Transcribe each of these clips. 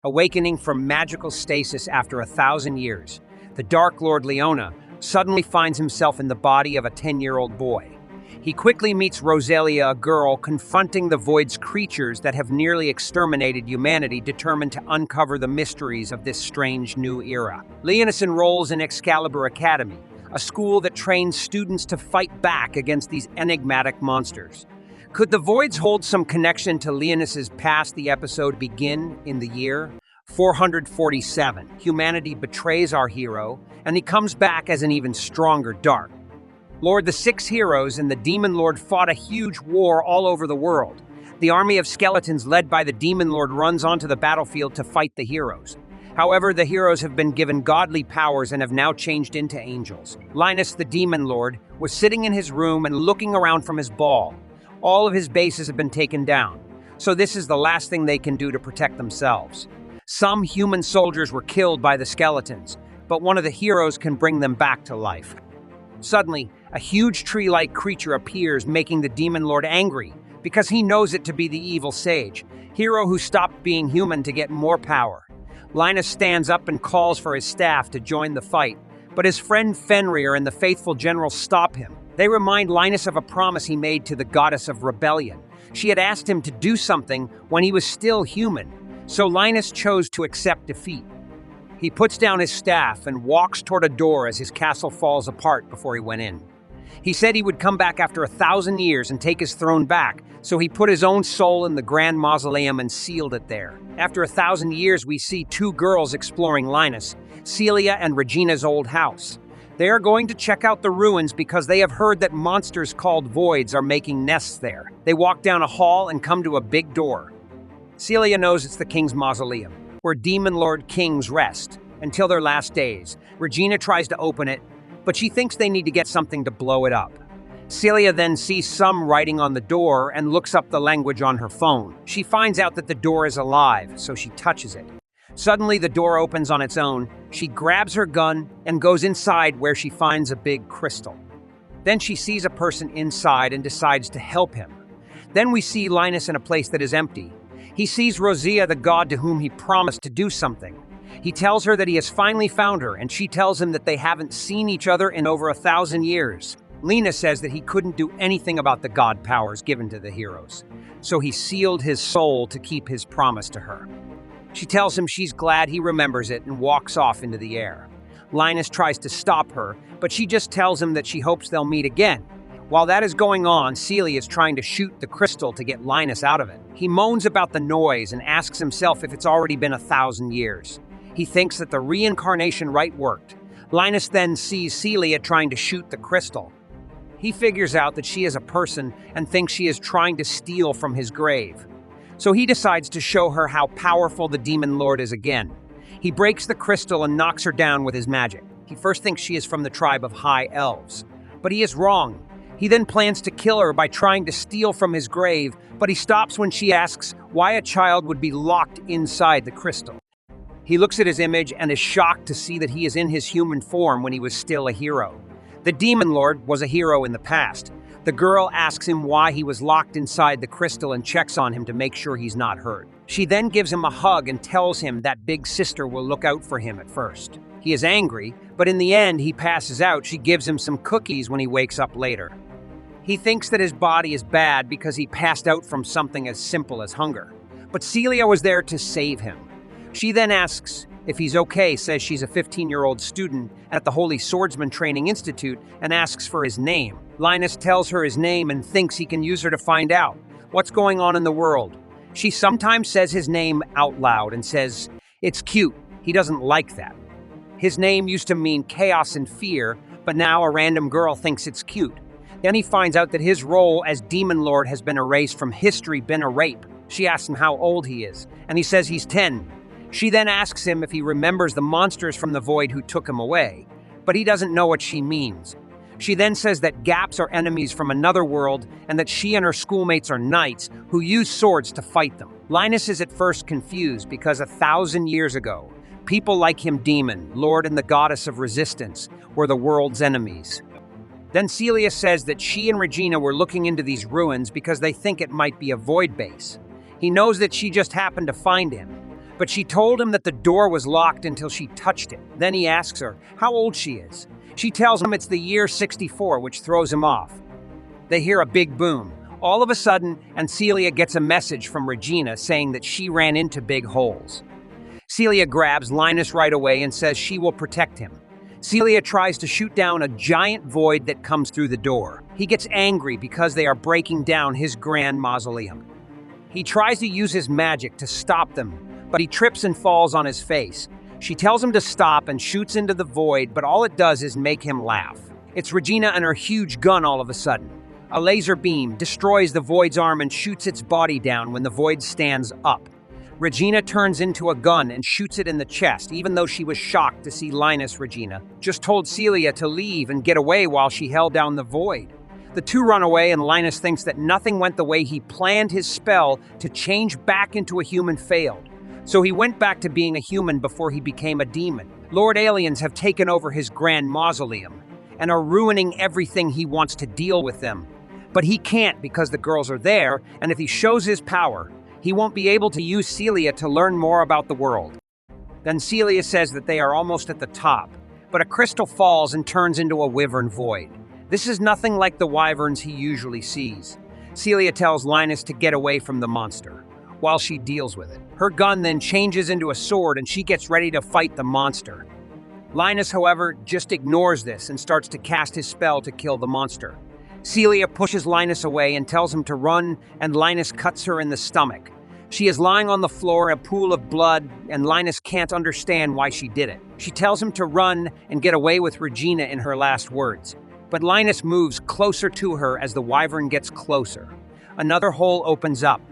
Awakening from magical stasis after 1,000 years, the Dark Lord Leonis suddenly finds himself in the body of a 10-year-old boy. He quickly meets Riselia, a girl confronting the Void's creatures that have nearly exterminated humanity, determined to uncover the mysteries of this strange new era. Leonis enrolls in Excalibur Academy, a school that trains students to fight back against these enigmatic monsters. Could the Voids hold some connection to Leonis's past? The episode begin in the year 447. Humanity betrays our hero, and he comes back as an even stronger Dark Lord. The 6 heroes and the Demon Lord fought a huge war all over the world. The army of skeletons led by the Demon Lord runs onto the battlefield to fight the heroes. However, the heroes have been given godly powers and have now changed into angels. Leonis, the Demon Lord, was sitting in his room and looking around from his ball. All of his bases have been taken down, so this is the last thing they can do to protect themselves. Some human soldiers were killed by the skeletons, but one of the heroes can bring them back to life. Suddenly, a huge tree-like creature appears, making the Demon Lord angry, because he knows it to be the evil sage, hero who stopped being human to get more power. Leonis stands up and calls for his staff to join the fight, but his friend Fenrir and the faithful general stop him. They remind Leonis of a promise he made to the goddess of rebellion. She had asked him to do something when he was still human, so Leonis chose to accept defeat. He puts down his staff and walks toward a door as his castle falls apart before he went in. He said he would come back after 1,000 years and take his throne back, so he put his own soul in the grand mausoleum and sealed it there. After 1,000 years, we see 2 girls exploring Leonis, Selia and Regina's old house. They are going to check out the ruins because they have heard that monsters called Voids are making nests there. They walk down a hall and come to a big door. Selia knows it's the king's mausoleum, where Demon Lord kings rest until their last days. Regina tries to open it, but she thinks they need to get something to blow it up. Selia then sees some writing on the door and looks up the language on her phone. She finds out that the door is alive, so she touches it. Suddenly, the door opens on its own. She grabs her gun and goes inside, where she finds a big crystal. Then she sees a person inside and decides to help him. Then we see Leonis in a place that is empty. He sees Riselia, the god to whom he promised to do something. He tells her that he has finally found her, and she tells him that they haven't seen each other in over 1,000 years. Leonis says that he couldn't do anything about the god powers given to the heroes, so he sealed his soul to keep his promise to her. She tells him she's glad he remembers it and walks off into the air. Leonis tries to stop her, but she just tells him that she hopes they'll meet again. While that is going on, Selia is trying to shoot the crystal to get Leonis out of it. He moans about the noise and asks himself if it's already been 1,000 years. He thinks that the reincarnation rite worked. Leonis then sees Selia trying to shoot the crystal. He figures out that she is a person and thinks she is trying to steal from his grave. So he decides to show her how powerful the Demon Lord is again. He breaks the crystal and knocks her down with his magic. He first thinks she is from the tribe of High Elves, but he is wrong. He then plans to kill her by trying to steal from his grave, but he stops when she asks why a child would be locked inside the crystal. He looks at his image and is shocked to see that he is in his human form when he was still a hero. The Demon Lord was a hero in the past. The girl asks him why he was locked inside the crystal and checks on him to make sure he's not hurt. She then gives him a hug and tells him that Big Sister will look out for him at first. He is angry, but in the end he passes out. She gives him some cookies when he wakes up later. He thinks that his body is bad because he passed out from something as simple as hunger. But Selia was there to save him. She then asks if he's okay, says she's a 15-year-old student at the Holy Swordsman Training Institute, and asks for his name. Leonis tells her his name and thinks he can use her to find out what's going on in the world. She sometimes says his name out loud and says, "It's cute." He doesn't like that. His name used to mean chaos and fear, but now a random girl thinks it's cute. Then he finds out that his role as Demon Lord has been erased from history, been a rape. She asks him how old he is, and he says he's 10. She then asks him if he remembers the monsters from the Void who took him away, but he doesn't know what she means. She then says that gaps are enemies from another world and that she and her schoolmates are knights who use swords to fight them. Leonis is at first confused because 1,000 years ago, people like him, Demon Lord and the Goddess of Resistance, were the world's enemies. Then Selia says that she and Regina were looking into these ruins because they think it might be a Void base. He knows that she just happened to find him. but she told him that the door was locked until she touched it. Then he asks her how old she is. She tells him it's the year 64, which throws him off. They hear a big boom. All of a sudden, and Selia gets a message from Regina saying that she ran into big holes. Selia grabs Linus right away and says she will protect him. Selia tries to shoot down a giant void that comes through the door. He gets angry because they are breaking down his grand mausoleum. He tries to use his magic to stop them, but he trips and falls on his face. She tells him to stop and shoots into the void, but all it does is make him laugh. It's Regina and her huge gun all of a sudden. A laser beam destroys the void's arm and shoots its body down when the void stands up. Regina turns into a gun and shoots it in the chest, even though she was shocked to see Linus. Regina just told Selia to leave and get away while she held down the void. The two run away, and Linus thinks that nothing went the way he planned. His spell to change back into a human failed. So he went back to being a human before he became a demon. Lord aliens have taken over his grand mausoleum and are ruining everything he wants to deal with them. But he can't because the girls are there, and if he shows his power, he won't be able to use Selia to learn more about the world. Then Selia says that they are almost at the top, but a crystal falls and turns into a wyvern void. This is nothing like the wyverns he usually sees. Selia tells Linus to get away from the monster while she deals with it. Her gun then changes into a sword and she gets ready to fight the monster. Linus, however, just ignores this and starts to cast his spell to kill the monster. Selia pushes Linus away and tells him to run, and Linus cuts her in the stomach. She is lying on the floor, a pool of blood, and Linus can't understand why she did it. She tells him to run and get away with Regina in her last words. But Linus moves closer to her as the wyvern gets closer. Another hole opens up.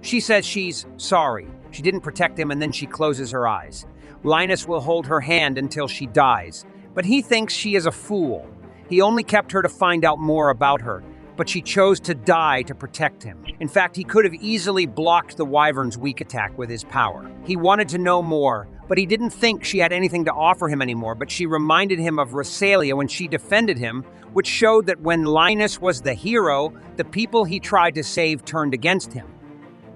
She says she's sorry. She didn't protect him, and then she closes her eyes. Linus will hold her hand until she dies, but he thinks she is a fool. He only kept her to find out more about her, but she chose to die to protect him. In fact, he could have easily blocked the wyvern's weak attack with his power. He wanted to know more, but he didn't think she had anything to offer him anymore, but she reminded him of Riselia when she defended him, which showed that when Linus was the hero, the people he tried to save turned against him.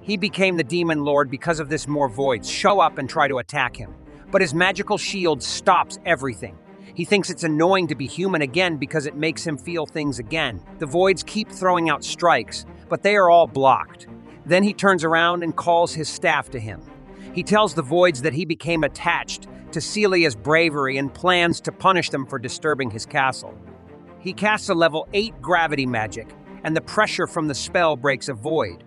He became the demon lord because of this. More voids show up and try to attack him, but his magical shield stops everything. He thinks it's annoying to be human again because it makes him feel things again. The voids keep throwing out strikes, but they are all blocked. Then he turns around and calls his staff to him. He tells the voids that he became attached to Celia's bravery and plans to punish them for disturbing his castle. He casts a level 8 gravity magic, and the pressure from the spell breaks a void.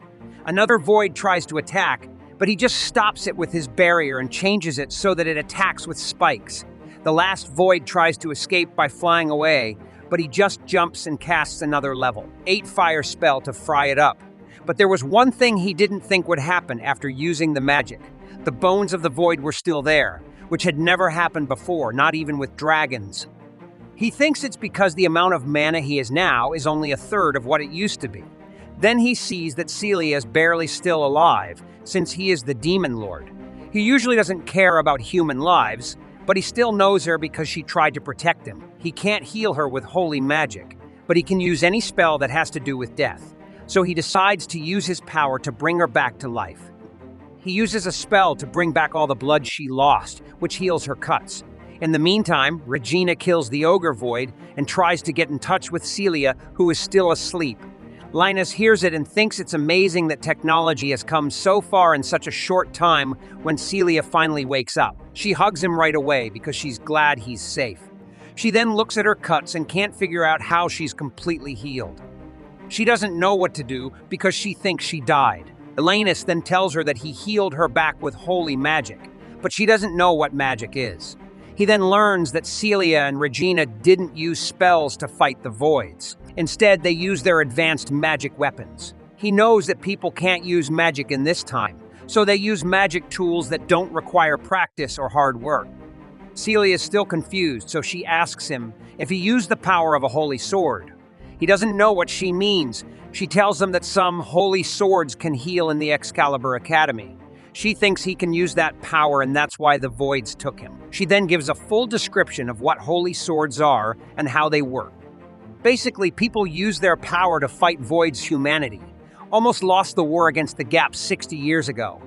Another void tries to attack, but he just stops it with his barrier and changes it so that it attacks with spikes. The last void tries to escape by flying away, but he just jumps and casts another level 8 fire spell to fry it up. But there was one thing he didn't think would happen after using the magic. The bones of the void were still there, which had never happened before, not even with dragons. He thinks it's because the amount of mana he has now is only a third of what it used to be. Then he sees that Selia is barely still alive, since he is the demon lord. He usually doesn't care about human lives, but he still knows her because she tried to protect him. He can't heal her with holy magic, but he can use any spell that has to do with death. So he decides to use his power to bring her back to life. He uses a spell to bring back all the blood she lost, which heals her cuts. In the meantime, Regina kills the ogre void and tries to get in touch with Selia, who is still asleep. Linus hears it and thinks it's amazing that technology has come so far in such a short time. When Selia finally wakes up, she hugs him right away because she's glad he's safe. She then looks at her cuts and can't figure out how she's completely healed. She doesn't know what to do because she thinks she died. Leonis then tells her that he healed her back with holy magic, but she doesn't know what magic is. He then learns that Selia and Regina didn't use spells to fight the voids. Instead, they use their advanced magic weapons. He knows that people can't use magic in this time, so they use magic tools that don't require practice or hard work. Selia is still confused, so she asks him if he used the power of a holy sword. He doesn't know what she means. She tells him that some holy swords can heal in the Excalibur Academy. She thinks he can use that power, and that's why the voids took him. She then gives a full description of what holy swords are and how they work. Basically, people use their power to fight voids. Humanity almost lost the war against the Gap 60 years ago.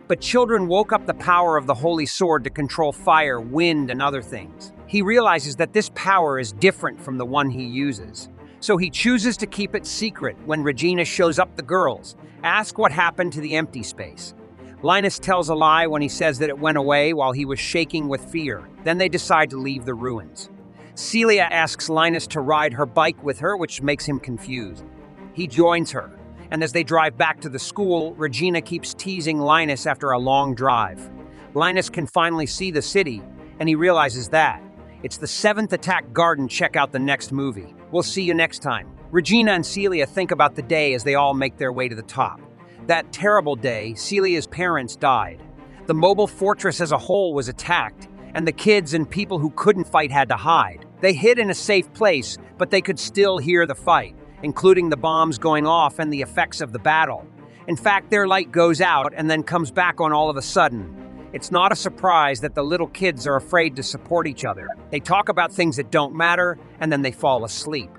But children woke up the power of the holy sword to control fire, wind, and other things. He realizes that this power is different from the one he uses. So he chooses to keep it secret. When Regina shows up, the girls ask what happened to the empty space. Linus tells a lie when he says that it went away while he was shaking with fear. Then they decide to leave the ruins. Selia asks Linus to ride her bike with her, which makes him confused. He joins her, and as they drive back to the school, Regina keeps teasing Linus after a long drive. Linus can finally see the city, and he realizes that it's the 7th attack garden. Check out the next movie. We'll see you next time. Regina and Selia think about the day as they all make their way to the top. That terrible day, Celia's parents died. The mobile fortress as a whole was attacked, and the kids and people who couldn't fight had to hide. They hid in a safe place, but they could still hear the fight, including the bombs going off and the effects of the battle. In fact, their light goes out and then comes back on all of a sudden. It's not a surprise that the little kids are afraid to support each other. They talk about things that don't matter, and then they fall asleep.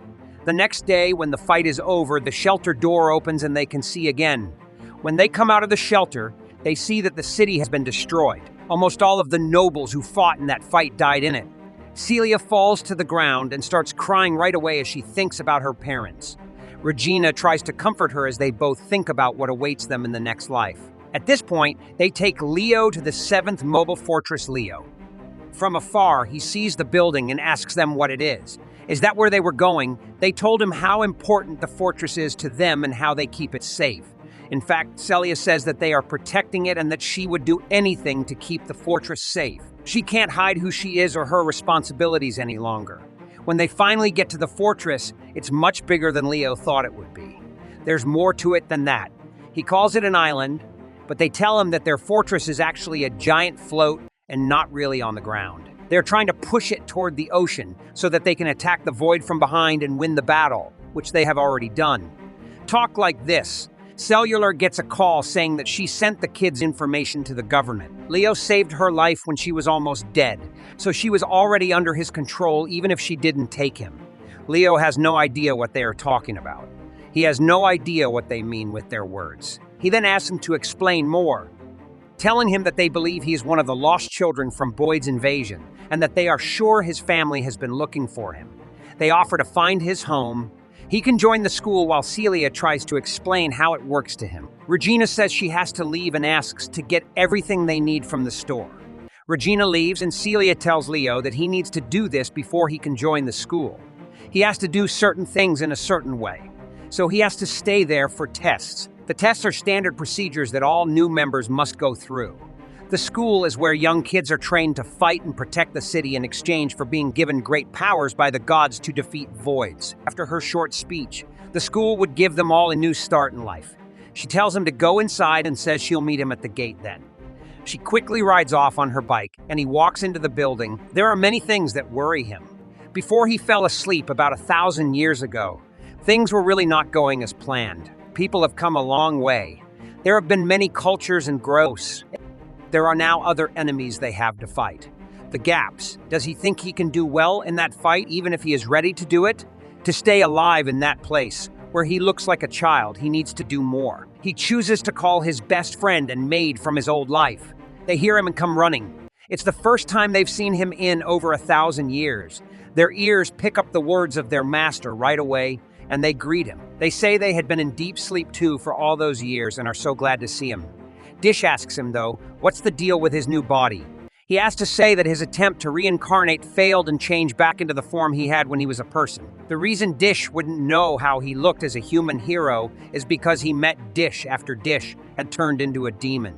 The next day, when the fight is over, the shelter door opens and they can see again. When they come out of the shelter, they see that the city has been destroyed. Almost all of the nobles who fought in that fight died in it. Selia falls to the ground and starts crying right away as she thinks about her parents. Regina tries to comfort her as they both think about what awaits them in the next life. At this point, they take Leo to the 7th mobile fortress. Leo. From afar, he sees the building and asks them what it is. Is that where they were going? They told him how important the fortress is to them and how they keep it safe. In fact, Selia says that they are protecting it and that she would do anything to keep the fortress safe. She can't hide who she is or her responsibilities any longer. When they finally get to the fortress, it's much bigger than Leo thought it would be. There's more to it than that. He calls it an island, but they tell him that their fortress is actually a giant float and not really on the ground. They're trying to push it toward the ocean so that they can attack the void from behind and win the battle, which they have already done. Talk like this. Cellular gets a call saying that she sent the kids' information to the government. Leo saved her life when she was almost dead, so she was already under his control even if she didn't take him. Leo has no idea what they are talking about. He has no idea what they mean with their words. He then asks him to explain more, telling him that they believe he is one of the lost children from Boyd's invasion and that they are sure his family has been looking for him. They offer to find his home. He can join the school while Selia tries to explain how it works to him. Regina says she has to leave and asks to get everything they need from the store. Regina leaves and Selia tells Leo that he needs to do this before he can join the school. He has to do certain things in a certain way, so he has to stay there for tests. The tests are standard procedures that all new members must go through. The school is where young kids are trained to fight and protect the city in exchange for being given great powers by the gods to defeat voids. After her short speech, the school would give them all a new start in life. She tells him to go inside and says she'll meet him at the gate then. She quickly rides off on her bike, and he walks into the building. There are many things that worry him. Before he fell asleep about 1,000 years ago, things were really not going as planned. People have come a long way. There have been many cultures and growths. There are now other enemies they have to fight. The gaps. Does he think he can do well in that fight, even if he is ready to do it? To stay alive in that place, where he looks like a child, he needs to do more. He chooses to call his best friend and maid from his old life. They hear him and come running. It's the first time they've seen him in over 1,000 years. Their ears pick up the words of their master right away, and they greet him. They say they had been in deep sleep too for all those years and are so glad to see him. Dish asks him, though, what's the deal with his new body? He has to say that his attempt to reincarnate failed and change back into the form he had when he was a person. The reason Dish wouldn't know how he looked as a human hero is because he met Dish after Dish had turned into a demon.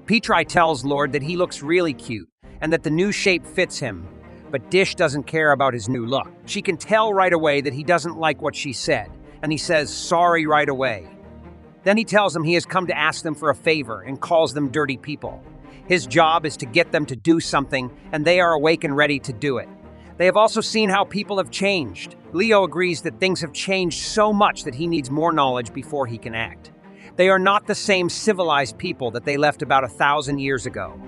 Petri tells Lord that he looks really cute and that the new shape fits him, but Dish doesn't care about his new look. She can tell right away that he doesn't like what she said, and he says sorry right away. Then he tells them he has come to ask them for a favor and calls them dirty people. His job is to get them to do something, and they are awake and ready to do it. They have also seen how people have changed. Leo agrees that things have changed so much that he needs more knowledge before he can act. They are not the same civilized people that they left about 1,000 years ago.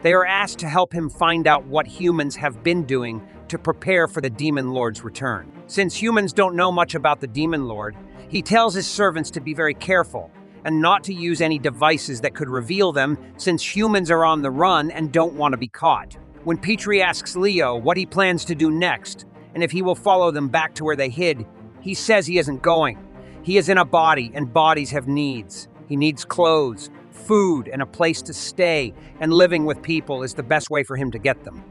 They are asked to help him find out what humans have been doing to prepare for the Demon Lord's return. Since humans don't know much about the Demon Lord, he tells his servants to be very careful and not to use any devices that could reveal them, since humans are on the run and don't want to be caught. When Petrie asks Leo what he plans to do next, and if he will follow them back to where they hid, he says he isn't going. He is in a body, and bodies have needs. He needs clothes, food, and a place to stay, and living with people is the best way for him to get them.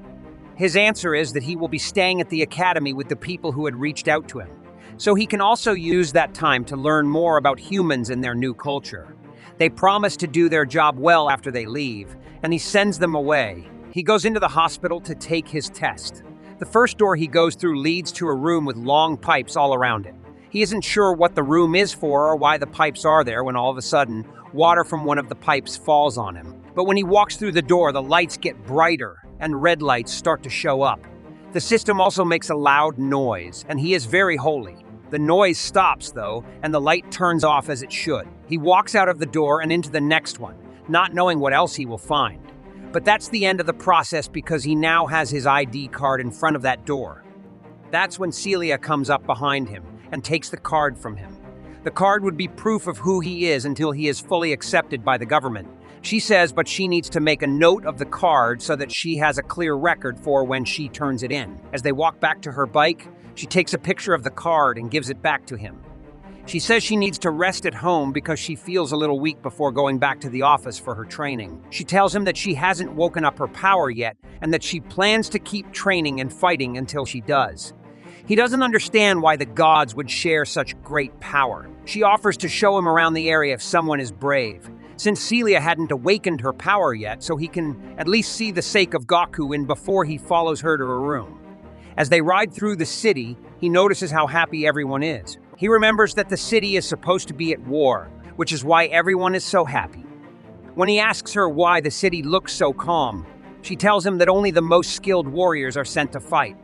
His answer is that he will be staying at the academy with the people who had reached out to him, so he can also use that time to learn more about humans and their new culture. They promise to do their job well after they leave, and he sends them away. He goes into the hospital to take his test. The first door he goes through leads to a room with long pipes all around it. He isn't sure what the room is for or why the pipes are there when all of a sudden, water from one of the pipes falls on him. But when he walks through the door, the lights get brighter and red lights start to show up. The system also makes a loud noise, and he is very holy. The noise stops, though, and the light turns off as it should. He walks out of the door and into the next one, not knowing what else he will find. But that's the end of the process because he now has his ID card in front of that door. That's when Selia comes up behind him and takes the card from him. The card would be proof of who he is until he is fully accepted by the government. She says, but she needs to make a note of the card so that she has a clear record for when she turns it in. As they walk back to her bike, she takes a picture of the card and gives it back to him. She says she needs to rest at home because she feels a little weak before going back to the office for her training. She tells him that she hasn't woken up her power yet and that she plans to keep training and fighting until she does. He doesn't understand why the gods would share such great power. She offers to show him around the area if someone is brave, since Selia hadn't awakened her power yet, so he can at least see the sake of Gakuin before he follows her to her room. As they ride through the city, he notices how happy everyone is. He remembers that the city is supposed to be at war, which is why everyone is so happy. When he asks her why the city looks so calm, she tells him that only the most skilled warriors are sent to fight.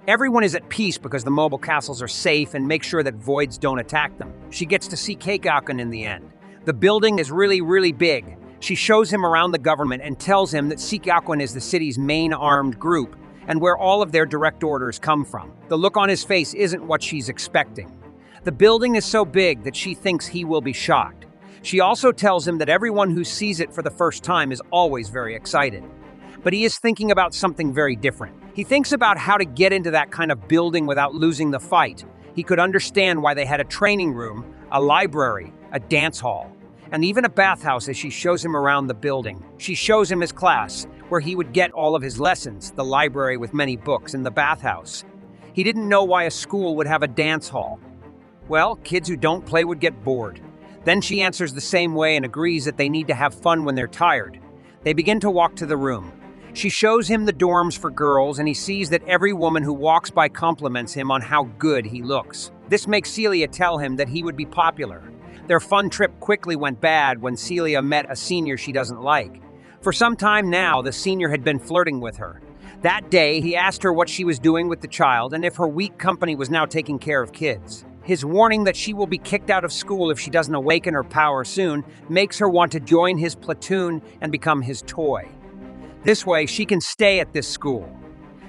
Everyone is at peace because the mobile castles are safe and make sure that voids don't attack them. She gets to see Gakuin in the end. The building is really big. She shows him around the government and tells him that Gakuin is the city's main armed group and where all of their direct orders come from. The look on his face isn't what she's expecting. The building is so big that she thinks he will be shocked. She also tells him that everyone who sees it for the first time is always very excited. But he is thinking about something very different. He thinks about how to get into that kind of building without losing the fight. He could understand why they had a training room, a library, a dance hall, and even a bathhouse as she shows him around the building. She shows him his class, where he would get all of his lessons, the library with many books, and the bathhouse. He didn't know why a school would have a dance hall. Well, kids who don't play would get bored. Then she answers the same way and agrees that they need to have fun when they're tired. They begin to walk to the room. She shows him the dorms for girls, and he sees that every woman who walks by compliments him on how good he looks. This makes Selia tell him that he would be popular. Their fun trip quickly went bad when Selia met a senior she doesn't like. For some time now, the senior had been flirting with her. That day, he asked her what she was doing with the child and if her weak company was now taking care of kids. His warning that she will be kicked out of school if she doesn't awaken her power soon makes her want to join his platoon and become his toy. This way, she can stay at this school.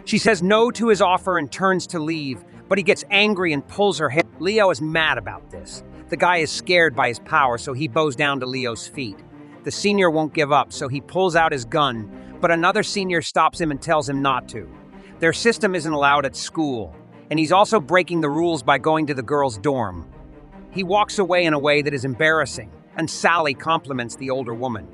She says no to his offer and turns to leave, but he gets angry and pulls her hair. Leo is mad about this. The guy is scared by his power, so he bows down to Leo's feet. The senior won't give up, so he pulls out his gun, but another senior stops him and tells him not to. Their system isn't allowed at school, and he's also breaking the rules by going to the girls' dorm. He walks away in a way that is embarrassing, and Sally compliments the older woman.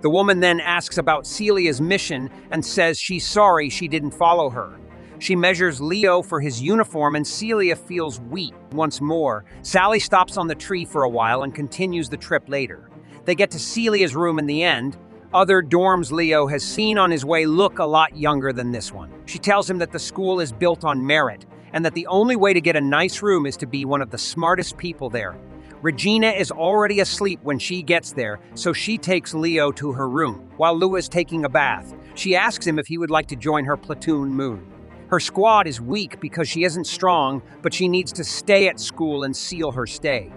The woman then asks about Celia's mission and says she's sorry she didn't follow her. She measures Leo for his uniform and Selia feels weak. Once more, Sally stops on the tree for a while and continues the trip later. They get to Celia's room in the end. Other dorms Leo has seen on his way look a lot younger than this one. She tells him that the school is built on merit and that the only way to get a nice room is to be one of the smartest people there. Regina is already asleep when she gets there, so she takes Leo to her room. While Lou is taking a bath, she asks him if he would like to join her platoon Moon. Her squad is weak because she isn't strong, but she needs to stay at school and seal her stay.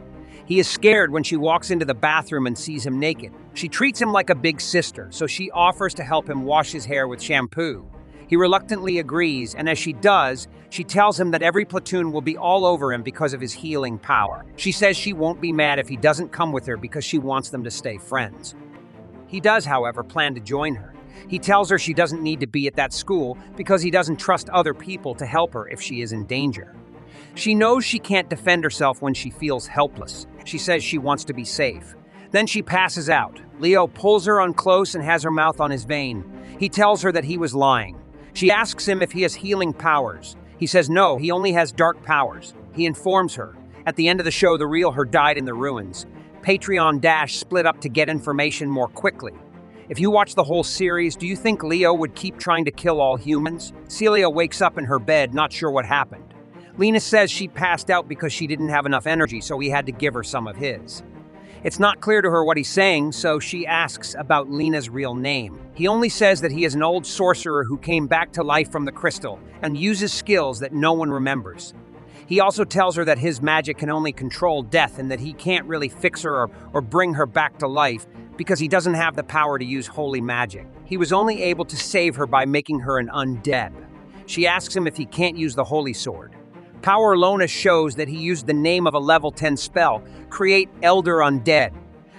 He is scared when she walks into the bathroom and sees him naked. She treats him like a big sister, so she offers to help him wash his hair with shampoo. He reluctantly agrees, and as she does, she tells him that every platoon will be all over him because of his healing power. She says she won't be mad if he doesn't come with her because she wants them to stay friends. He does, however, plan to join her. He tells her she doesn't need to be at that school because he doesn't trust other people to help her if she is in danger. She knows she can't defend herself when she feels helpless. She says she wants to be safe. Then she passes out. Leo pulls her on close and has her mouth on his vein. He tells her that he was lying. She asks him if he has healing powers. He says no, he only has dark powers. He informs her. At the end of the show, the real her died in the ruins. Patreon Dash split up to get information more quickly. If you watch the whole series, do you think Leo would keep trying to kill all humans? Selia wakes up in her bed, not sure what happened. Lena says she passed out because she didn't have enough energy, so he had to give her some of his. It's not clear to her what he's saying, so she asks about Lena's real name. He only says that he is an old sorcerer who came back to life from the crystal and uses skills that no one remembers. He also tells her that his magic can only control death and that he can't really fix her or bring her back to life because he doesn't have the power to use holy magic. He was only able to save her by making her an undead. She asks him if he can't use the holy sword. Power Leonis shows that he used the name of a level 10 spell, Create Elder Undead.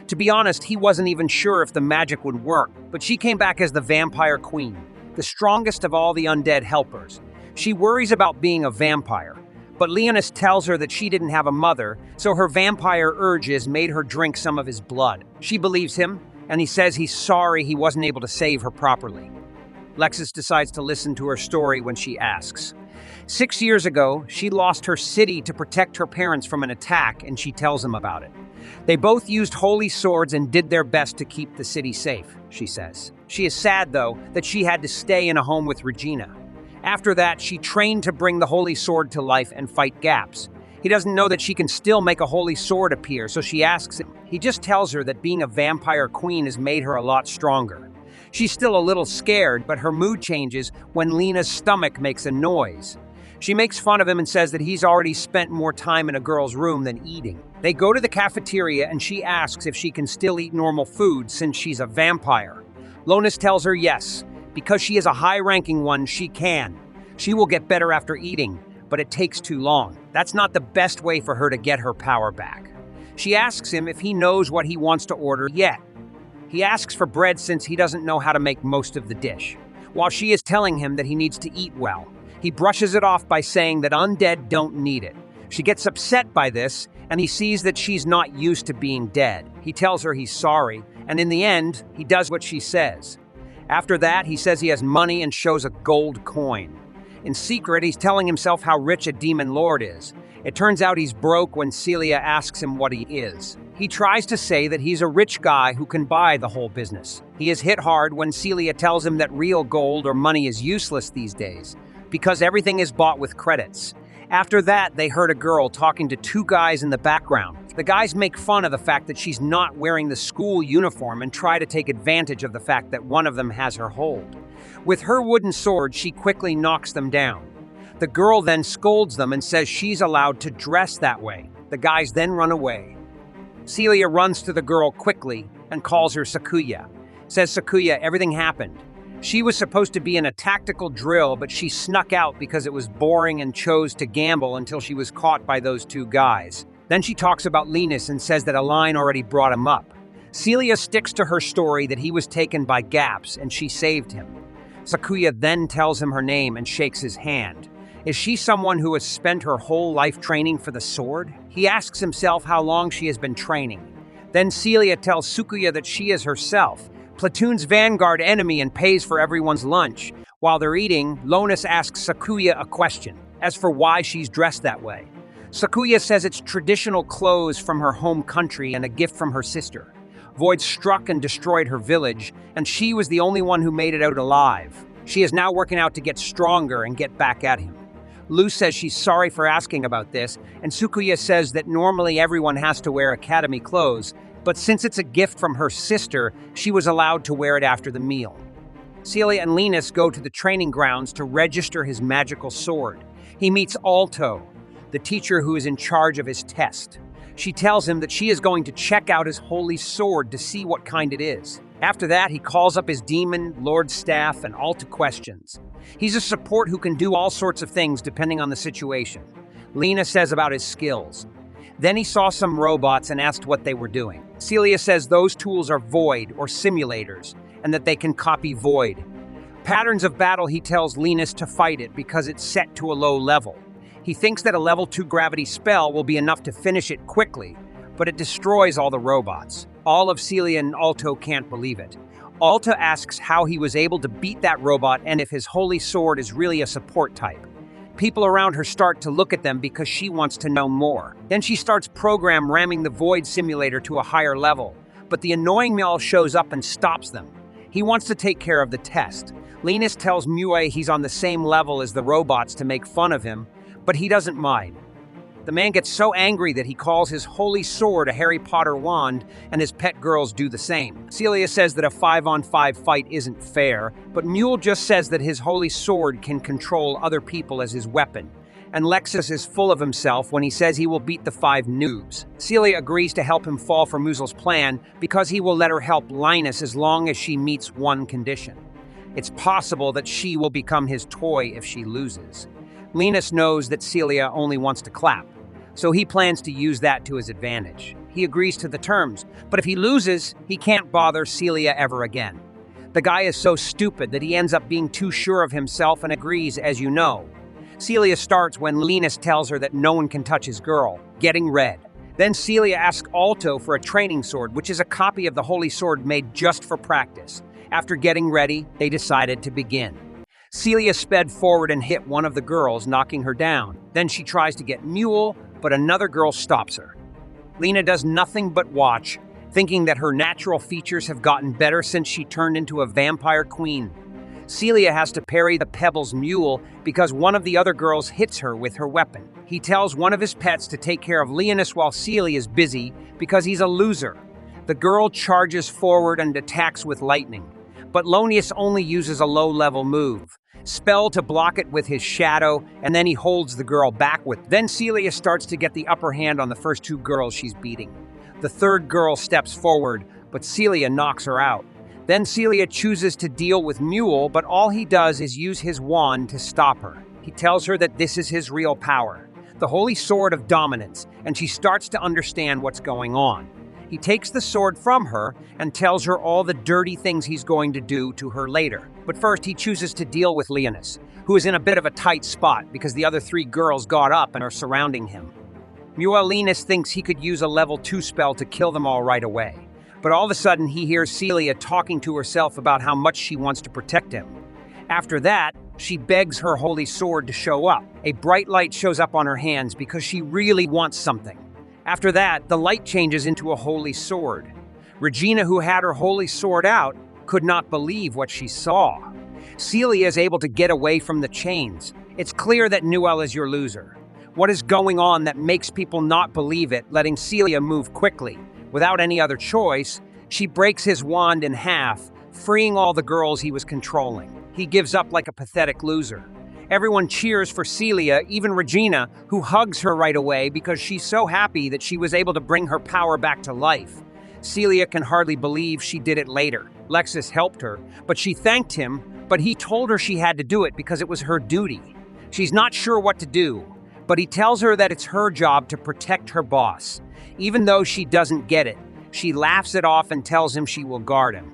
To be honest, he wasn't even sure if the magic would work, but she came back as the Vampire Queen, the strongest of all the undead helpers. She worries about being a vampire, but Leonis tells her that she didn't have a mother, so her vampire urges made her drink some of his blood. She believes him, and he says he's sorry he wasn't able to save her properly. Lexus decides to listen to her story when she asks. 6 years ago, she lost her city to protect her parents from an attack, and she tells him about it. They both used holy swords and did their best to keep the city safe, she says. She is sad, though, that she had to stay in a home with Regina. After that, she trained to bring the holy sword to life and fight gaps. He doesn't know that she can still make a holy sword appear, so she asks him. He just tells her that being a vampire queen has made her a lot stronger. She's still a little scared, but her mood changes when Lena's stomach makes a noise. She makes fun of him and says that he's already spent more time in a girl's room than eating. They go to the cafeteria and she asks if she can still eat normal food since she's a vampire. Leonis tells her yes. Because she is a high-ranking one, she can. She will get better after eating, but it takes too long. That's not the best way for her to get her power back. She asks him if he knows what he wants to order yet. He asks for bread since he doesn't know how to make most of the dish, while she is telling him that he needs to eat well. He brushes it off by saying that undead don't need it. She gets upset by this, and he sees that she's not used to being dead. He tells her he's sorry, and in the end, he does what she says. After that, he says he has money and shows a gold coin. In secret, he's telling himself how rich a demon lord is. It turns out he's broke when Selia asks him what he is. He tries to say that he's a rich guy who can buy the whole business. He is hit hard when Selia tells him that real gold or money is useless these days, because everything is bought with credits. After that, they heard a girl talking to two guys in the background. The guys make fun of the fact that she's not wearing the school uniform and try to take advantage of the fact that one of them has her hold. With her wooden sword, she quickly knocks them down. The girl then scolds them and says she's allowed to dress that way. The guys then run away. Selia runs to the girl quickly and calls her Sakuya. Says Sakuya, everything happened. She was supposed to be in a tactical drill, but she snuck out because it was boring and chose to gamble until she was caught by those two guys. Then she talks about Leonis and says that Aline already brought him up. Selia sticks to her story that he was taken by gaps and she saved him. Sakuya then tells him her name and shakes his hand. Is she someone who has spent her whole life training for the sword? He asks himself how long she has been training. Then Selia tells Sakuya that she is herself, Platoon's vanguard enemy, and pays for everyone's lunch. While they're eating, Leonis asks Sakuya a question, as for why she's dressed that way. Sakuya says it's traditional clothes from her home country and a gift from her sister. Void struck and destroyed her village, and she was the only one who made it out alive. She is now working out to get stronger and get back at him. Lu says she's sorry for asking about this, and Sakuya says that normally everyone has to wear academy clothes, but since it's a gift from her sister, she was allowed to wear it after the meal. Selia and Leonis go to the training grounds to register his magical sword. He meets Alto, the teacher who is in charge of his test. She tells him that she is going to check out his holy sword to see what kind it is. After that, he calls up his demon, Lord staff, and all to questions. He's a support who can do all sorts of things depending on the situation. Lena says about his skills. Then he saw some robots and asked what they were doing. Selia says those tools are void or simulators, and that they can copy void. Patterns of battle, he tells Leonis to fight it because it's set to a low level. He thinks that a level 2 gravity spell will be enough to finish it quickly, but it destroys all the robots. All of Selia and Alto can't believe it. Alta asks how he was able to beat that robot and if his holy sword is really a support type. People around her start to look at them because she wants to know more. Then she starts ramming the void simulator to a higher level, but the annoying Mjall shows up and stops them. He wants to take care of the test. Leonis tells Mue he's on the same level as the robots to make fun of him, but he doesn't mind. The man gets so angry that he calls his holy sword a Harry Potter wand, and his pet girls do the same. Selia says that a 5-on-5 fight isn't fair, but Mule just says that his holy sword can control other people as his weapon. And Lexus is full of himself when he says he will beat the 5 noobs. Selia agrees to help him fall for Musel's plan because he will let her help Linus as long as she meets one condition. It's possible that she will become his toy if she loses. Leonis knows that Selia only wants to clap, so he plans to use that to his advantage. He agrees to the terms, but if he loses, he can't bother Selia ever again. The guy is so stupid that he ends up being too sure of himself and agrees, as you know. Selia starts when Leonis tells her that no one can touch his girl, getting red. Then Selia asks Alto for a training sword, which is a copy of the holy sword made just for practice. After getting ready, they decided to begin. Selia sped forward and hit one of the girls, knocking her down. Then she tries to get Mule, but another girl stops her. Lena does nothing but watch, thinking that her natural features have gotten better since she turned into a vampire queen. Selia has to parry the Pebbles Mule because one of the other girls hits her with her weapon. He tells one of his pets to take care of Leonis while Selia is busy because he's a loser. The girl charges forward and attacks with lightning, but Leonis only uses a low-level move. Spell to block it with his shadow, and then he holds the girl back with. Then Selia starts to get the upper hand on the first 2 girls she's beating. The third girl steps forward, but Selia knocks her out. Then Selia chooses to deal with Mule, but all he does is use his wand to stop her. He tells her that this is his real power, the Holy Sword of Dominance, and she starts to understand what's going on. He takes the sword from her and tells her all the dirty things he's going to do to her later. But first, he chooses to deal with Leonis, who is in a bit of a tight spot because the other 3 girls got up and are surrounding him. Leonis thinks he could use a level 2 spell to kill them all right away. But all of a sudden, he hears Selia talking to herself about how much she wants to protect him. After that, she begs her holy sword to show up. A bright light shows up on her hands because she really wants something. After that, the light changes into a holy sword. Regina, who had her holy sword out, could not believe what she saw. Selia is able to get away from the chains. It's clear that Newell is your loser. What is going on that makes people not believe it, letting Selia move quickly? Without any other choice, she breaks his wand in half, freeing all the girls he was controlling. He gives up like a pathetic loser. Everyone cheers for Selia, even Regina, who hugs her right away because she's so happy that she was able to bring her power back to life. Selia can hardly believe she did it later. Lexus helped her, but she thanked him, but he told her she had to do it because it was her duty. She's not sure what to do, but he tells her that it's her job to protect her boss. Even though she doesn't get it, she laughs it off and tells him she will guard him.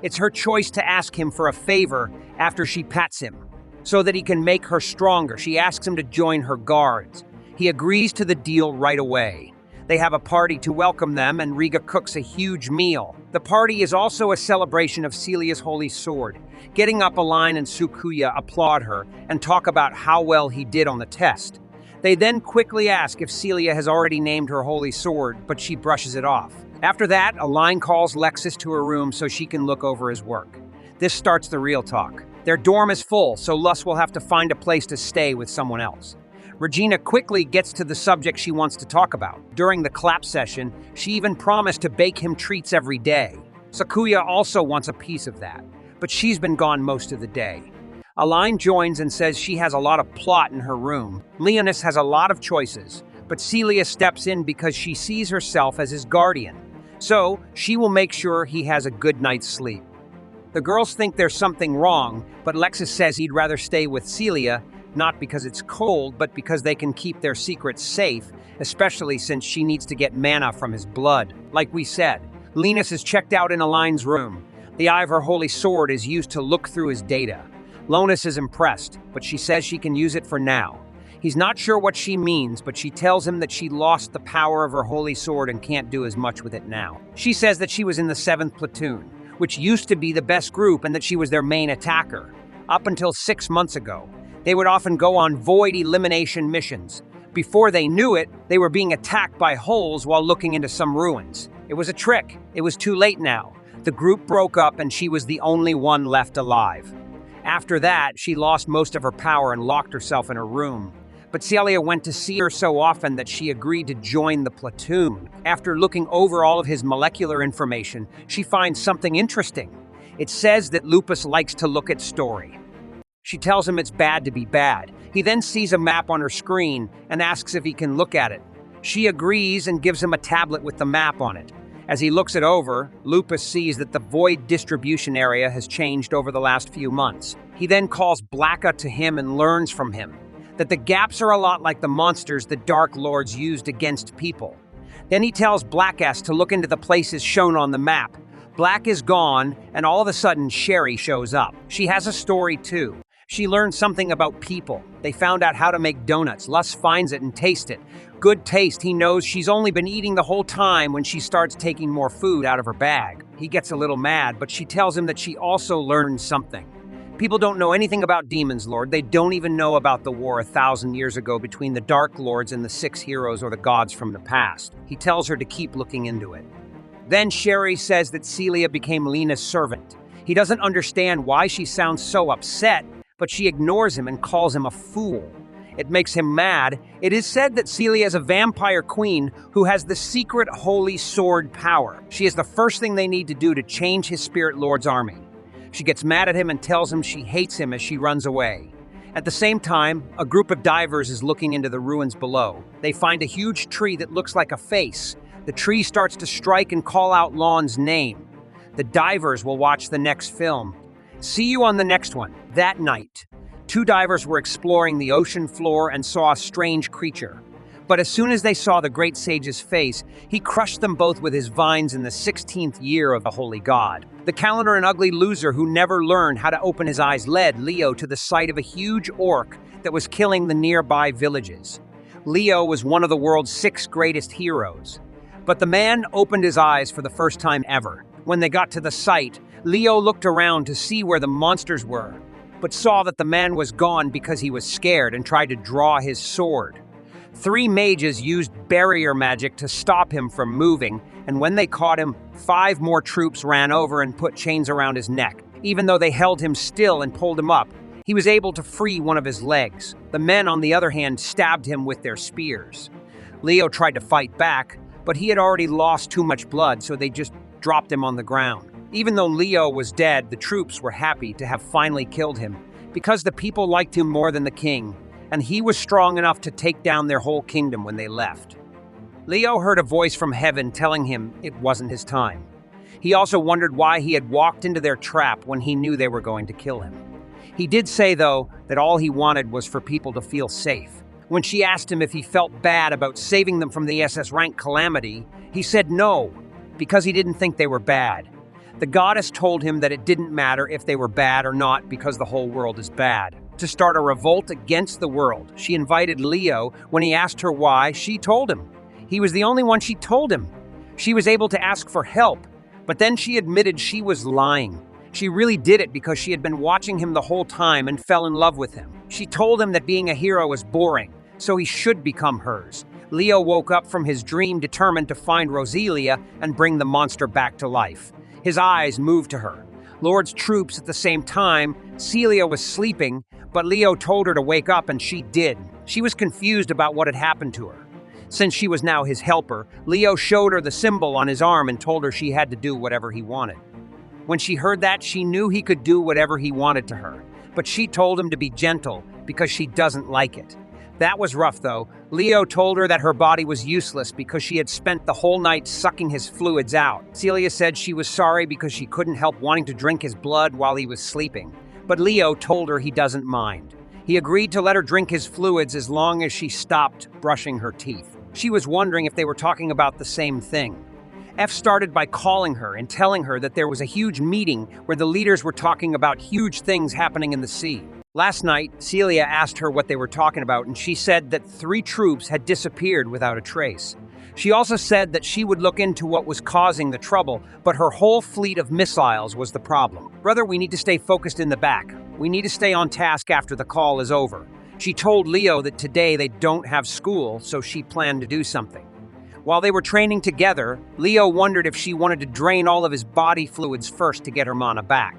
It's her choice to ask him for a favor after she pats him, so that he can make her stronger. She asks him to join her guards. He agrees to the deal right away. They have a party to welcome them, and Riga cooks a huge meal. The party is also a celebration of Celia's holy sword. Getting up, Aline and Sukuya applaud her and talk about how well he did on the test. They then quickly ask if Selia has already named her holy sword, but she brushes it off. After that, Aline calls Lexus to her room so she can look over his work. This starts the real talk. Their dorm is full, so Lus will have to find a place to stay with someone else. Regina quickly gets to the subject she wants to talk about. During the clap session, she even promised to bake him treats every day. Sakuya also wants a piece of that, but she's been gone most of the day. Aline joins and says she has a lot of plot in her room. Leonis has a lot of choices, but Selia steps in because she sees herself as his guardian. So she will make sure he has a good night's sleep. The girls think there's something wrong, but Lexus says he'd rather stay with Selia, not because it's cold, but because they can keep their secrets safe, especially since she needs to get mana from his blood. Like we said, Leonis is checked out in Aline's room. The eye of her holy sword is used to look through his data. Leonis is impressed, but she says she can use it for now. He's not sure what she means, but she tells him that she lost the power of her holy sword and can't do as much with it now. She says that she was in the 7th platoon, which used to be the best group, and that she was their main attacker. Up until 6 months ago, they would often go on void elimination missions. Before they knew it, they were being attacked by holes while looking into some ruins. It was a trick. It was too late now. The group broke up and she was the only one left alive. After that, she lost most of her power and locked herself in her room. But Selia went to see her so often that she agreed to join the platoon. After looking over all of his molecular information, she finds something interesting. It says that Lupus likes to look at story. She tells him it's bad to be bad. He then sees a map on her screen and asks if he can look at it. She agrees and gives him a tablet with the map on it. As he looks it over, Lupus sees that the void distribution area has changed over the last few months. He then calls Blacka to him and learns from him that the gaps are a lot like the monsters the Dark Lords used against people. Then he tells Blackass to look into the places shown on the map. Black is gone, and all of a sudden Sherry shows up. She has a story too. She learned something about people. They found out how to make donuts. Lus finds it and tastes it. Good taste. He knows she's only been eating the whole time when she starts taking more food out of her bag. He gets a little mad, but she tells him that she also learned something. People don't know anything about Demons Lord. They don't even know about the war 1,000 years ago between the Dark Lords and the 6 heroes or the gods from the past. He tells her to keep looking into it. Then Sherry says that Celia became Lena's servant. He doesn't understand why she sounds so upset, but she ignores him and calls him a fool. It makes him mad. It is said that Celia is a vampire queen who has the secret holy sword power. She is the first thing they need to do to change his spirit lord's army. She gets mad at him and tells him she hates him as she runs away. At the same time, a group of divers is looking into the ruins below. They find a huge tree that looks like a face. The tree starts to strike and call out Lon's name. The divers will watch the next film. See you on the next one. That night, 2 divers were exploring the ocean floor and saw a strange creature. But as soon as they saw the great sage's face, he crushed them both with his vines in the 16th year of the holy god. The calendar and ugly loser who never learned how to open his eyes led Leo to the site of a huge orc that was killing the nearby villages. Leo was one of the world's 6 greatest heroes. But the man opened his eyes for the first time ever. When they got to the site, Leo looked around to see where the monsters were, but saw that the man was gone because he was scared and tried to draw his sword. 3 mages used barrier magic to stop him from moving, and when they caught him, 5 more troops ran over and put chains around his neck. Even though they held him still and pulled him up, he was able to free one of his legs. The men, on the other hand, stabbed him with their spears. Leo tried to fight back, but he had already lost too much blood, so they just dropped him on the ground. Even though Leo was dead, the troops were happy to have finally killed him, because the people liked him more than the king, and he was strong enough to take down their whole kingdom when they left. Leo heard a voice from heaven telling him it wasn't his time. He also wondered why he had walked into their trap when he knew they were going to kill him. He did say, though, that all he wanted was for people to feel safe. When she asked him if he felt bad about saving them from the SS rank calamity, he said no, because he didn't think they were bad. The goddess told him that it didn't matter if they were bad or not because the whole world is bad. To start a revolt against the world, she invited Leo. When he asked her why, she told him. He was the only one she told him. She was able to ask for help, but then she admitted she was lying. She really did it because she had been watching him the whole time and fell in love with him. She told him that being a hero was boring, so he should become hers. Leo woke up from his dream determined to find Riselia and bring the monster back to life. His eyes moved to her. Lord's troops at the same time. Celia was sleeping, but Leo told her to wake up and she did. She was confused about what had happened to her. Since she was now his helper, Leo showed her the symbol on his arm and told her she had to do whatever he wanted. When she heard that, she knew he could do whatever he wanted to her, but she told him to be gentle because she doesn't like it. That was rough, though. Leo told her that her body was useless because she had spent the whole night sucking his fluids out. Celia said she was sorry because she couldn't help wanting to drink his blood while he was sleeping. But Leo told her he doesn't mind. He agreed to let her drink his fluids as long as she stopped brushing her teeth. She was wondering if they were talking about the same thing. F started by calling her and telling her that there was a huge meeting where the leaders were talking about huge things happening in the sea. Last night, Selia asked her what they were talking about, and she said that 3 troops had disappeared without a trace. She also said that she would look into what was causing the trouble, but her whole fleet of missiles was the problem. Brother, we need to stay focused in the back. We need to stay on task after the call is over. She told Leo that today they don't have school, so she planned to do something. While they were training together, Leo wondered if she wanted to drain all of his body fluids first to get her mana back.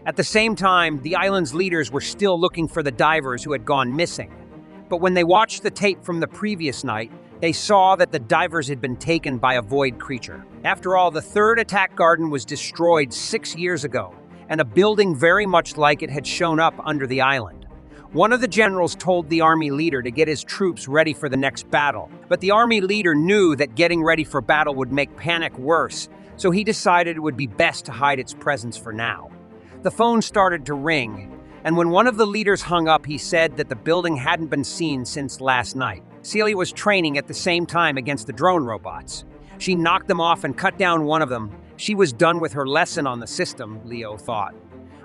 At the same time, the island's leaders were still looking for the divers who had gone missing. But when they watched the tape from the previous night, they saw that the divers had been taken by a void creature. After all, the 3rd attack garden was destroyed 6 years ago, and a building very much like it had shown up under the island. One of the generals told the army leader to get his troops ready for the next battle, but the army leader knew that getting ready for battle would make panic worse, so he decided it would be best to hide its presence for now. The phone started to ring, and when one of the leaders hung up, he said that the building hadn't been seen since last night. Celia was training at the same time against the drone robots. She knocked them off and cut down one of them. She was done with her lesson on the system, Leo thought.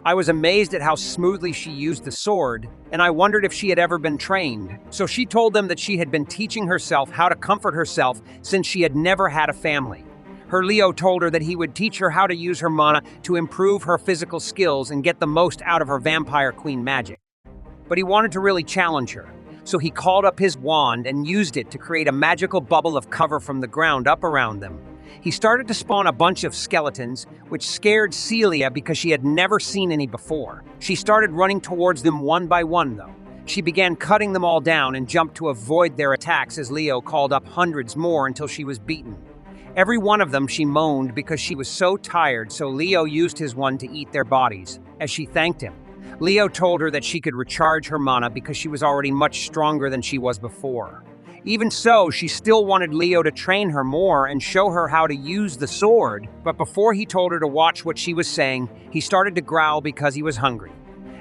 I was amazed at how smoothly she used the sword, and I wondered if she had ever been trained. So she told them that she had been teaching herself how to comfort herself since she had never had a family. Her Leo told her that he would teach her how to use her mana to improve her physical skills and get the most out of her vampire queen magic. But he wanted to really challenge her, so he called up his wand and used it to create a magical bubble of cover from the ground up around them. He started to spawn a bunch of skeletons, which scared Celia because she had never seen any before. She started running towards them one by one, though. She began cutting them all down and jumped to avoid their attacks as Leo called up hundreds more until she was beaten. Every one of them she moaned because she was so tired, so Leo used his one to eat their bodies, as she thanked him. Leo told her that she could recharge her mana because she was already much stronger than she was before. Even so, she still wanted Leo to train her more and show her how to use the sword, but before he told her to watch what she was saying, he started to growl because he was hungry.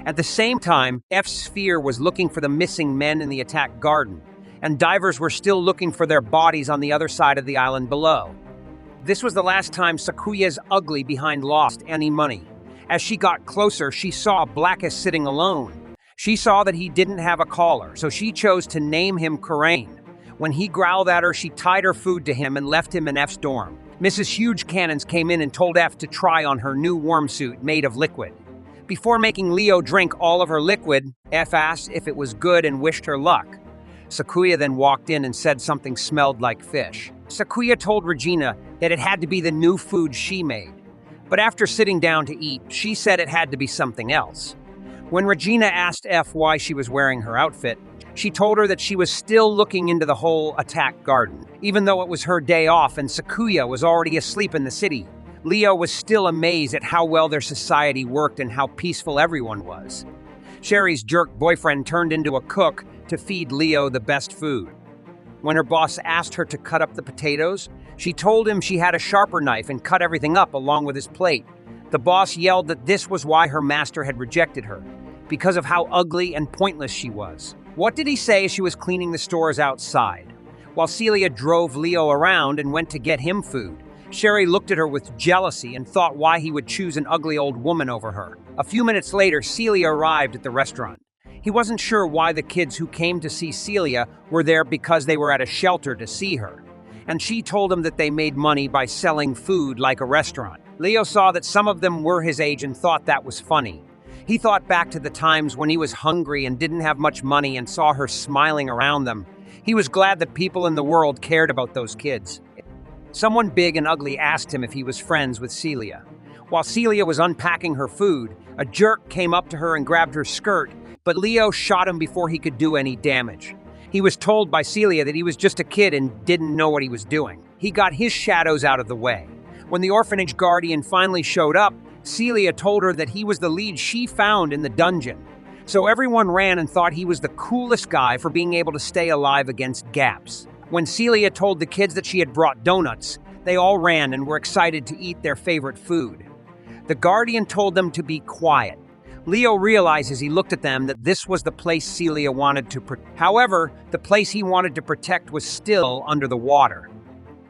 At the same time, F Sphere was looking for the missing men in the attack garden, and divers were still looking for their bodies on the other side of the island below. This was the last time Sakuya's ugly behind lost any money. As she got closer, she saw Blackus sitting alone. She saw that he didn't have a collar, so she chose to name him Karain. When he growled at her, she tied her food to him and left him in F's dorm. Mrs. Huge Cannons came in and told F to try on her new warm suit made of liquid. Before making Leo drink all of her liquid, F asked if it was good and wished her luck. Sakuya then walked in and said something smelled like fish. Sakuya told Regina that it had to be the new food she made. But after sitting down to eat, she said it had to be something else. When Regina asked F why she was wearing her outfit, she told her that she was still looking into the whole attack garden. Even though it was her day off and Sakuya was already asleep in the city, Leo was still amazed at how well their society worked and how peaceful everyone was. Sherry's jerk boyfriend turned into a cook to feed Leo the best food. When her boss asked her to cut up the potatoes, she told him she had a sharper knife and cut everything up along with his plate. The boss yelled that this was why her master had rejected her, because of how ugly and pointless she was. What did he say as she was cleaning the stores outside? While Celia drove Leo around and went to get him food, Sherry looked at her with jealousy and thought why he would choose an ugly old woman over her. A few minutes later, Celia arrived at the restaurant. He wasn't sure why the kids who came to see Celia were there because they were at a shelter to see her. And she told him that they made money by selling food like a restaurant. Leo saw that some of them were his age and thought that was funny. He thought back to the times when he was hungry and didn't have much money and saw her smiling around them. He was glad that people in the world cared about those kids. Someone big and ugly asked him if he was friends with Celia. While Celia was unpacking her food, a jerk came up to her and grabbed her skirt, but Leo shot him before he could do any damage. He was told by Celia that he was just a kid and didn't know what he was doing. He got his shadows out of the way. When the orphanage guardian finally showed up, Celia told her that he was the lead she found in the dungeon. So everyone ran and thought he was the coolest guy for being able to stay alive against gaps. When Selia told the kids that she had brought donuts, they all ran and were excited to eat their favorite food. The Guardian told them to be quiet. Leo realized as he looked at them that this was the place Selia wanted to protect. However, the place he wanted to protect was still under the water.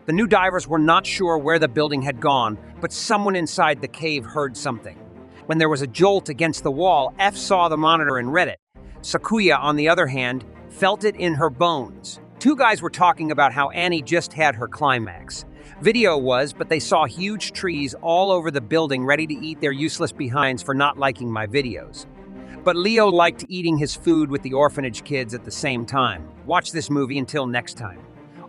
The new divers were not sure where the building had gone, but someone inside the cave heard something. When there was a jolt against the wall, F saw the monitor and read it. Sakuya, on the other hand, felt it in her bones. Two guys were talking about how Annie just had her climax. Video was, but they saw huge trees all over the building ready to eat their useless behinds for not liking my videos. But Leo liked eating his food with the orphanage kids at the same time. Watch this movie until next time.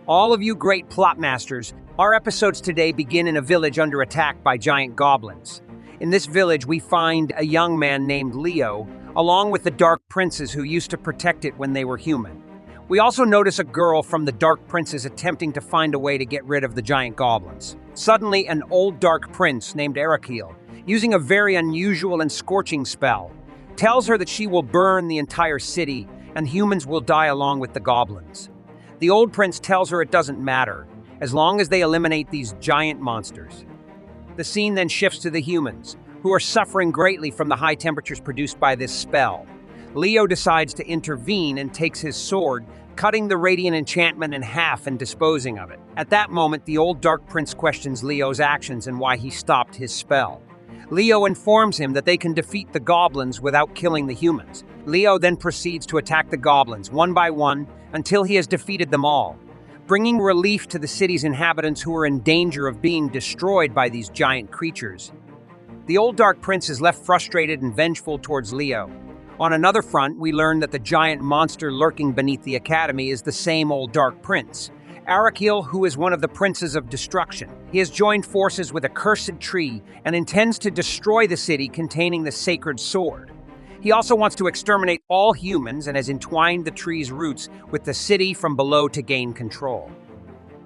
All of you great plot masters, our episodes today begin in a village under attack by giant goblins. In this village, we find a young man named Leo, along with the Dark Princes who used to protect it when they were human. We also notice a girl from the Dark Princes attempting to find a way to get rid of the giant goblins. Suddenly, an old Dark Prince named Arakiel, using a very unusual and scorching spell, tells her that she will burn the entire city and humans will die along with the goblins. The old prince tells her it doesn't matter, as long as they eliminate these giant monsters. The scene then shifts to the humans, who are suffering greatly from the high temperatures produced by this spell. Leo decides to intervene and takes his sword, cutting the radiant enchantment in half and disposing of it. At that moment, the old Dark Prince questions Leo's actions and why he stopped his spell. Leo informs him that they can defeat the goblins without killing the humans. Leo then proceeds to attack the goblins, one by one, until he has defeated them all, bringing relief to the city's inhabitants who are in danger of being destroyed by these giant creatures. The old Dark Prince is left frustrated and vengeful towards Leo. On another front, we learn that the giant monster lurking beneath the academy is the same old Dark Prince, Arakiel, who is one of the princes of destruction. He has joined forces with a cursed tree and intends to destroy the city containing the sacred sword. He also wants to exterminate all humans and has entwined the tree's roots with the city from below to gain control.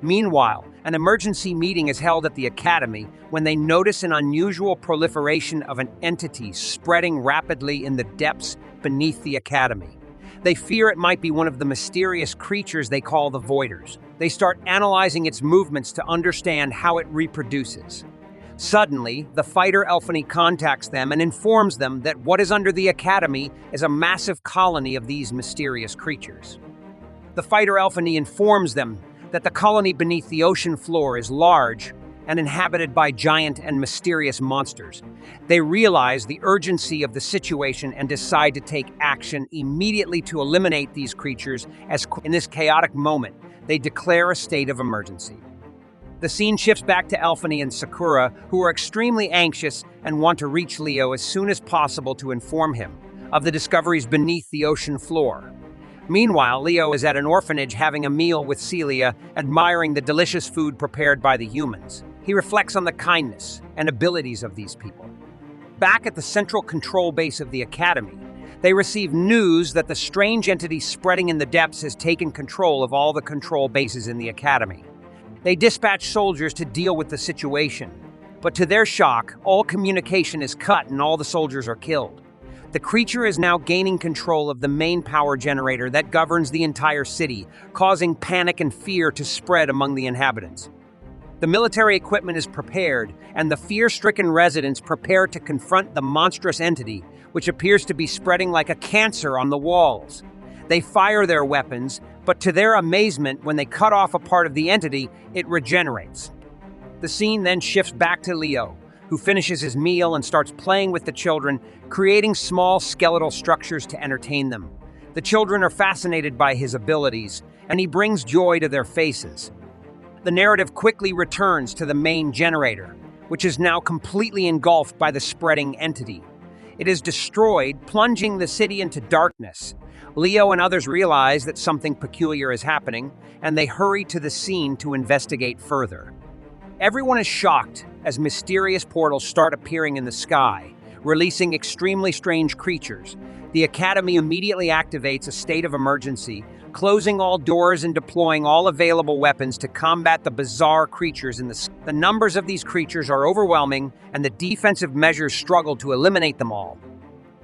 Meanwhile, an emergency meeting is held at the academy when they notice an unusual proliferation of an entity spreading rapidly in the depths beneath the academy. They fear it might be one of the mysterious creatures they call the Voiders. They start analyzing its movements to understand how it reproduces. Suddenly, the fighter Elphany contacts them and informs them that what is under the academy is a massive colony of these mysterious creatures. The fighter Elphany informs them that the colony beneath the ocean floor is large and inhabited by giant and mysterious monsters. They realize the urgency of the situation and decide to take action immediately to eliminate these creatures, as in this chaotic moment, they declare a state of emergency. The scene shifts back to Elphany and Sakura, who are extremely anxious and want to reach Leo as soon as possible to inform him of the discoveries beneath the ocean floor. Meanwhile, Leo is at an orphanage having a meal with Selia, admiring the delicious food prepared by the humans. He reflects on the kindness and abilities of these people. Back at the central control base of the academy, they receive news that the strange entity spreading in the depths has taken control of all the control bases in the academy. They dispatch soldiers to deal with the situation, but to their shock, all communication is cut and all the soldiers are killed. The creature is now gaining control of the main power generator that governs the entire city, causing panic and fear to spread among the inhabitants. The military equipment is prepared, and the fear-stricken residents prepare to confront the monstrous entity, which appears to be spreading like a cancer on the walls. They fire their weapons, but to their amazement, when they cut off a part of the entity, it regenerates. The scene then shifts back to Leo, who finishes his meal and starts playing with the children, creating small skeletal structures to entertain them. The children are fascinated by his abilities, and he brings joy to their faces. The narrative quickly returns to the main generator, which is now completely engulfed by the spreading entity. It is destroyed, plunging the city into darkness. Leo and others realize that something peculiar is happening, and they hurry to the scene to investigate further. Everyone is shocked as mysterious portals start appearing in the sky, releasing extremely strange creatures. The Academy immediately activates a state of emergency, closing all doors and deploying all available weapons to combat the bizarre creatures in the sky. The numbers of these creatures are overwhelming, and the defensive measures struggle to eliminate them all.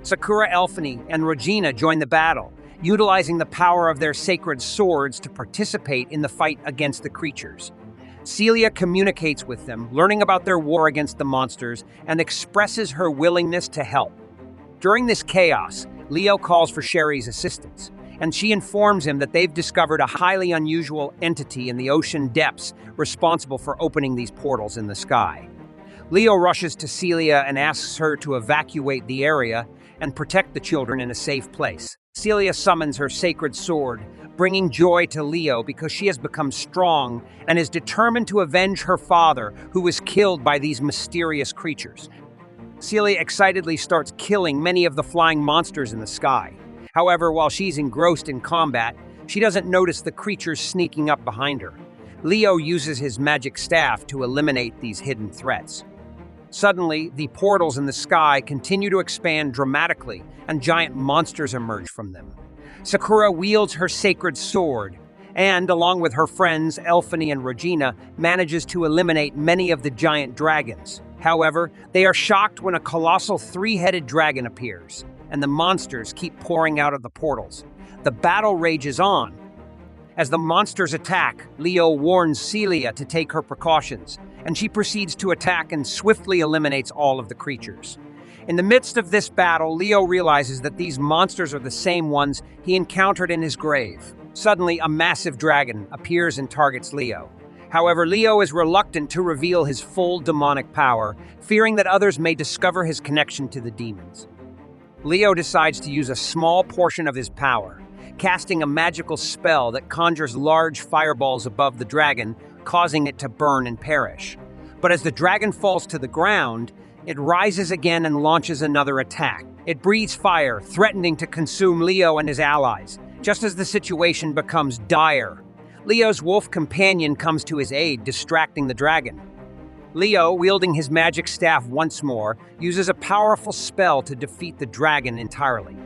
Sakura, Elphony, and Regina join the battle, utilizing the power of their sacred swords to participate in the fight against the creatures. Selia communicates with them, learning about their war against the monsters, and expresses her willingness to help. During this chaos, Leo calls for Sherry's assistance, and she informs him that they've discovered a highly unusual entity in the ocean depths responsible for opening these portals in the sky. Leo rushes to Selia and asks her to evacuate the area and protect the children in a safe place. Selia summons her sacred sword, bringing joy to Leo because she has become strong and is determined to avenge her father, who was killed by these mysterious creatures. Selia excitedly starts killing many of the flying monsters in the sky. However, while she's engrossed in combat, she doesn't notice the creatures sneaking up behind her. Leo uses his magic staff to eliminate these hidden threats. Suddenly, the portals in the sky continue to expand dramatically, and giant monsters emerge from them. Sakura wields her sacred sword, and, along with her friends Elphony and Regina, manages to eliminate many of the giant dragons. However, they are shocked when a colossal three-headed dragon appears, and the monsters keep pouring out of the portals. The battle rages on. As the monsters attack, Leo warns Selia to take her precautions, and she proceeds to attack and swiftly eliminates all of the creatures. In the midst of this battle, Leo realizes that these monsters are the same ones he encountered in his grave. Suddenly, a massive dragon appears and targets Leo. However, Leo is reluctant to reveal his full demonic power, fearing that others may discover his connection to the demons. Leo decides to use a small portion of his power, casting a magical spell that conjures large fireballs above the dragon, causing it to burn and perish. But as the dragon falls to the ground, it rises again and launches another attack. It breathes fire, threatening to consume Leo and his allies. Just as the situation becomes dire, Leo's wolf companion comes to his aid, distracting the dragon. Leo, wielding his magic staff once more, uses a powerful spell to defeat the dragon entirely.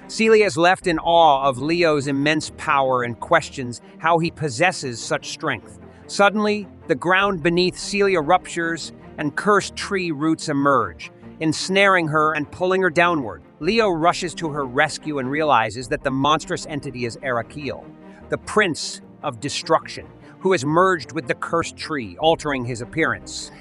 Selia is left in awe of Leo's immense power and questions how he possesses such strength. Suddenly, the ground beneath Selia ruptures and cursed tree roots emerge, ensnaring her and pulling her downward. Leo rushes to her rescue and realizes that the monstrous entity is Arakiel, the prince of destruction, who has merged with the cursed tree, altering his appearance.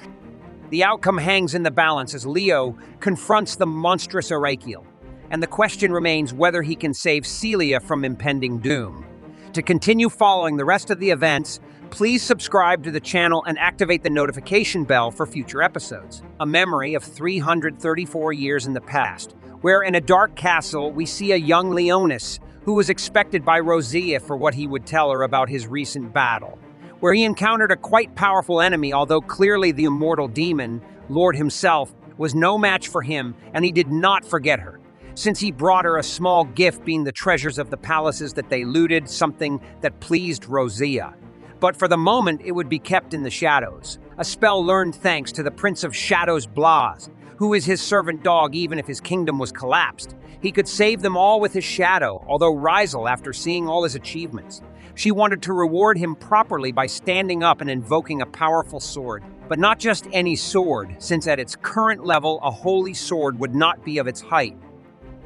The outcome hangs in the balance as Leo confronts the monstrous Arakiel, and the question remains whether he can save Selia from impending doom. To continue following the rest of the events, please subscribe to the channel and activate the notification bell for future episodes. A memory of 334 years in the past, where in a dark castle we see a young Leonis who was expected by Riselia for what he would tell her about his recent battle, where he encountered a quite powerful enemy, although clearly the immortal demon, Lord himself, was no match for him, and he did not forget her, since he brought her a small gift, being the treasures of the palaces that they looted, something that pleased Riselia. But for the moment, it would be kept in the shadows, a spell learned thanks to the Prince of Shadows, Blas, who is his servant dog even if his kingdom was collapsed. He could save them all with his shadow, although Riselia, after seeing all his achievements, she wanted to reward him properly by standing up and invoking a powerful sword. But not just any sword, since at its current level, a holy sword would not be of its height.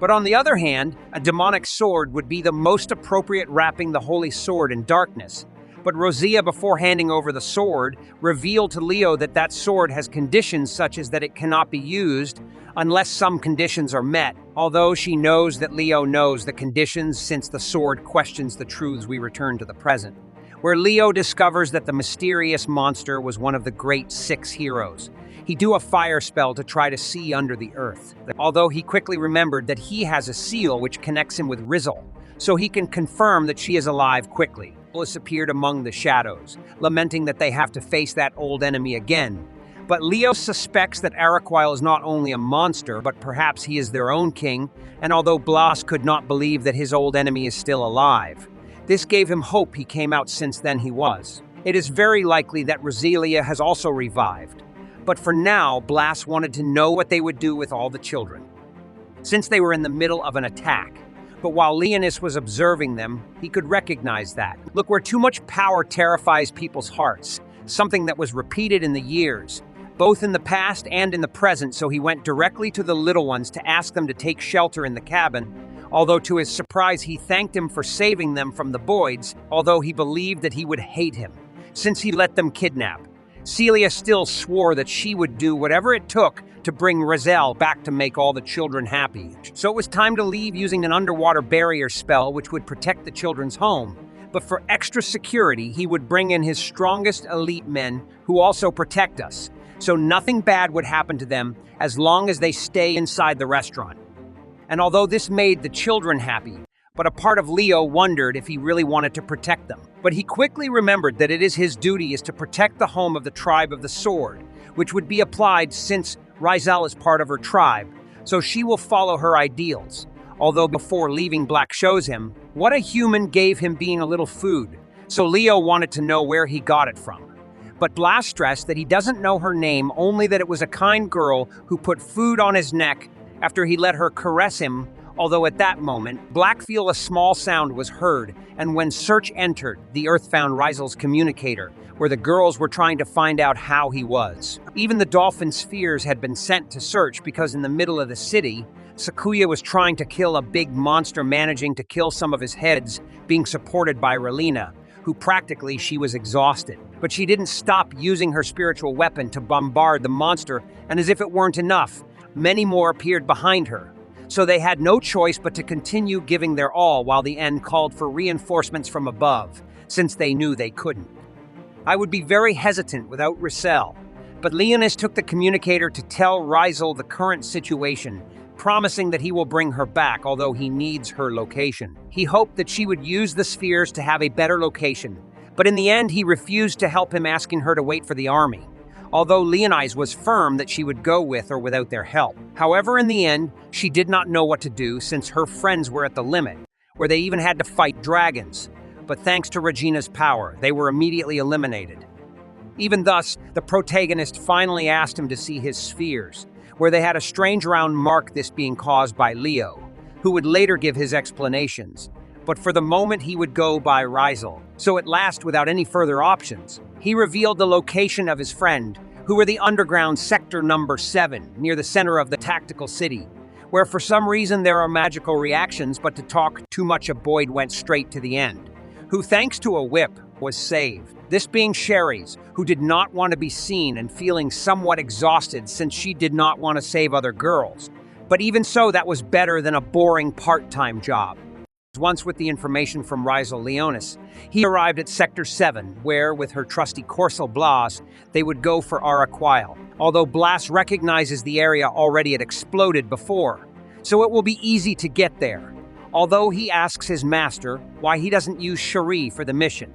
But on the other hand, a demonic sword would be the most appropriate, wrapping the holy sword in darkness. But Riselia, before handing over the sword, revealed to Leo that that sword has conditions such as that it cannot be used unless some conditions are met, although she knows that Leo knows the conditions since the sword questions the truths. We return to the present, where Leo discovers that the mysterious monster was one of the great 6 heroes. He do a fire spell to try to see under the earth, although he quickly remembered that he has a seal which connects him with Riselia, so he can confirm that she is alive quickly. Bliss appeared among the shadows, lamenting that they have to face that old enemy again. But Leo suspects that Arakiel is not only a monster, but perhaps he is their own king, and although Blas could not believe that his old enemy is still alive, this gave him hope. He came out since then he was. It is very likely that Riselia has also revived. But for now, Blas wanted to know what they would do with all the children, since they were in the middle of an attack. But while Leonis was observing them, he could recognize that. Look, where too much power terrifies people's hearts, something that was repeated in the years. both in the past and in the present, so he went directly to the little ones to ask them to take shelter in the cabin, although to his surprise he thanked him for saving them from the Boyds, although he believed that he would hate him, since he let them kidnap. Selia still swore that she would do whatever it took to bring Riselia back to make all the children happy. So it was time to leave using an underwater barrier spell which would protect the children's home. But for extra security, he would bring in his strongest elite men who also protect us, so nothing bad would happen to them as long as they stay inside the restaurant. And although this made the children happy, but a part of Leo wondered if he really wanted to protect them. But he quickly remembered that it is his duty to protect the home of the tribe of the sword, which would be applied since Riselia is part of her tribe, so she will follow her ideals. Although before leaving, Black shows him what a human gave him being a little food, so Leo wanted to know where he got it from. But Black stressed that he doesn't know her name, only that it was a kind girl who put food on his neck after he let her caress him. Although at that moment, Black feel a small sound was heard, and when search entered, the Earth found Riselia's communicator, where the girls were trying to find out how he was. Even the dolphin spheres had been sent to search because in the middle of the city, Sakuya was trying to kill a big monster, managing to kill some of his heads, being supported by Relina, who practically she was exhausted. But she didn't stop using her spiritual weapon to bombard the monster, and as if it weren't enough, many more appeared behind her. So they had no choice but to continue giving their all while the end called for reinforcements from above, since they knew they couldn't. I would be very hesitant without Riselia, but Leonis took the communicator to tell Riselia the current situation, promising that he will bring her back, although he needs her location. He hoped that she would use the spheres to have a better location, but in the end he refused to help him, asking her to wait for the army, although Leonis was firm that she would go with or without their help. However, in the end, she did not know what to do since her friends were at the limit, where they even had to fight dragons. But thanks to Regina's power, they were immediately eliminated. Even thus, the protagonist finally asked him to see his spheres, where they had a strange round mark, this being caused by Leo, who would later give his explanations. But for the moment he would go by Riselia. So at last, without any further options, he revealed the location of his friend, who were the underground sector number 7, near the center of the tactical city, where for some reason there are magical reactions, but to talk too much of Boyd went straight to the end, who thanks to a whip was saved. This being Sherry's, who did not want to be seen and feeling somewhat exhausted since she did not want to save other girls. But even so, that was better than a boring part-time job. Once with the information from Dark Lord Leonis, he arrived at Sector 7, where, with her trusty Corcel Blas, they would go for Araquile, although Blas recognizes the area already had exploded before, so it will be easy to get there, although he asks his master why he doesn't use Cherie for the mission.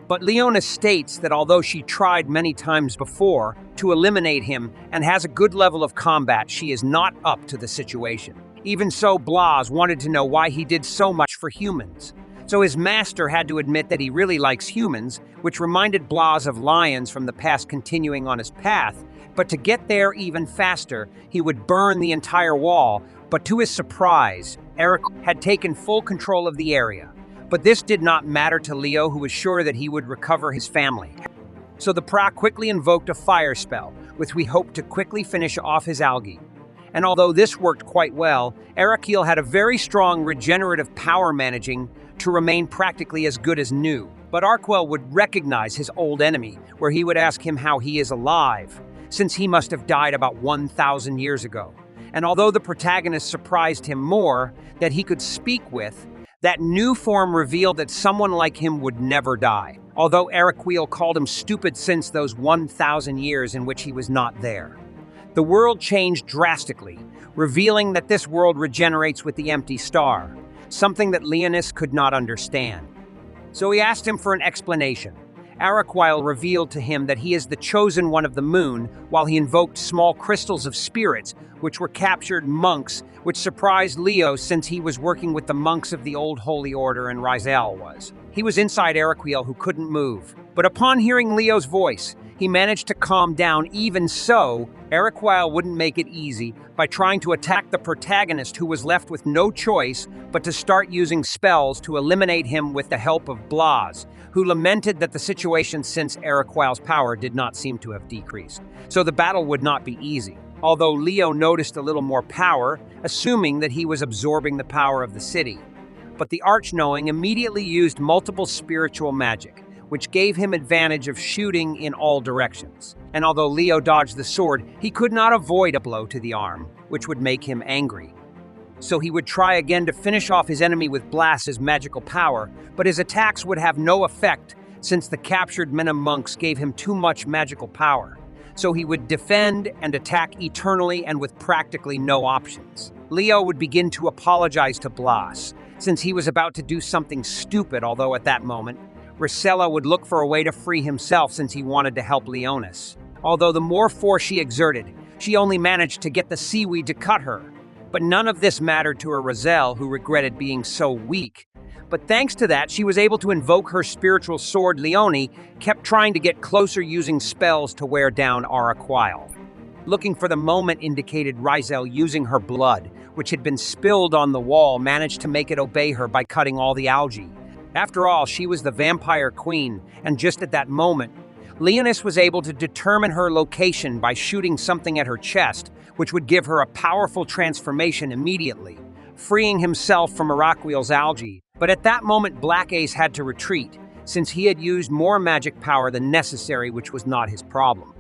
But Leonis states that although she tried many times before to eliminate him and has a good level of combat, she is not up to the situation. Even so, Blas wanted to know why he did so much for humans. So his master had to admit that he really likes humans, which reminded Blas of lions from the past continuing on his path. But to get there even faster, he would burn the entire wall. But to his surprise, Eric had taken full control of the area. But this did not matter to Leo, who was sure that he would recover his family. So the Pra quickly invoked a fire spell, which we hoped to quickly finish off his algae. And although this worked quite well, Araquile had a very strong regenerative power, managing to remain practically as good as new. But Araquile would recognize his old enemy, where he would ask him how he is alive, since he must have died about 1,000 years ago. And although the protagonist surprised him more that he could speak with, that new form revealed that someone like him would never die, although Araquile called him stupid since those 1,000 years in which he was not there. The world changed drastically, revealing that this world regenerates with the empty star, something that Leonis could not understand. So he asked him for an explanation. Araquile revealed to him that he is the chosen one of the moon, while he invoked small crystals of spirits, which were captured monks, which surprised Leo since he was working with the monks of the old Holy Order and Riselia was. He was inside Araquile, who couldn't move. But upon hearing Leo's voice, he managed to calm down. Even so, Eriquile wouldn't make it easy by trying to attack the protagonist, who was left with no choice but to start using spells to eliminate him with the help of Blas, who lamented that the situation since Eriquile's power did not seem to have decreased. So the battle would not be easy, although Leo noticed a little more power, assuming that he was absorbing the power of the city. But the Arch-Knowing immediately used multiple spiritual magic, which gave him advantage of shooting in all directions. And although Leo dodged the sword, he could not avoid a blow to the arm, which would make him angry. So he would try again to finish off his enemy with Blas's magical power, but his attacks would have no effect since the captured Menem monks gave him too much magical power. So he would defend and attack eternally and with practically no options. Leo would begin to apologize to Blas, since he was about to do something stupid, although at that moment, Riselia would look for a way to free himself since he wanted to help Leonis. Although the more force she exerted, she only managed to get the seaweed to cut her. But none of this mattered to her Riselia, who regretted being so weak. But thanks to that, she was able to invoke her spiritual sword. Leoni kept trying to get closer using spells to wear down Eriquile. Looking for the moment indicated Riselia using her blood, which had been spilled on the wall, managed to make it obey her by cutting all the algae. After all, she was the vampire queen, and just at that moment, Leonis was able to determine her location by shooting something at her chest, which would give her a powerful transformation immediately, freeing himself from Eriquile's algae. But at that moment, Black Ace had to retreat, since he had used more magic power than necessary, which was not his problem.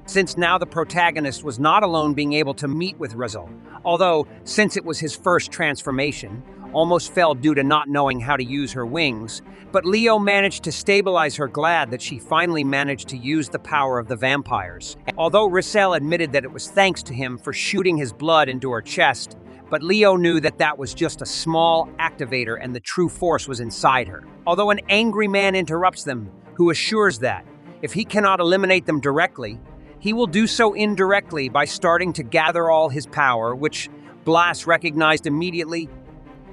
Since now the protagonist was not alone being able to meet with Riselia, although, since it was his first transformation, almost fell due to not knowing how to use her wings, but Leo managed to stabilize her, glad that she finally managed to use the power of the vampires. Although Riselia admitted that it was thanks to him for shooting his blood into her chest, but Leo knew that that was just a small activator and the true force was inside her. Although an angry man interrupts them, who assures that, if he cannot eliminate them directly, he will do so indirectly by starting to gather all his power, which Blas recognized immediately,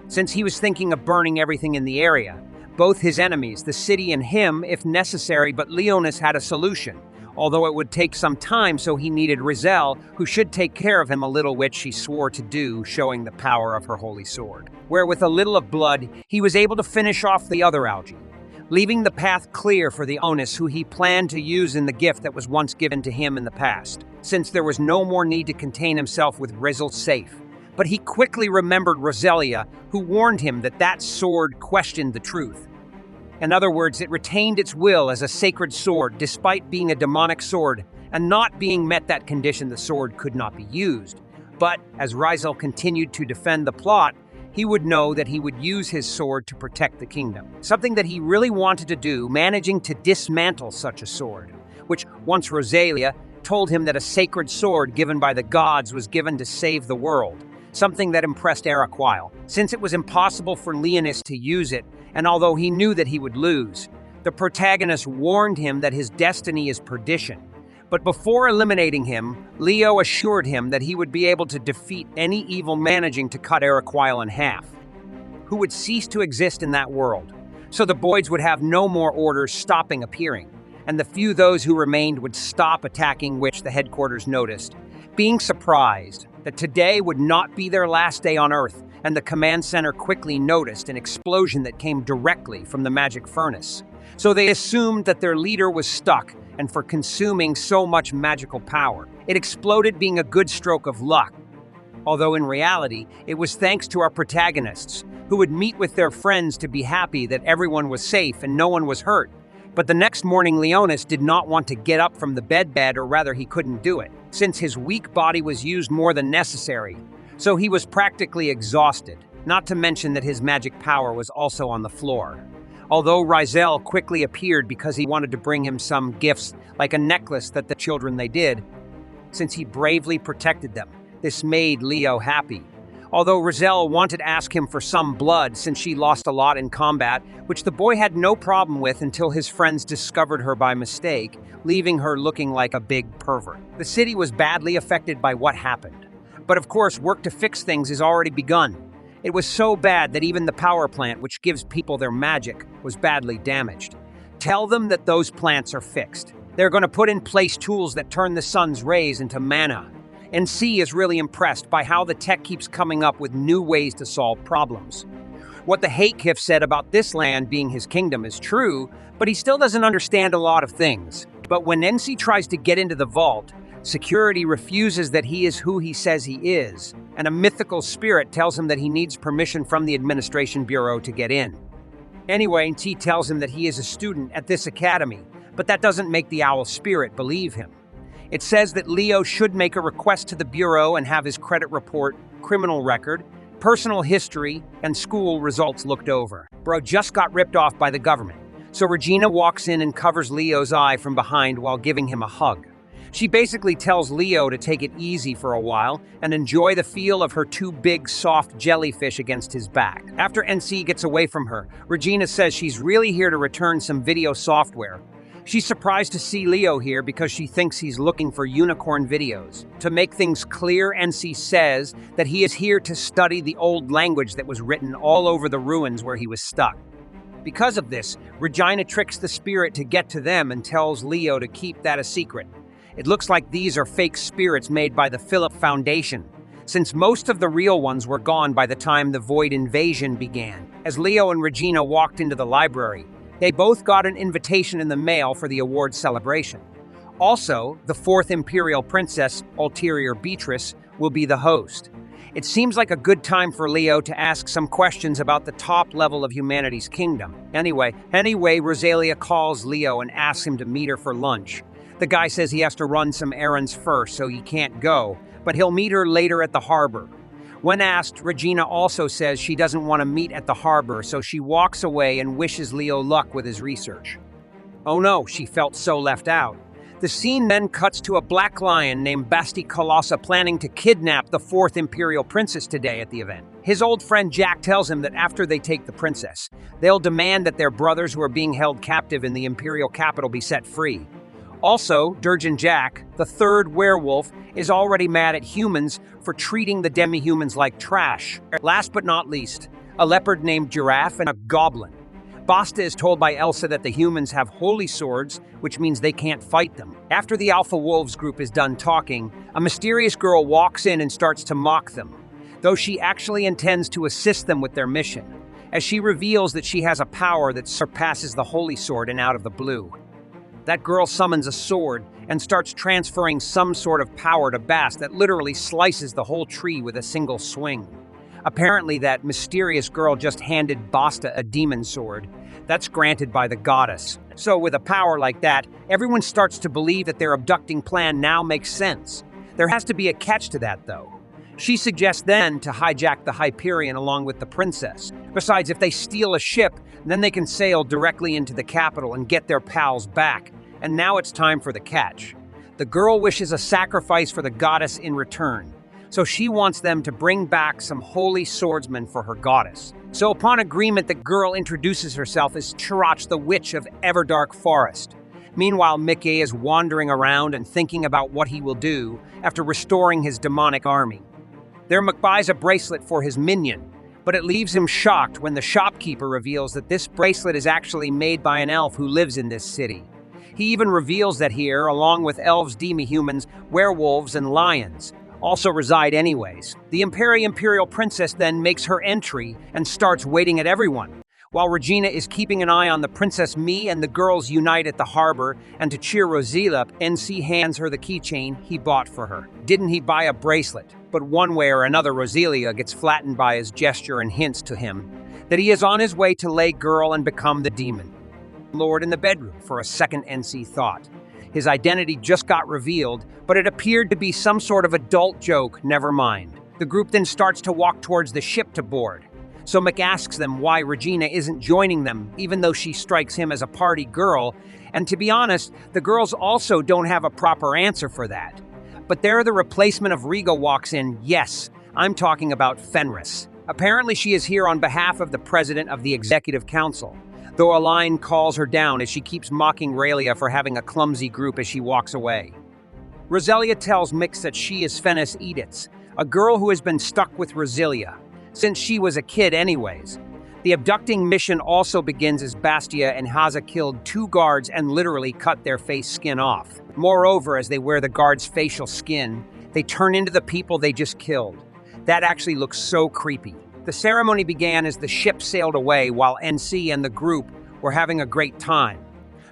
since he was thinking of burning everything in the area, both his enemies, the city, and him if necessary. But Leonis had a solution, although it would take some time, so he needed Riselia, who should take care of him a little, which she swore to do, showing the power of her holy sword, where with a little of blood, he was able to finish off the other algae, leaving the path clear for the Onus, who he planned to use in the gift that was once given to him in the past, since there was no more need to contain himself with Riselia safe. But he quickly remembered Riselia, who warned him that that sword questioned the truth. In other words, it retained its will as a sacred sword despite being a demonic sword, and not being met that condition the sword could not be used. But as Riselia continued to defend the plot, he would know that he would use his sword to protect the kingdom, something that he really wanted to do, managing to dismantle such a sword, which once Riselia told him that a sacred sword given by the gods was given to save the world, something that impressed Eriquile, since it was impossible for Leonis to use it, and although he knew that he would lose, the protagonist warned him that his destiny is perdition. But before eliminating him, Leo assured him that he would be able to defeat any evil managing to cut Eriquile in half, who would cease to exist in that world. So the boys would have no more orders stopping appearing, and the few those who remained would stop attacking, which the headquarters noticed, being surprised that today would not be their last day on Earth, and the command center quickly noticed an explosion that came directly from the magic furnace. So they assumed that their leader was stuck, and for consuming so much magical power, it exploded, being a good stroke of luck. Although in reality, it was thanks to our protagonists, who would meet with their friends to be happy that everyone was safe and no one was hurt. But the next morning, Leonis did not want to get up from the bed, or rather he couldn't do it, since his weak body was used more than necessary. So he was practically exhausted, not to mention that his magic power was also on the floor. Although Riselia quickly appeared because he wanted to bring him some gifts, like a necklace that the children they did, since he bravely protected them. This made Leo happy. Although Riselia wanted to ask him for some blood since she lost a lot in combat, which the boy had no problem with until his friends discovered her by mistake, leaving her looking like a big pervert. The city was badly affected by what happened. But of course, work to fix things has already begun. It was so bad that even the power plant, which gives people their magic, was badly damaged. Tell them that those plants are fixed. They're going to put in place tools that turn the sun's rays into mana. NC is really impressed by how the tech keeps coming up with new ways to solve problems. What the Hakif said about this land being his kingdom is true, but he still doesn't understand a lot of things. But when NC tries to get into the vault, security refuses that he is who he says he is, and a mythical spirit tells him that he needs permission from the Administration Bureau to get in. Anyway, T tells him that he is a student at this academy, but that doesn't make the owl spirit believe him. It says that Leo should make a request to the Bureau and have his credit report, criminal record, personal history, and school results looked over. Bro just got ripped off by the government, so Regina walks in and covers Leo's eye from behind while giving him a hug. She basically tells Leo to take it easy for a while and enjoy the feel of her two big, soft jellyfish against his back. After NC gets away from her, Regina says she's really here to return some video software. She's surprised to see Leo here because she thinks he's looking for unicorn videos. To make things clear, NC says that he is here to study the old language that was written all over the ruins where he was stuck. Because of this, Regina tricks the spirit to get to them and tells Leo to keep that a secret. It looks like these are fake spirits made by the Philip Foundation, since most of the real ones were gone by the time the Void Invasion began. As Leo and Regina walked into the library, they both got an invitation in the mail for the award celebration. Also, the 4th Imperial Princess, Ulterior Beatrice, will be the host. It seems like a good time for Leo to ask some questions about the top level of humanity's kingdom. Anyway, Riselia calls Leo and asks him to meet her for lunch. The guy says he has to run some errands first, so he can't go, but he'll meet her later at the harbor. When asked, Regina also says she doesn't want to meet at the harbor, so she walks away and wishes Leo luck with his research. Oh no, she felt so left out. The scene then cuts to a black lion named Basti Colossa planning to kidnap the 4th Imperial Princess today at the event. His old friend Jack tells him that after they take the princess, they'll demand that their brothers who are being held captive in the Imperial capital be set free. Also, Durgan Jack, the 3rd werewolf, is already mad at humans for treating the demi-humans like trash. Last but not least, a leopard named Giraffe and a goblin. Basta is told by Elsa that the humans have holy swords, which means they can't fight them. After the Alpha Wolves group is done talking, a mysterious girl walks in and starts to mock them, though she actually intends to assist them with their mission, as she reveals that she has a power that surpasses the holy sword and out of the blue. That girl summons a sword and starts transferring some sort of power to Bast that literally slices the whole tree with a single swing. Apparently, that mysterious girl just handed Basta a demon sword. That's granted by the goddess. So with a power like that, everyone starts to believe that their abducting plan now makes sense. There has to be a catch to that, though. She suggests then to hijack the Hyperion along with the princess. Besides, if they steal a ship, then they can sail directly into the capital and get their pals back. And now it's time for the catch. The girl wishes a sacrifice for the goddess in return, so she wants them to bring back some holy swordsmen for her goddess. So upon agreement, the girl introduces herself as Chirach, the witch of Everdark Forest. Meanwhile, Mickey is wandering around and thinking about what he will do after restoring his demonic army. There buys a bracelet for his minion, but it leaves him shocked when the shopkeeper reveals that this bracelet is actually made by an elf who lives in this city. He even reveals that here, along with elves, demi-humans, werewolves, and lions, also reside anyways. The Imperial Princess then makes her entry and starts waiting at everyone, while Regina is keeping an eye on the Princess Me and the girls unite at the harbor, and to cheer Roselia up, NC hands her the keychain he bought for her. Didn't he buy a bracelet? But one way or another, Roselia gets flattened by his gesture and hints to him that he is on his way to lay girl and become the demon lord in the bedroom. For a second, NC thought his identity just got revealed, but it appeared to be some sort of adult joke. Never mind. The group then starts to walk towards the ship to board. So Mick asks them why Regina isn't joining them, even though she strikes him as a party girl, and to be honest, the girls also don't have a proper answer for that. But there the replacement of Riga walks in. Yes, I'm talking about Fenris. Apparently she is here on behalf of the president of the Executive Council, though Aline calls her down as she keeps mocking Relia for having a clumsy group as she walks away. Riselia tells Mix that she is Fenris Ediths, a girl who has been stuck with Riselia since she was a kid anyways. The abducting mission also begins as Bastia and Haza killed 2 guards and literally cut their face skin off. Moreover, as they wear the guards' facial skin, they turn into the people they just killed. That actually looks so creepy. The ceremony began as the ship sailed away while NC and the group were having a great time.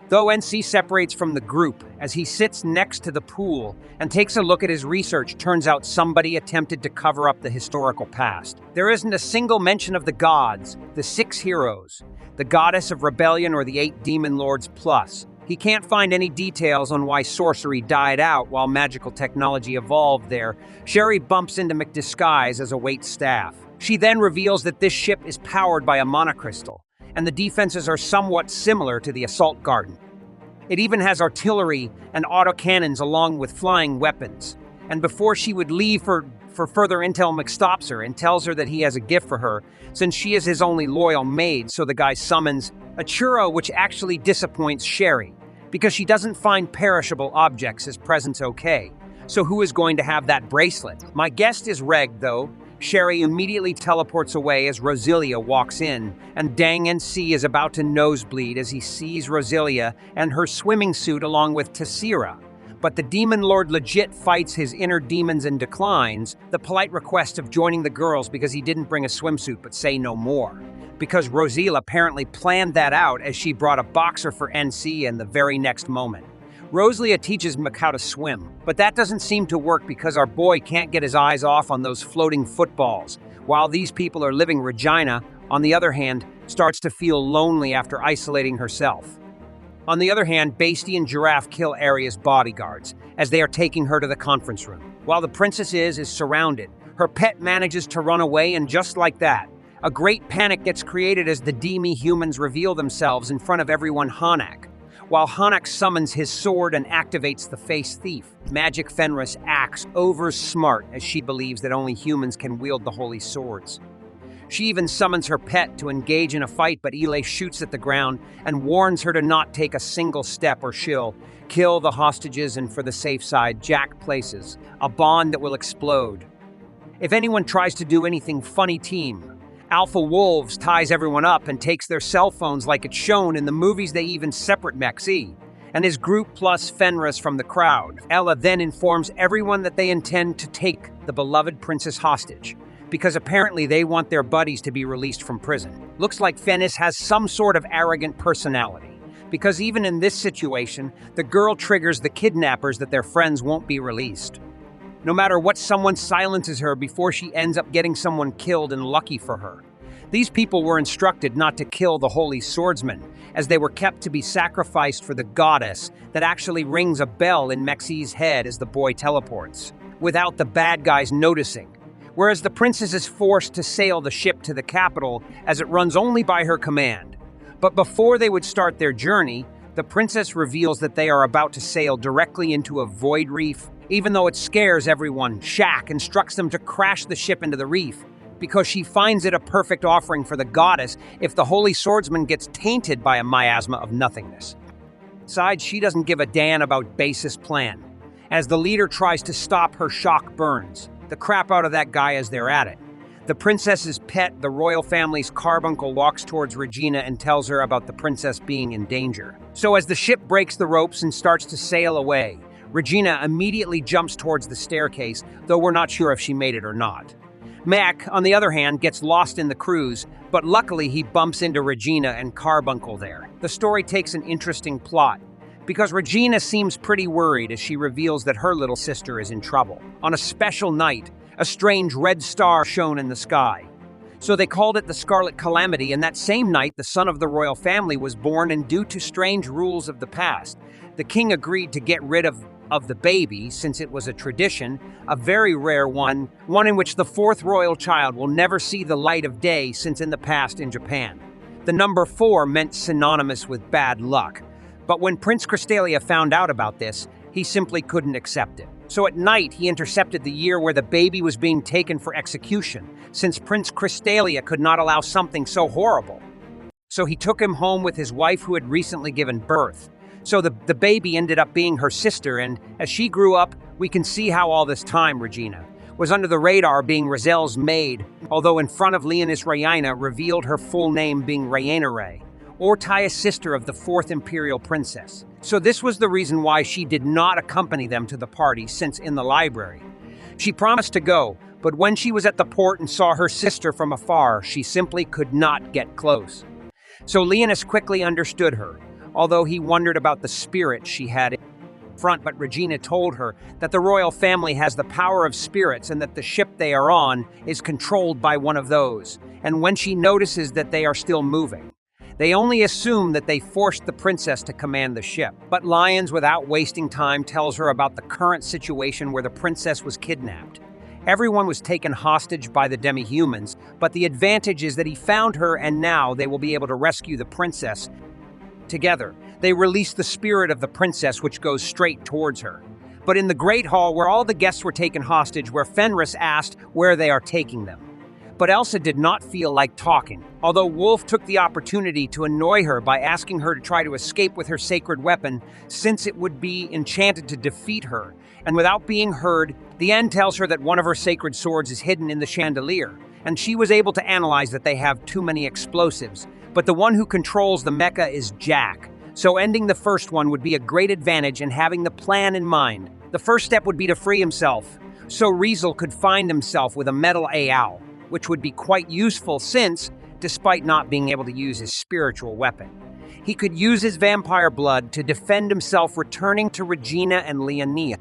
Though NC separates from the group as he sits next to the pool and takes a look at his research, turns out somebody attempted to cover up the historical past. There isn't a single mention of the gods, the 6 heroes, the goddess of rebellion, or the 8 demon lords plus. He can't find any details on why sorcery died out while magical technology evolved there. Sherry bumps into McDisguise as a wait staff. She then reveals that this ship is powered by a monocrystal, and the defenses are somewhat similar to the assault garden. It even has artillery and autocannons along with flying weapons. And before she would leave for further intel, Mick stops her and tells her that he has a gift for her, since she is his only loyal maid. So the guy summons a churro, which actually disappoints Sherry, because she doesn't find perishable objects as presents okay. So who is going to have that bracelet? My guess is Reg, though. Sherry immediately teleports away as Riselia walks in, and Dang NC is about to nosebleed as he sees Riselia and her swimming suit along with Tessira. But the Demon Lord legit fights his inner demons and declines the polite request of joining the girls because he didn't bring a swimsuit, but say no more. Because Roselle apparently planned that out as she brought a boxer for NC in the very next moment. Riselia teaches Mick how to swim, but that doesn't seem to work because our boy can't get his eyes off on those floating footballs, while these people are living. Regina, on the other hand, starts to feel lonely after isolating herself. On the other hand, Basty and Giraffe kill Arya's bodyguards as they are taking her to the conference room. While the princess is surrounded, her pet manages to run away, and just like that, a great panic gets created as the demi-humans reveal themselves in front of everyone. Hanak. While Hanak summons his sword and activates the face thief, Magic Fenris acts over smart as she believes that only humans can wield the holy swords. She even summons her pet to engage in a fight, but Ile shoots at the ground and warns her to not take a single step or she'll kill the hostages, and for the safe side, Jack places a bond that will explode. If anyone tries to do anything funny, Team Alpha Wolves ties everyone up and takes their cell phones like it's shown in the movies. They even separate Maxi and his group plus Fenris from the crowd. Ella then informs everyone that they intend to take the beloved princess hostage, because apparently they want their buddies to be released from prison. Looks like Fenris has some sort of arrogant personality, because even in this situation, the girl triggers the kidnappers that their friends won't be released. No matter what, someone silences her before she ends up getting someone killed, and lucky for her. These people were instructed not to kill the holy swordsman, as they were kept to be sacrificed for the goddess that actually rings a bell in Mexi's head as the boy teleports, without the bad guys noticing. Whereas the princess is forced to sail the ship to the capital as it runs only by her command. But before they would start their journey, the princess reveals that they are about to sail directly into a void reef. Even though it scares everyone, Shaq instructs them to crash the ship into the reef, because she finds it a perfect offering for the goddess if the holy swordsman gets tainted by a miasma of nothingness. Besides, she doesn't give a damn about Basis' plan. As the leader tries to stop her, Shock burns the crap out of that guy as they're at it. The princess's pet, the royal family's carbuncle, walks towards Regina and tells her about the princess being in danger. So as the ship breaks the ropes and starts to sail away, Regina immediately jumps towards the staircase, though we're not sure if she made it or not. Mac, on the other hand, gets lost in the cruise, but luckily he bumps into Regina and Carbuncle there. The story takes an interesting plot, because Regina seems pretty worried as she reveals that her little sister is in trouble. On a special night, a strange red star shone in the sky. So they called it the Scarlet Calamity, and that same night the son of the royal family was born, and due to strange rules of the past, the king agreed to get rid of the baby, since it was a tradition, a very rare one in which the 4th royal child will never see the light of day, since in the past in Japan, the number 4 meant synonymous with bad luck. But when Prince Crystalia found out about this, he simply couldn't accept it. So at night, he intercepted the year where the baby was being taken for execution, since Prince Crystalia could not allow something so horrible. So he took him home with his wife who had recently given birth. So the baby ended up being her sister, and as she grew up, we can see how all this time, Regina, was under the radar being Risel's maid, although in front of Leonis Raina revealed her full name being Reincarnates, or Taya's sister of the 4th Imperial Princess. So this was the reason why she did not accompany them to the party, since in the library. She promised to go, but when she was at the port and saw her sister from afar, she simply could not get close. So Leonis quickly understood her, although he wondered about the spirit she had in front, but Regina told her that the royal family has the power of spirits and that the ship they are on is controlled by one of those, and when she notices that they are still moving, they only assume that they forced the princess to command the ship. But Lyons, without wasting time, tells her about the current situation where the princess was kidnapped. Everyone was taken hostage by the demi-humans, but the advantage is that he found her and now they will be able to rescue the princess. Together, they release the spirit of the princess, which goes straight towards her. But in the Great Hall, where all the guests were taken hostage, where Fenris asked where they are taking them. But Elsa did not feel like talking, although Wolf took the opportunity to annoy her by asking her to try to escape with her sacred weapon, since it would be enchanted to defeat her. And without being heard, the end tells her that one of her sacred swords is hidden in the chandelier, and she was able to analyze that they have too many explosives. But the one who controls the mecha is Jack, so ending the first one would be a great advantage in having the plan in mind. The first step would be to free himself, so Riesel could find himself with a metal Ao, which would be quite useful since, despite not being able to use his spiritual weapon, he could use his vampire blood to defend himself, returning to Regina and Leonia.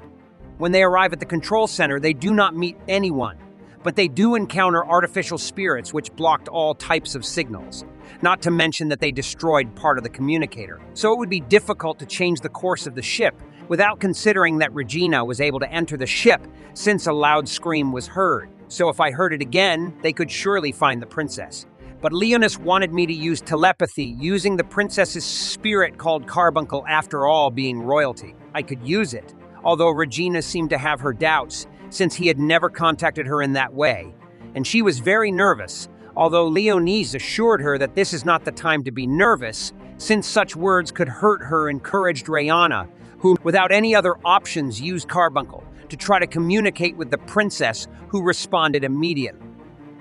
When they arrive at the control center, they do not meet anyone, but they do encounter artificial spirits which blocked all types of signals, not to mention that they destroyed part of the communicator. So it would be difficult to change the course of the ship without considering that Regina was able to enter the ship since a loud scream was heard. So if I heard it again, they could surely find the princess. But Leonis wanted me to use telepathy, using the princess's spirit called Carbuncle, after all being royalty. I could use it, although Regina seemed to have her doubts, since he had never contacted her in that way. And she was very nervous, although Leonis assured her that this is not the time to be nervous, since such words could hurt her. Encouraged Rayana, who, without any other options, used Carbuncle to try to communicate with the princess, who responded immediately,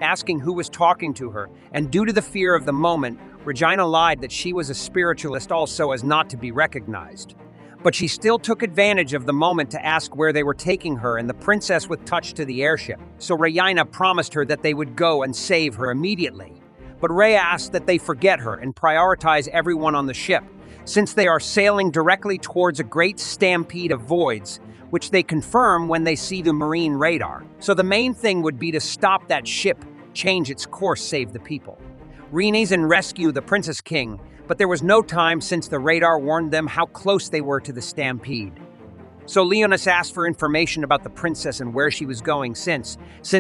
asking who was talking to her, and due to the fear of the moment, Regina lied that she was a spiritualist also as not to be recognized. But she still took advantage of the moment to ask where they were taking her, and the princess was touched to the airship, so Rayana promised her that they would go and save her immediately. But Ray asked that they forget her and prioritize everyone on the ship, since they are sailing directly towards a great stampede of voids, which they confirm when they see the marine radar. So the main thing would be to stop that ship, change its course, save the people. Renes and rescue the Princess King, but there was no time since the radar warned them how close they were to the stampede. So Leonis asked for information about the princess and where she was going, since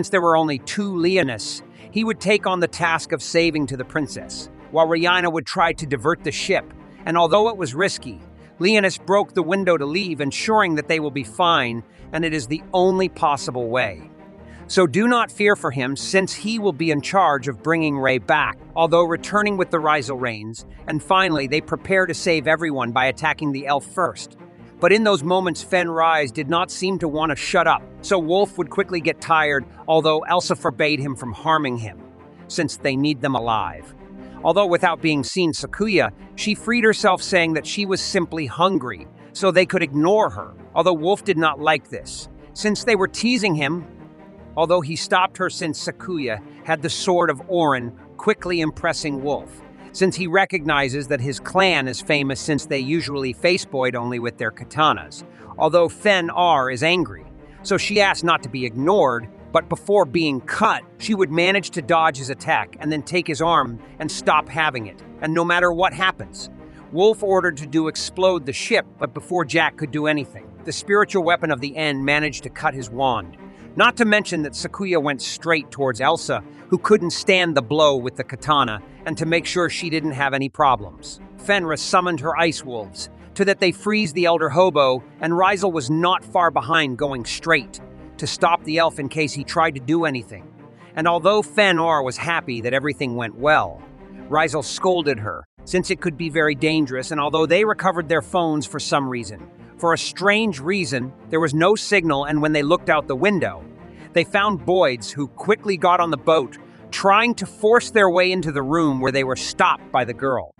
there were only 2 Leonis, he would take on the task of saving to the princess, while Rihanna would try to divert the ship. And although it was risky, Leonis broke the window to leave, ensuring that they will be fine, and it is the only possible way. So do not fear for him, since he will be in charge of bringing Ray back, although returning with the Riesel reins. And finally, they prepare to save everyone by attacking the elf first. But in those moments, Fenris did not seem to want to shut up, so Wolf would quickly get tired, although Elsa forbade him from harming him, since they need them alive. Although without being seen, Sakuya, she freed herself, saying that she was simply hungry, so they could ignore her, although Wolf did not like this, since they were teasing him, although he stopped her since Sakuya had the sword of Orin, quickly impressing Wolf, since he recognizes that his clan is famous since they usually faceboyd only with their katanas, although Fen R is angry, so she asked not to be ignored, but before being cut, she would manage to dodge his attack and then take his arm and stop having it, and no matter what happens. Wolf ordered to explode the ship, but before Jack could do anything, the spiritual weapon of the end managed to cut his wand. Not to mention that Sakuya went straight towards Elsa, who couldn't stand the blow with the katana, and to make sure she didn't have any problems, Fenris summoned her ice wolves, to that they freeze the elder hobo, and Riesel was not far behind, going straight to stop the elf in case he tried to do anything. And although Fen-Ar was happy that everything went well, Riesel scolded her, since it could be very dangerous, and although they recovered their phones for some reason, for a strange reason, there was no signal, and when they looked out the window, They found boys who quickly got on the boat, trying to force their way into the room where they were stopped by the girl.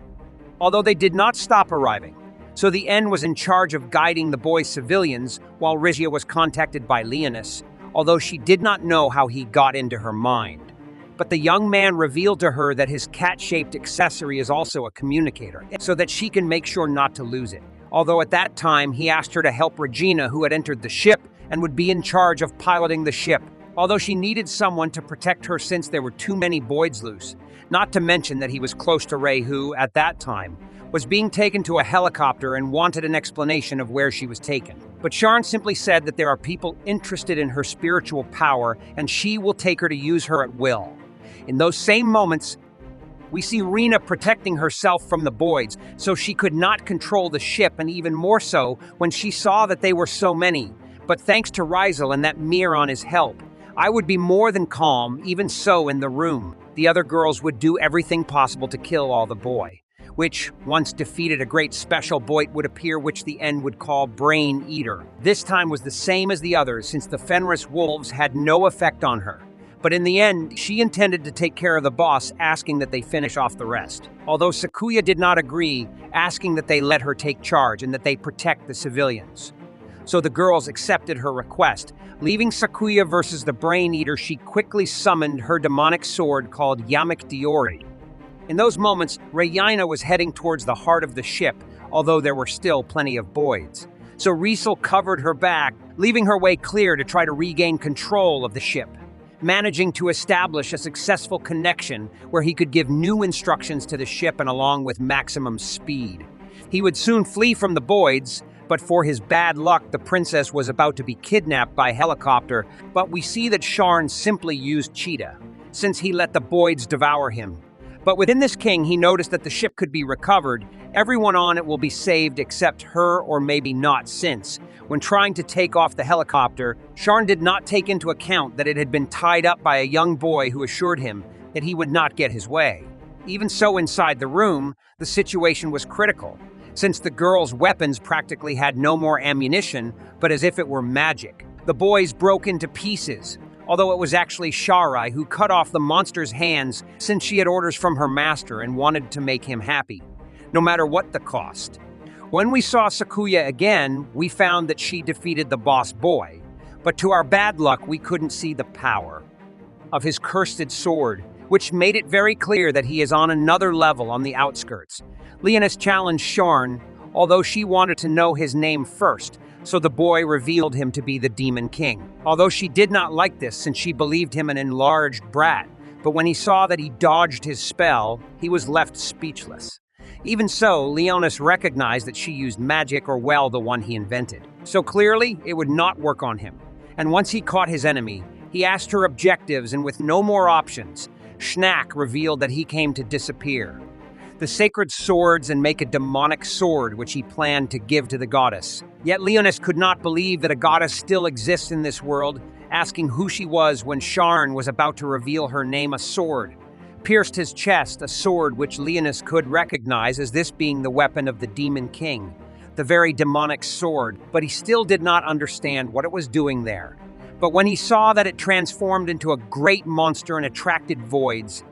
Although they did not stop arriving, so the N was in charge of guiding the boys' civilians while Riselia was contacted by Leonis, although she did not know how he got into her mind. But the young man revealed to her that his cat-shaped accessory is also a communicator, so that she can make sure not to lose it. Although at that time, he asked her to help Regina, who had entered the ship and would be in charge of piloting the ship, although she needed someone to protect her since there were too many boys loose. Not to mention that he was close to Ray, who, at that time, was being taken to a helicopter and wanted an explanation of where she was taken. But Sharn simply said that there are people interested in her spiritual power and she will take her to use her at will. In those same moments, we see Rena protecting herself from the boys so she could not control the ship, and even more so when she saw that they were so many. But thanks to Riselia and that mirror on his help, I would be more than calm. Even so, in the room, the other girls would do everything possible to kill all the boy, which, once defeated, a great special boy would appear which the N would call Brain Eater. This time was the same as the others since the Fenris wolves had no effect on her. But in the end, she intended to take care of the boss, asking that they finish off the rest. Although Sakuya did not agree, asking that they let her take charge and that they protect the civilians. So the girls accepted her request. Leaving Sakuya versus the Brain Eater, she quickly summoned her demonic sword called Yamak Diori. In those moments, Rayina was heading towards the heart of the ship, although there were still plenty of boys. So Riselia covered her back, leaving her way clear to try to regain control of the ship, managing to establish a successful connection where he could give new instructions to the ship and along with maximum speed. He would soon flee from the boys, but for his bad luck, the princess was about to be kidnapped by helicopter, but we see that Sharn simply used Cheetah, since he let the boys devour him. But within this king, he noticed that the ship could be recovered. Everyone on it will be saved except her, or maybe not, since, when trying to take off the helicopter, Sharn did not take into account that it had been tied up by a young boy who assured him that he would not get his way. Even so, inside the room, the situation was critical, since the girls' weapons practically had no more ammunition, but as if it were magic. The boys broke into pieces, although it was actually Sharai who cut off the monster's hands since she had orders from her master and wanted to make him happy, no matter what the cost. When we saw Sakuya again, we found that she defeated the boss boy, but to our bad luck, we couldn't see the power of his cursed sword, which made it very clear that he is on another level on the outskirts. Leonis challenged Sharn, although she wanted to know his name first, so the boy revealed him to be the Demon King. Although she did not like this since she believed him an enlarged brat, but when he saw that he dodged his spell, he was left speechless. Even so, Leonis recognized that she used magic, or well, the one he invented. So clearly, it would not work on him. And once he caught his enemy, he asked her objectives, and with no more options, Schnack revealed that he came to disappear the sacred swords and make a demonic sword which he planned to give to the goddess. Yet Leonis could not believe that a goddess still exists in this world, asking who she was when Sharn was about to reveal her name. A sword pierced his chest, a sword which Leonis could recognize as this being the weapon of the Demon King, the very demonic sword, but he still did not understand what it was doing there. But when he saw that it transformed into a great monster and attracted voids,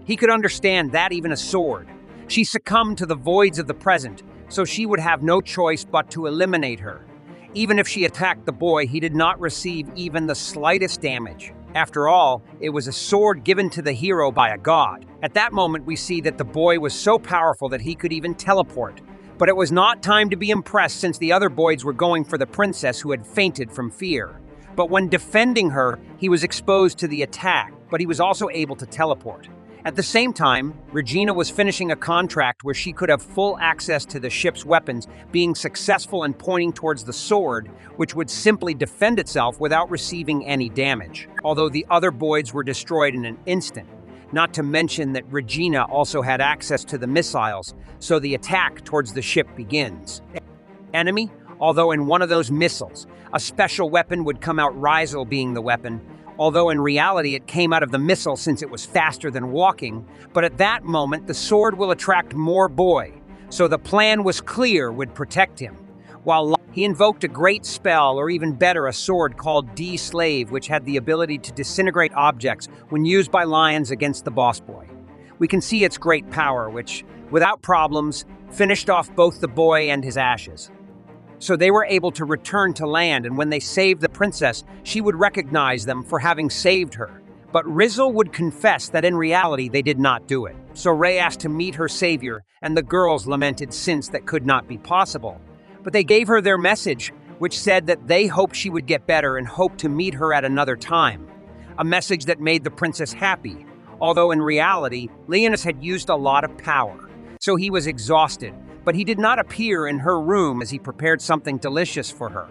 he could understand that even a sword. She succumbed to the voids of the present, so she would have no choice but to eliminate her. Even if she attacked the boy, he did not receive even the slightest damage. After all, it was a sword given to the hero by a god. At that moment, we see that the boy was so powerful that he could even teleport. But it was not time to be impressed since the other boys were going for the princess who had fainted from fear. But when defending her, he was exposed to the attack, but he was also able to teleport. At the same time, Regina was finishing a contract where she could have full access to the ship's weapons, being successful in pointing towards the sword, which would simply defend itself without receiving any damage, although the other boys were destroyed in an instant. Not to mention that Regina also had access to the missiles, so the attack towards the ship begins. Enemy, although in one of those missiles, a special weapon would come out, Riselia being the weapon, although in reality it came out of the missile since it was faster than walking, but at that moment the sword will attract more boy, so the plan was clear, would protect him. while he invoked a great spell, or even better, a sword called D-Slave, which had the ability to disintegrate objects when used by lions against the boss boy. We can see its great power, which, without problems, finished off both the boy and his ashes. So they were able to return to land, and when they saved the princess, she would recognize them for having saved her. But Rizel would confess that in reality they did not do it. So Ray asked to meet her savior, and the girls lamented sins that could not be possible. But they gave her their message, which said that they hoped she would get better and hoped to meet her at another time. A message that made the princess happy, although in reality, Leonis had used a lot of power. So he was exhausted, but he did not appear in her room as he prepared something delicious for her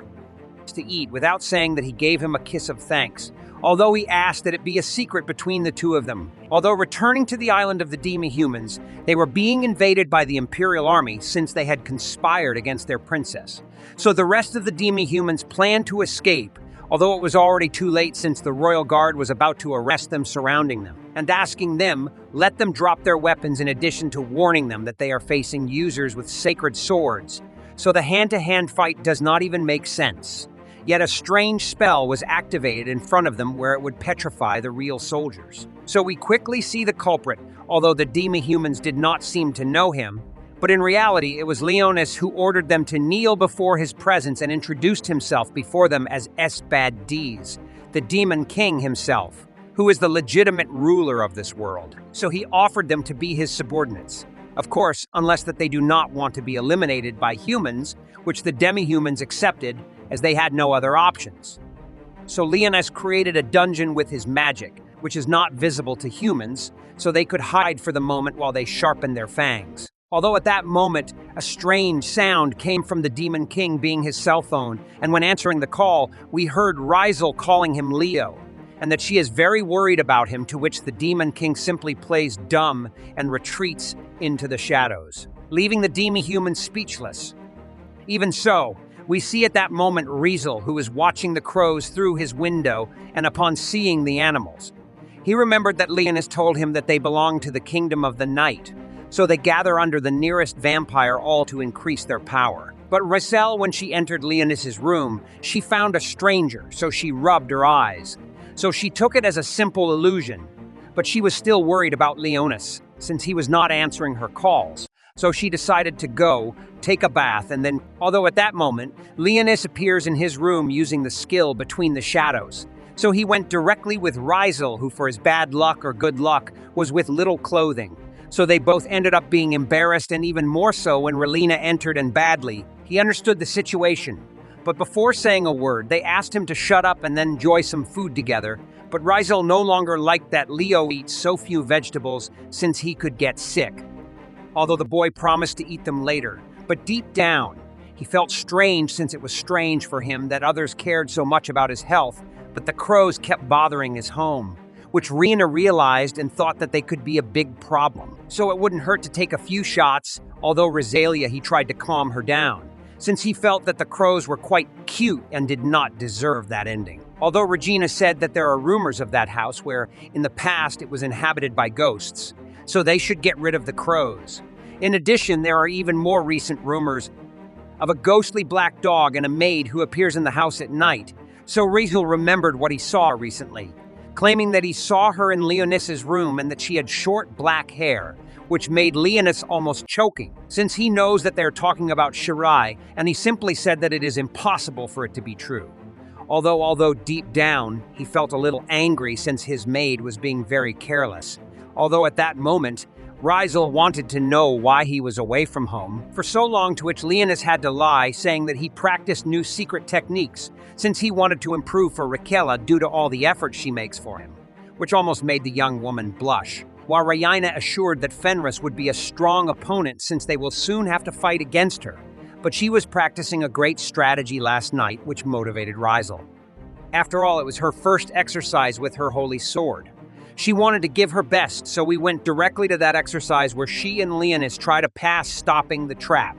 to eat without saying that he gave him a kiss of thanks, although he asked that it be a secret between the two of them. Although returning to the island of the demi-humans, they were being invaded by the Imperial Army since they had conspired against their princess. So the rest of the demi-humans planned to escape, although it was already too late since the Royal Guard was about to arrest them, surrounding them, and asking them, let them drop their weapons, in addition to warning them that they are facing users with sacred swords. So the hand-to-hand fight does not even make sense. Yet a strange spell was activated in front of them where it would petrify the real soldiers. So we quickly see the culprit, although the demi-humans did not seem to know him. But in reality, it was Leonis who ordered them to kneel before his presence and introduced himself before them as Esbad-Diz, the demon king himself, who is the legitimate ruler of this world. So he offered them to be his subordinates. Of course, unless that they do not want to be eliminated by humans, which the demi-humans accepted as they had no other options. So Leonis created a dungeon with his magic, which is not visible to humans, so they could hide for the moment while they sharpened their fangs. Although at that moment, a strange sound came from the Demon King being his cell phone, and when answering the call, we heard Rizel calling him Leo, and that she is very worried about him, to which the Demon King simply plays dumb and retreats into the shadows, leaving the demi-human speechless. Even so, we see at that moment Rizel, who is watching the crows through his window, and upon seeing the animals, he remembered that Leonis told him that they belonged to the kingdom of the night, so they gather under the nearest vampire, all to increase their power. But Rizel, when she entered Leonis's room, she found a stranger, so she rubbed her eyes. So she took it as a simple illusion, but she was still worried about Leonis, since he was not answering her calls. So she decided to go, take a bath, and then, although at that moment, Leonis appears in his room using the skill between the shadows. So he went directly with Rizel, who for his bad luck or good luck, was with little clothing. So they both ended up being embarrassed, and even more so when Relina entered, and badly, he understood the situation. But before saying a word, they asked him to shut up and then enjoy some food together. But Rizel no longer liked that Leo eats so few vegetables since he could get sick. Although the boy promised to eat them later, but deep down, he felt strange, since it was strange for him that others cared so much about his health, but the crows kept bothering his home, which Rina realized and thought that they could be a big problem. So it wouldn't hurt to take a few shots, although Riselia, he tried to calm her down, since he felt that the crows were quite cute and did not deserve that ending. Although Regina said that there are rumors of that house where, in the past, it was inhabited by ghosts, so they should get rid of the crows. In addition, there are even more recent rumors of a ghostly black dog and a maid who appears in the house at night. So Rizel remembered what he saw recently, claiming that he saw her in Leonis's room and that she had short black hair, which made Leonis almost choking, since he knows that they're talking about Shirai, and he simply said that it is impossible for it to be true. Although deep down, he felt a little angry since his maid was being very careless. Although at that moment, Rizel wanted to know why he was away from home for so long, to which Leonis had to lie, saying that he practiced new secret techniques since he wanted to improve for Raquel due to all the effort she makes for him, which almost made the young woman blush, while Rayina assured that Fenris would be a strong opponent since they will soon have to fight against her. But she was practicing a great strategy last night, which motivated Rizel. After all, it was her first exercise with her holy sword. She wanted to give her best, so we went directly to that exercise where she and Leonis try to pass stopping the trap,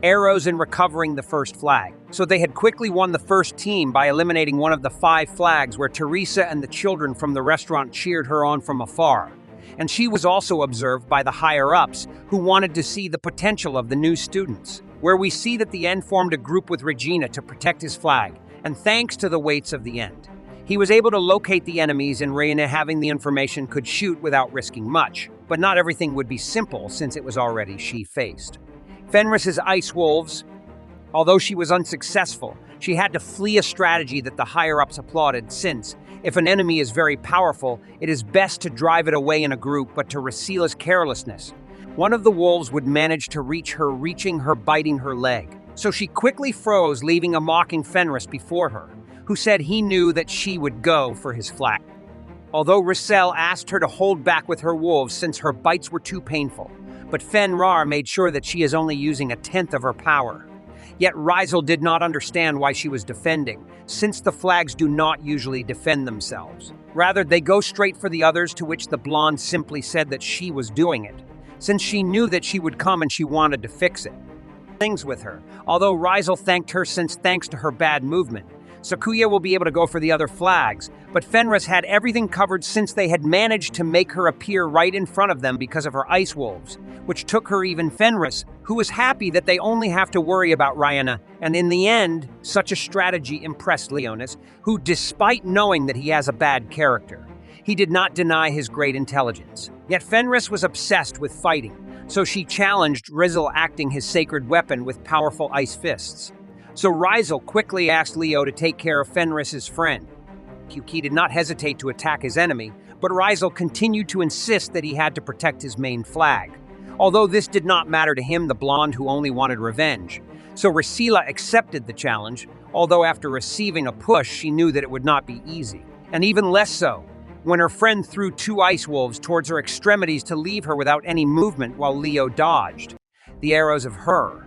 arrows, and recovering the first flag. So they had quickly won the first team by eliminating one of the 5 flags, where Teresa and the children from the restaurant cheered her on from afar. And she was also observed by the higher-ups, who wanted to see the potential of the new students. where we see that the End formed a group with Regina to protect his flag, and thanks to the weights of the End, he was able to locate the enemies, and Reina, having the information, could shoot without risking much. But not everything would be simple, since it was already she faced Fenris's ice wolves. Although she was unsuccessful, she had to flee a strategy that the higher-ups applauded, since, if an enemy is very powerful, it is best to drive it away in a group. But to Riselia's carelessness, one of the wolves would manage to reach her, biting her leg. So she quickly froze, leaving a mocking Fenris before her, who said he knew that she would go for his flag. Although Riselia asked her to hold back with her wolves since her bites were too painful, but Fenrir made sure that she is only using a tenth of her power. Yet Riselia did not understand why she was defending, since the flags do not usually defend themselves. Rather, they go straight for the others, to which the blonde simply said that she was doing it, since she knew that she would come and she wanted to fix it. Things with her, although Riselia thanked her, since thanks to her bad movement, Sakuya will be able to go for the other flags, but Fenris had everything covered, since they had managed to make her appear right in front of them because of her ice wolves, which took her even Fenris, who was happy that they only have to worry about Rihanna. And in the end, such a strategy impressed Leonis, who, despite knowing that he has a bad character, he did not deny his great intelligence. Yet Fenris was obsessed with fighting, so she challenged Riselia, acting his sacred weapon with powerful ice fists. So Riselia quickly asked Leo to take care of Fenris's friend. He did not hesitate to attack his enemy, but Riselia continued to insist that he had to protect his main flag. Although this did not matter to him, the blonde who only wanted revenge. So Riselia accepted the challenge, although after receiving a push, she knew that it would not be easy. And even less so, when her friend threw two ice wolves towards her extremities to leave her without any movement while Leo dodged the arrows of her.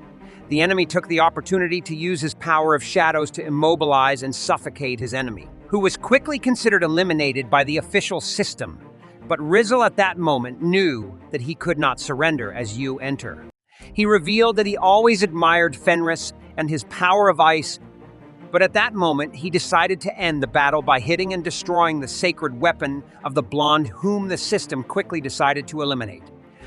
The enemy took the opportunity to use his power of shadows to immobilize and suffocate his enemy, who was quickly considered eliminated by the official system. But Riselia at that moment knew that he could not surrender as you enter. He revealed that he always admired Fenris and his power of ice, but at that moment he decided to end the battle by hitting and destroying the sacred weapon of the blonde, whom the system quickly decided to eliminate.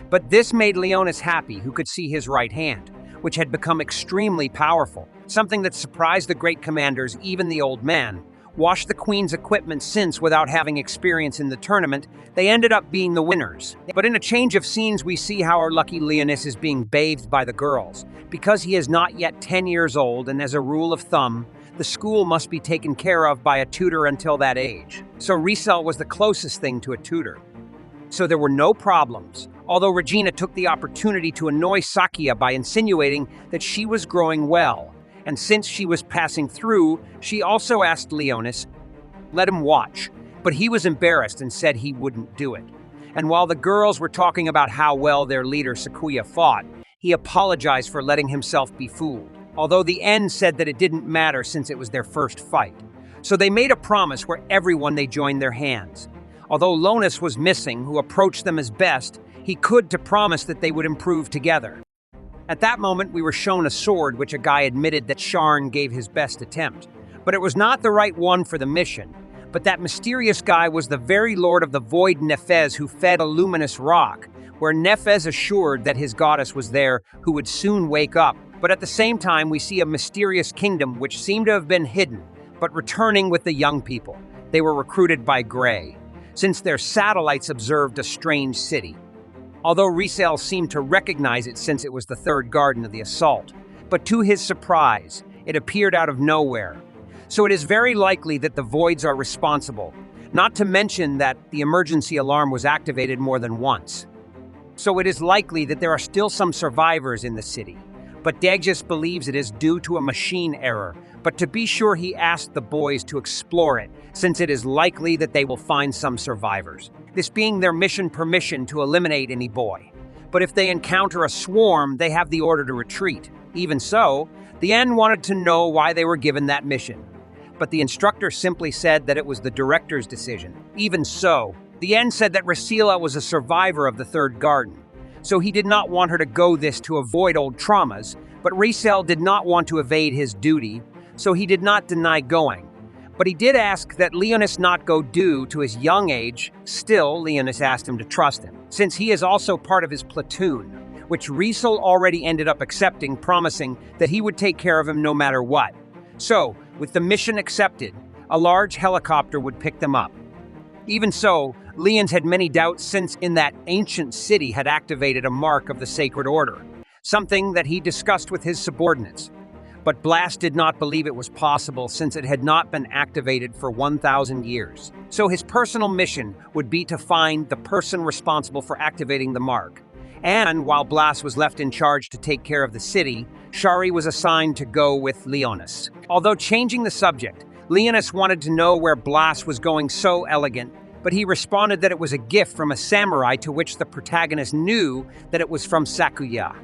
But this made Leonis happy, who could see his right hand, which had become extremely powerful, something that surprised the great commanders. Even the old man washed the queen's equipment, since without having experience in the tournament, they ended up being the winners. But in a change of scenes, we see how our lucky Leonis is being bathed by the girls, because he is not yet 10 years old, and as a rule of thumb, the school must be taken care of by a tutor until that age. So Riselia was the closest thing to a tutor. So there were no problems, although Regina took the opportunity to annoy Sakuya by insinuating that she was growing well. And since she was passing through, she also asked Leonis, let him watch, but he was embarrassed and said he wouldn't do it. And while the girls were talking about how well their leader Sakuya fought, he apologized for letting himself be fooled, although the End said that it didn't matter since it was their first fight. So they made a promise where everyone they joined their hands. Although Leonis was missing, who approached them as best he could to promise that they would improve together. At that moment, we were shown a sword which a guy admitted that Sharn gave his best attempt. But it was not the right one for the mission. But that mysterious guy was the very lord of the void, Nefez, who fed a luminous rock, where Nefez assured that his goddess was there, who would soon wake up. But at the same time, we see a mysterious kingdom which seemed to have been hidden, but returning with the young people. They were recruited by Grey, since their satellites observed a strange city. Although Riselia seemed to recognize it, since it was the third garden of the assault. But to his surprise, it appeared out of nowhere. So it is very likely that the Voids are responsible, not to mention that the emergency alarm was activated more than once. So it is likely that there are still some survivors in the city. But Degis believes it is due to a machine error, but to be sure he asked the boys to explore it, since it is likely that they will find some survivors, this being their mission permission to eliminate any boy. But if they encounter a swarm, they have the order to retreat. Even so, the End wanted to know why they were given that mission. But the instructor simply said that it was the director's decision. Even so, the End said that Riselia was a survivor of the third garden. So he did not want her to go this to avoid old traumas, but Riselia did not want to evade his duty, so he did not deny going. But he did ask that Leonis not go due to his young age. Still, Leonis asked him to trust him, since he is also part of his platoon, which Riesel already ended up accepting, promising that he would take care of him no matter what. So, with the mission accepted, a large helicopter would pick them up. Even so, Leons had many doubts since in that ancient city had activated a mark of the Sacred Order, something that he discussed with his subordinates. But Blast did not believe it was possible since it had not been activated for 1,000 years. So his personal mission would be to find the person responsible for activating the mark. And while Blast was left in charge to take care of the city, Shari was assigned to go with Leonis. Although changing the subject, Leonis wanted to know where Blast was going so elegant, but he responded that it was a gift from a samurai, to which the protagonist knew that it was from Sakuya.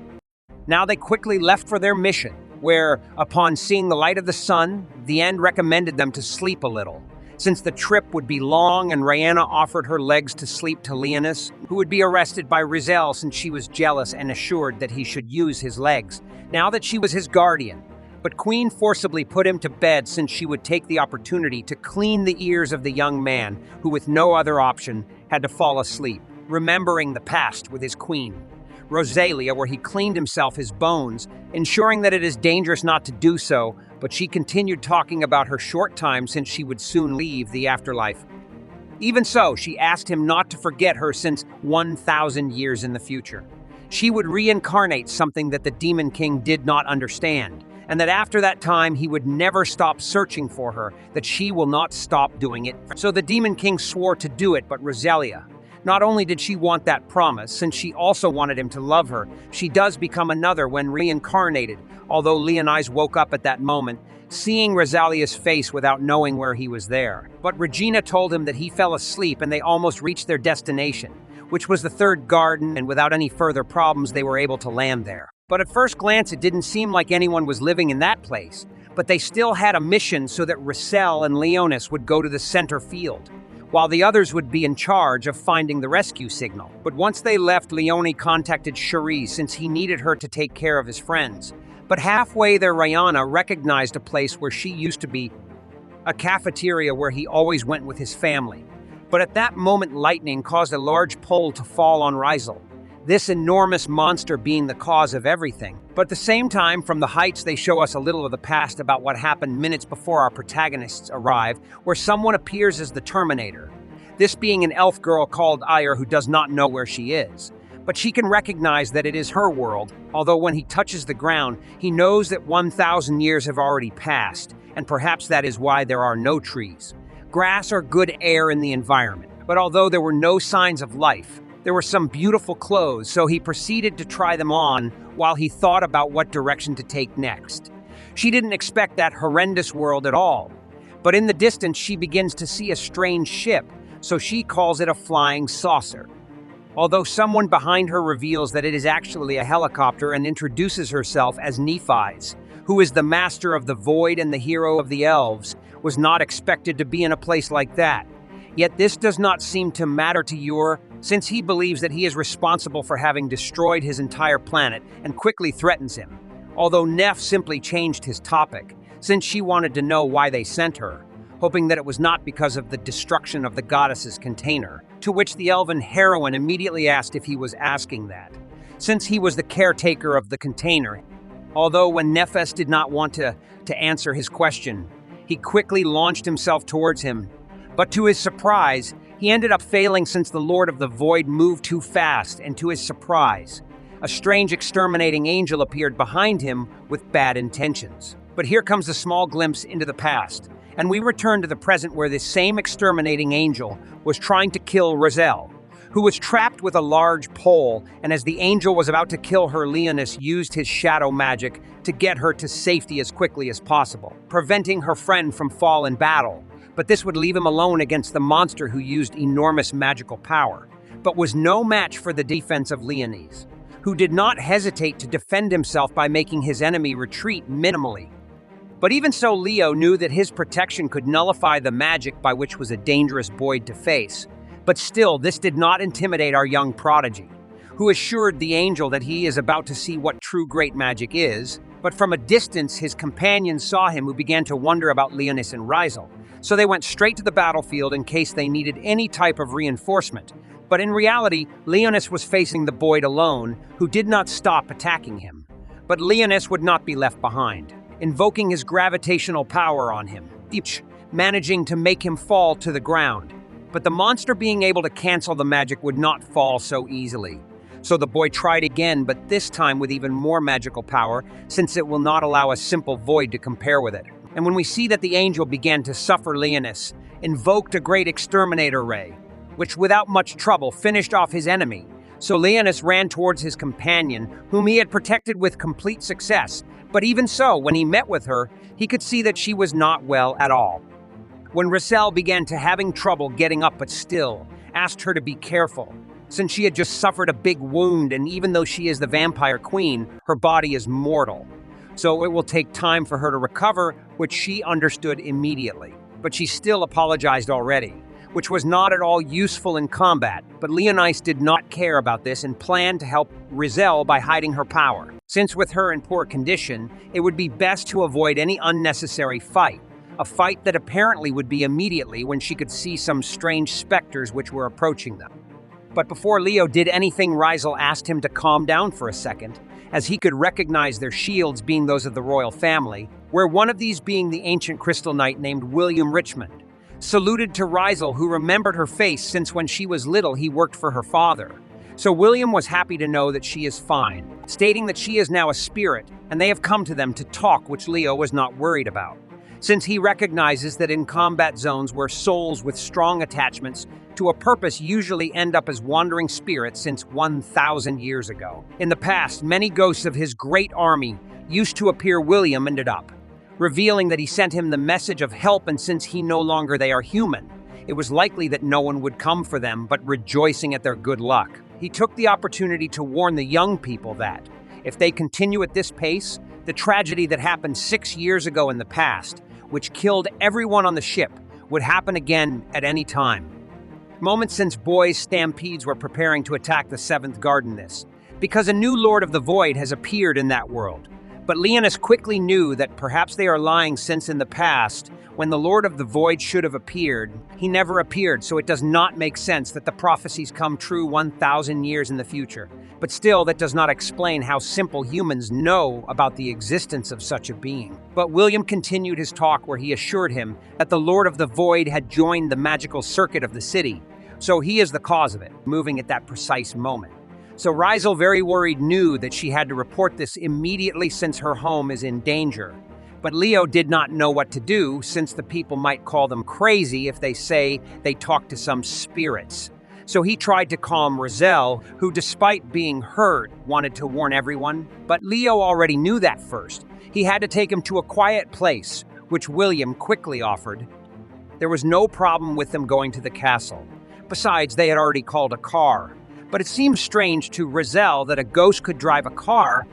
Now they quickly left for their mission, where, upon seeing the light of the sun, the end recommended them to sleep a little, since the trip would be long, and Rihanna offered her legs to sleep to Leonis, who would be arrested by Rizel since she was jealous and assured that he should use his legs, now that she was his guardian. But Queen forcibly put him to bed since she would take the opportunity to clean the ears of the young man, who with no other option had to fall asleep, remembering the past with his queen. Riselia, where he cleaned himself his bones, ensuring that it is dangerous not to do so, but she continued talking about her short time since she would soon leave the afterlife. Even so, she asked him not to forget her since 1,000 years in the future. She would reincarnate, something that the Demon King did not understand, and that after that time he would never stop searching for her, that she will not stop doing it. So the Demon King swore to do it, but Riselia, not only did she want that promise, since she also wanted him to love her, she does become another when reincarnated, although Leonis woke up at that moment, seeing Riselia's face without knowing where he was there. But Regina told him that he fell asleep and they almost reached their destination, which was the third garden, and without any further problems they were able to land there. But at first glance it didn't seem like anyone was living in that place, but they still had a mission so that Rafael and Leonis would go to the center field, while the others would be in charge of finding the rescue signal. But once they left, Leone contacted Cherie since he needed her to take care of his friends. But halfway there, Rihanna recognized a place where she used to be, a cafeteria where he always went with his family. But at that moment, lightning caused a large pole to fall on Rizel, this enormous monster being the cause of everything. But at the same time, from the heights, they show us a little of the past about what happened minutes before our protagonists arrive, where someone appears as the Terminator. This being an elf girl called Ire who does not know where she is. But she can recognize that it is her world, although when he touches the ground, he knows that 1,000 years have already passed, and perhaps that is why there are no trees, grass, or good air in the environment. But although there were no signs of life, there were some beautiful clothes, so he proceeded to try them on while he thought about what direction to take next. She didn't expect that horrendous world at all, but in the distance she begins to see a strange ship, so she calls it a flying saucer. Although someone behind her reveals that it is actually a helicopter and introduces herself as Nephi's, who is the master of the void and the hero of the elves, was not expected to be in a place like that. Yet this does not seem to matter to Yor, since he believes that he is responsible for having destroyed his entire planet and quickly threatens him. Although Neff simply changed his topic, since she wanted to know why they sent her, hoping that it was not because of the destruction of the goddess's container, to which the elven heroine immediately asked if he was asking that, since he was the caretaker of the container. Although when Nefes did not want to answer his question, he quickly launched himself towards him. But to his surprise, he ended up failing since the Lord of the Void moved too fast, and to his surprise, a strange exterminating angel appeared behind him with bad intentions. But here comes a small glimpse into the past, and we return to the present where this same exterminating angel was trying to kill Rizel, who was trapped with a large pole, and as the angel was about to kill her, Leonis used his shadow magic to get her to safety as quickly as possible, preventing her friend from fall in battle. But this would leave him alone against the monster who used enormous magical power, but was no match for the defense of Leonis, who did not hesitate to defend himself by making his enemy retreat minimally. But even so, Leo knew that his protection could nullify the magic by which was a dangerous void to face. But still, this did not intimidate our young prodigy, who assured the angel that he is about to see what true great magic is. But from a distance, his companions saw him, who began to wonder about Leonis and Rizel. So they went straight to the battlefield in case they needed any type of reinforcement. But in reality, Leonis was facing the boy alone, who did not stop attacking him. But Leonis would not be left behind, invoking his gravitational power on him, managing to make him fall to the ground. But the monster being able to cancel the magic would not fall so easily. So the boy tried again, but this time with even more magical power, since it will not allow a simple void to compare with it. And when we see that the angel began to suffer, Leonis invoked a great exterminator ray, which without much trouble finished off his enemy. So Leonis ran towards his companion, whom he had protected with complete success. But even so, when he met with her, he could see that she was not well at all. When Riselia began to having trouble getting up but still asked her to be careful, since she had just suffered a big wound, and even though she is the vampire queen, her body is mortal. So it will take time for her to recover, which she understood immediately. But she still apologized already, which was not at all useful in combat. But Leonis did not care about this and planned to help Riselia by hiding her power. Since with her in poor condition, it would be best to avoid any unnecessary fight. A fight that apparently would be immediately when she could see some strange specters which were approaching them. But before Leo did anything, Riselia asked him to calm down for a second, as he could recognize their shields being those of the royal family, where one of these being the ancient crystal knight named William Richmond, saluted to Riselia, who remembered her face since when she was little he worked for her father. So William was happy to know that she is fine, stating that she is now a spirit, and they have come to them to talk, which Leo was not worried about, since he recognizes that in combat zones where souls with strong attachments to a purpose usually end up as wandering spirits since 1,000 years ago. In the past, many ghosts of his great army used to appear. William ended up revealing that he sent him the message of help, and since he no longer they are human, it was likely that no one would come for them, but rejoicing at their good luck. He took the opportunity to warn the young people that, if they continue at this pace, the tragedy that happened 6 years ago in the past, which killed everyone on the ship, would happen again at any time. Moments since boys' stampedes were preparing to attack the Seventh Garden this, because a new Lord of the Void has appeared in that world. But Leonis quickly knew that perhaps they are lying, since in the past, when the Lord of the Void should have appeared, he never appeared, so it does not make sense that the prophecies come true 1,000 years in the future. But still, that does not explain how simple humans know about the existence of such a being. But William continued his talk, where he assured him that the Lord of the Void had joined the magical circuit of the city, so he is the cause of it, moving at that precise moment. So Riselia, very worried, knew that she had to report this immediately since her home is in danger. But Leo did not know what to do, since the people might call them crazy if they say they talk to some spirits. So he tried to calm Riselia, who despite being hurt, wanted to warn everyone. But Leo already knew that first. He had to take him to a quiet place, which William quickly offered. There was no problem with them going to the castle. Besides, they had already called a car. But it seemed strange to Riselia that a ghost could drive a car,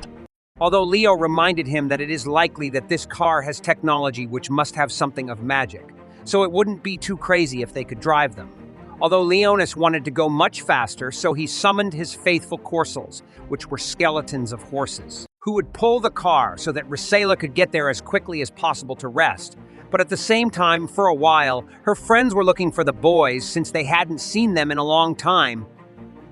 although Leo reminded him that it is likely that this car has technology which must have something of magic, so it wouldn't be too crazy if they could drive them. Although Leonis wanted to go much faster, so he summoned his faithful coursers, which were skeletons of horses, who would pull the car so that Riselia could get there as quickly as possible to rest. But at the same time, for a while, her friends were looking for the boys since they hadn't seen them in a long time.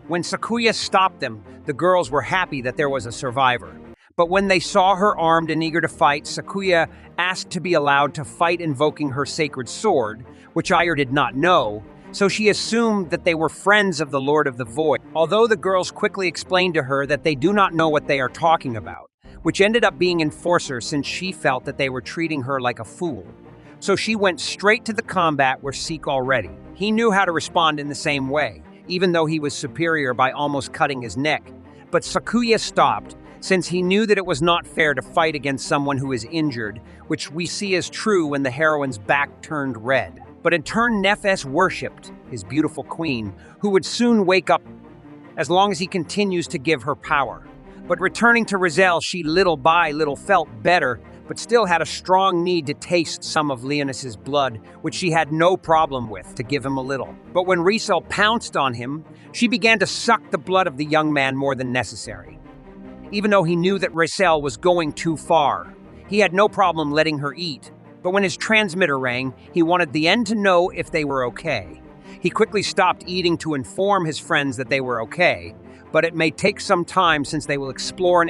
When Sakuya stopped them, the girls were happy that there was a survivor. But when they saw her armed and eager to fight, Sakuya asked to be allowed to fight, invoking her sacred sword, which Aya did not know, so she assumed that they were friends of the Lord of the Void, although the girls quickly explained to her that they do not know what they are talking about, which ended up being enforcers since she felt that they were treating her like a fool. So she went straight to the combat where Seiken already. He knew how to respond in the same way, even though he was superior by almost cutting his neck. But Sakuya stopped, since he knew that it was not fair to fight against someone who is injured, which we see as true when the heroine's back turned red. But in turn, Nefes worshipped his beautiful queen, who would soon wake up as long as he continues to give her power. But returning to Riselia, she little by little felt better, but still had a strong need to taste some of Leonis's blood, which she had no problem with, to give him a little. But when Riselia pounced on him, she began to suck the blood of the young man more than necessary. Even though he knew that Riselia was going too far, he had no problem letting her eat. But when his transmitter rang, he wanted the end to know if they were okay. He quickly stopped eating to inform his friends that they were okay, but it may take some time since they will explore.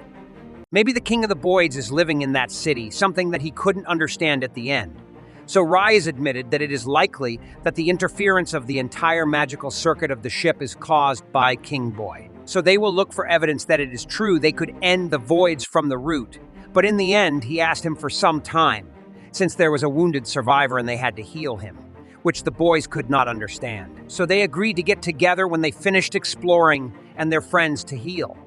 Maybe the King of the Boyds is living in that city, something that he couldn't understand at the end. So Rise admitted that it is likely that the interference of the entire magical circuit of the ship is caused by King Boy. So they will look for evidence that it is true they could end the voids from the root. But in the end, he asked him for some time, since there was a wounded survivor and they had to heal him, which the boys could not understand. So they agreed to get together when they finished exploring and their friends to heal.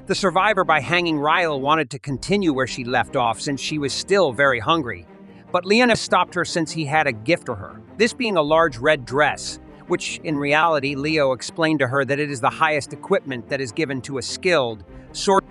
The survivor by hanging Ryle wanted to continue where she left off since she was still very hungry. But Leonis stopped her since he had a gift for her, this being a large red dress, which in reality Leo explained to her that it is the highest equipment that is given to a skilled sword.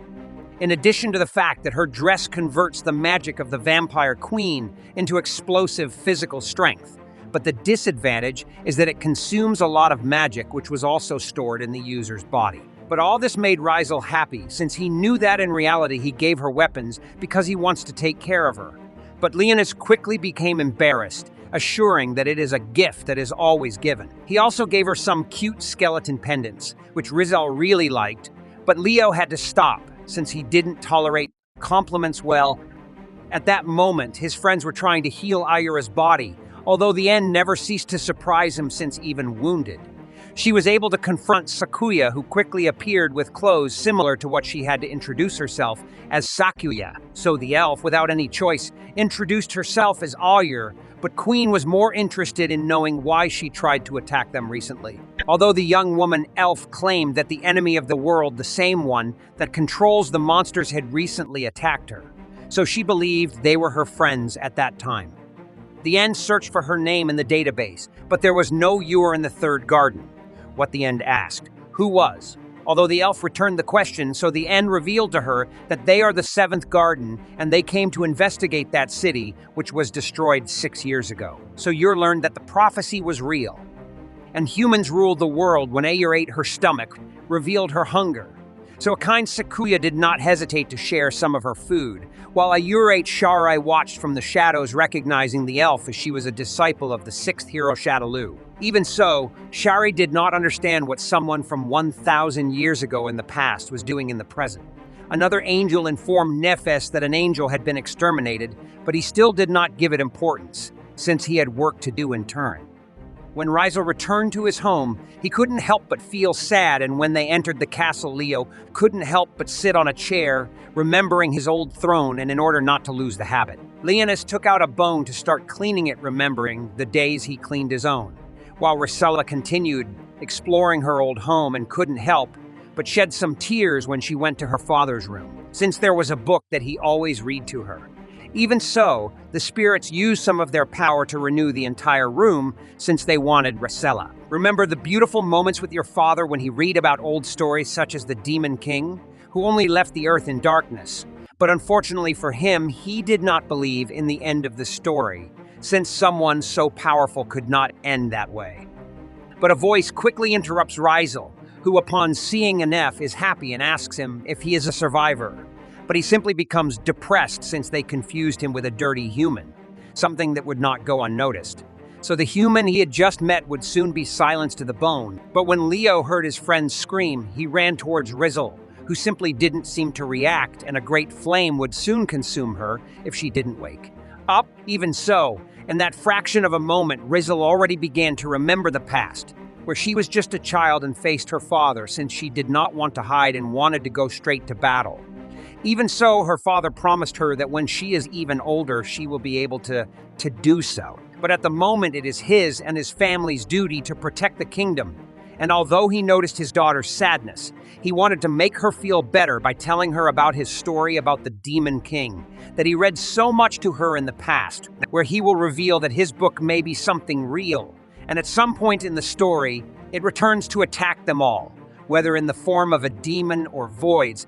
In addition to the fact that her dress converts the magic of the vampire queen into explosive physical strength. But the disadvantage is that it consumes a lot of magic, which was also stored in the user's body. But all this made Rizel happy, since he knew that in reality he gave her weapons because he wants to take care of her. But Leonis quickly became embarrassed, assuring that it is a gift that is always given. He also gave her some cute skeleton pendants, which Rizel really liked, but Leo had to stop since he didn't tolerate compliments well. At that moment, his friends were trying to heal Ayura's body, although the end never ceased to surprise him since even wounded. She was able to confront Sakuya, who quickly appeared with clothes similar to what she had to introduce herself as Sakuya. So the elf, without any choice, introduced herself as Ayur, but Queen was more interested in knowing why she tried to attack them recently. Although the young woman elf claimed that the enemy of the world, the same one that controls the monsters, had recently attacked her. So she believed they were her friends at that time. The end searched for her name in the database, but there was no Ewer in the third garden. What the end asked, who was? Although the elf returned the question, so the end revealed to her that they are the seventh garden and they came to investigate that city, which was destroyed 6 years ago. So Yer learned that the prophecy was real. And humans ruled the world when Ayur ate her stomach, revealed her hunger. So a kind Sakuya did not hesitate to share some of her food, while Ayur ate Sharai watched from the shadows, recognizing the elf as she was a disciple of the sixth hero Shadaloo. Even so, Shari did not understand what someone from 1,000 years ago in the past was doing in the present. Another angel informed Nefes that an angel had been exterminated, but he still did not give it importance, since he had work to do in turn. When Rizel returned to his home, he couldn't help but feel sad, and when they entered the castle, Leo couldn't help but sit on a chair, remembering his old throne and in order not to lose the habit. Leonis took out a bone to start cleaning it, remembering the days he cleaned his own, while Riselia continued exploring her old home and couldn't help but shed some tears when she went to her father's room, since there was a book that he always read to her. Even so, the spirits used some of their power to renew the entire room since they wanted Riselia. Remember the beautiful moments with your father when he read about old stories such as the Demon King, who only left the earth in darkness. But unfortunately for him, he did not believe in the end of the story, since someone so powerful could not end that way. But a voice quickly interrupts Rizel, who upon seeing Anef is happy and asks him if he is a survivor. But he simply becomes depressed since they confused him with a dirty human, something that would not go unnoticed. So the human he had just met would soon be silenced to the bone. But when Leo heard his friend scream, he ran towards Rizel, who simply didn't seem to react, and a great flame would soon consume her if she didn't wake up. Even so, in that fraction of a moment, Rizel already began to remember the past, where she was just a child and faced her father since she did not want to hide and wanted to go straight to battle. Even so, her father promised her that when she is even older, she will be able to do so. But at the moment, it is his and his family's duty to protect the kingdom. And although he noticed his daughter's sadness, he wanted to make her feel better by telling her about his story about the Demon King, that he read so much to her in the past, where he will reveal that his book may be something real. And at some point in the story, it returns to attack them all, whether in the form of a demon or voids.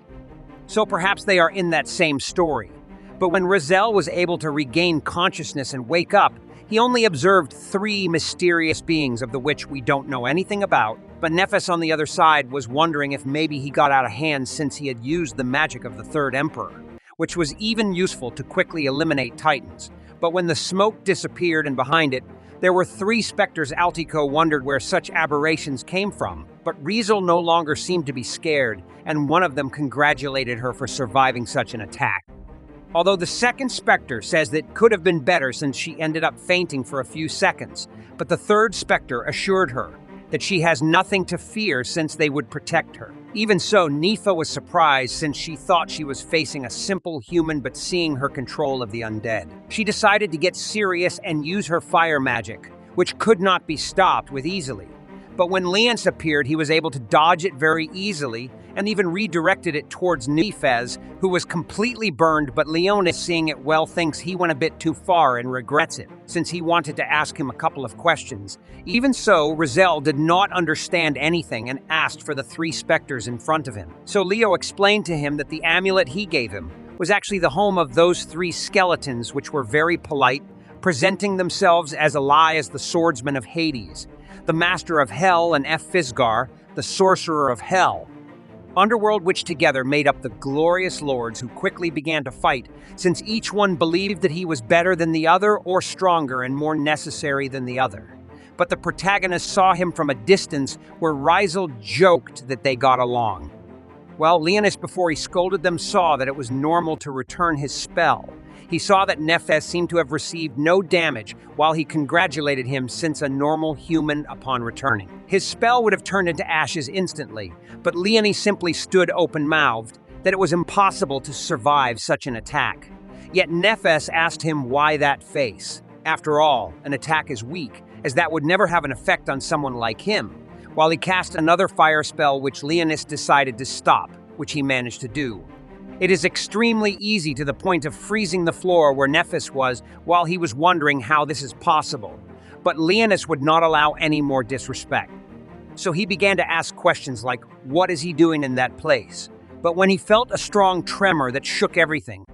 So perhaps they are in that same story. But when Rizel was able to regain consciousness and wake up, he only observed 3 mysterious beings of the which we don't know anything about. But Nefes on the other side was wondering if maybe he got out of hand since he had used the magic of the Third Emperor, which was even useful to quickly eliminate Titans. But when the smoke disappeared and behind it, There were 3 specters. Altico wondered where such aberrations came from, but Riesel no longer seemed to be scared, and one of them congratulated her for surviving such an attack. Although the second specter says that it could have been better since she ended up fainting for a few seconds, but the third specter assured her that she has nothing to fear since they would protect her. Even so, Nifa was surprised since she thought she was facing a simple human, but seeing her control of the undead, she decided to get serious and use her fire magic, which could not be stopped with easily. But when Leonis appeared, he was able to dodge it very easily and even redirected it towards Nefez, who was completely burned, but Leonis, seeing it well, thinks he went a bit too far and regrets it, since he wanted to ask him a couple of questions. Even so, Riselia did not understand anything and asked for the 3 specters in front of him. So Leo explained to him that the amulet he gave him was actually the home of those 3 skeletons, which were very polite, presenting themselves as Elias, the swordsman of Hades, the master of Hell, and Fisgar, the sorcerer of Hell. Underworld, which together made up the glorious lords who quickly began to fight, since each one believed that he was better than the other or stronger and more necessary than the other. But the protagonist saw him from a distance where Riselia joked that they got along. Well, Leonis, before he scolded them, saw that it was normal to return his spell. He saw that Nefez seemed to have received no damage while he congratulated him since a normal human upon returning. His spell would have turned into ashes instantly, but Leonis simply stood open-mouthed, that it was impossible to survive such an attack. Yet Nefez asked him why that face. After all, an attack is weak, as that would never have an effect on someone like him, while he cast another fire spell which Leonis decided to stop, which he managed to do. It is extremely easy to the point of freezing the floor where Nefez was while he was wondering how this is possible. But Leonis would not allow any more disrespect. So he began to ask questions like, what is he doing in that place? But when he felt a strong tremor that shook everything,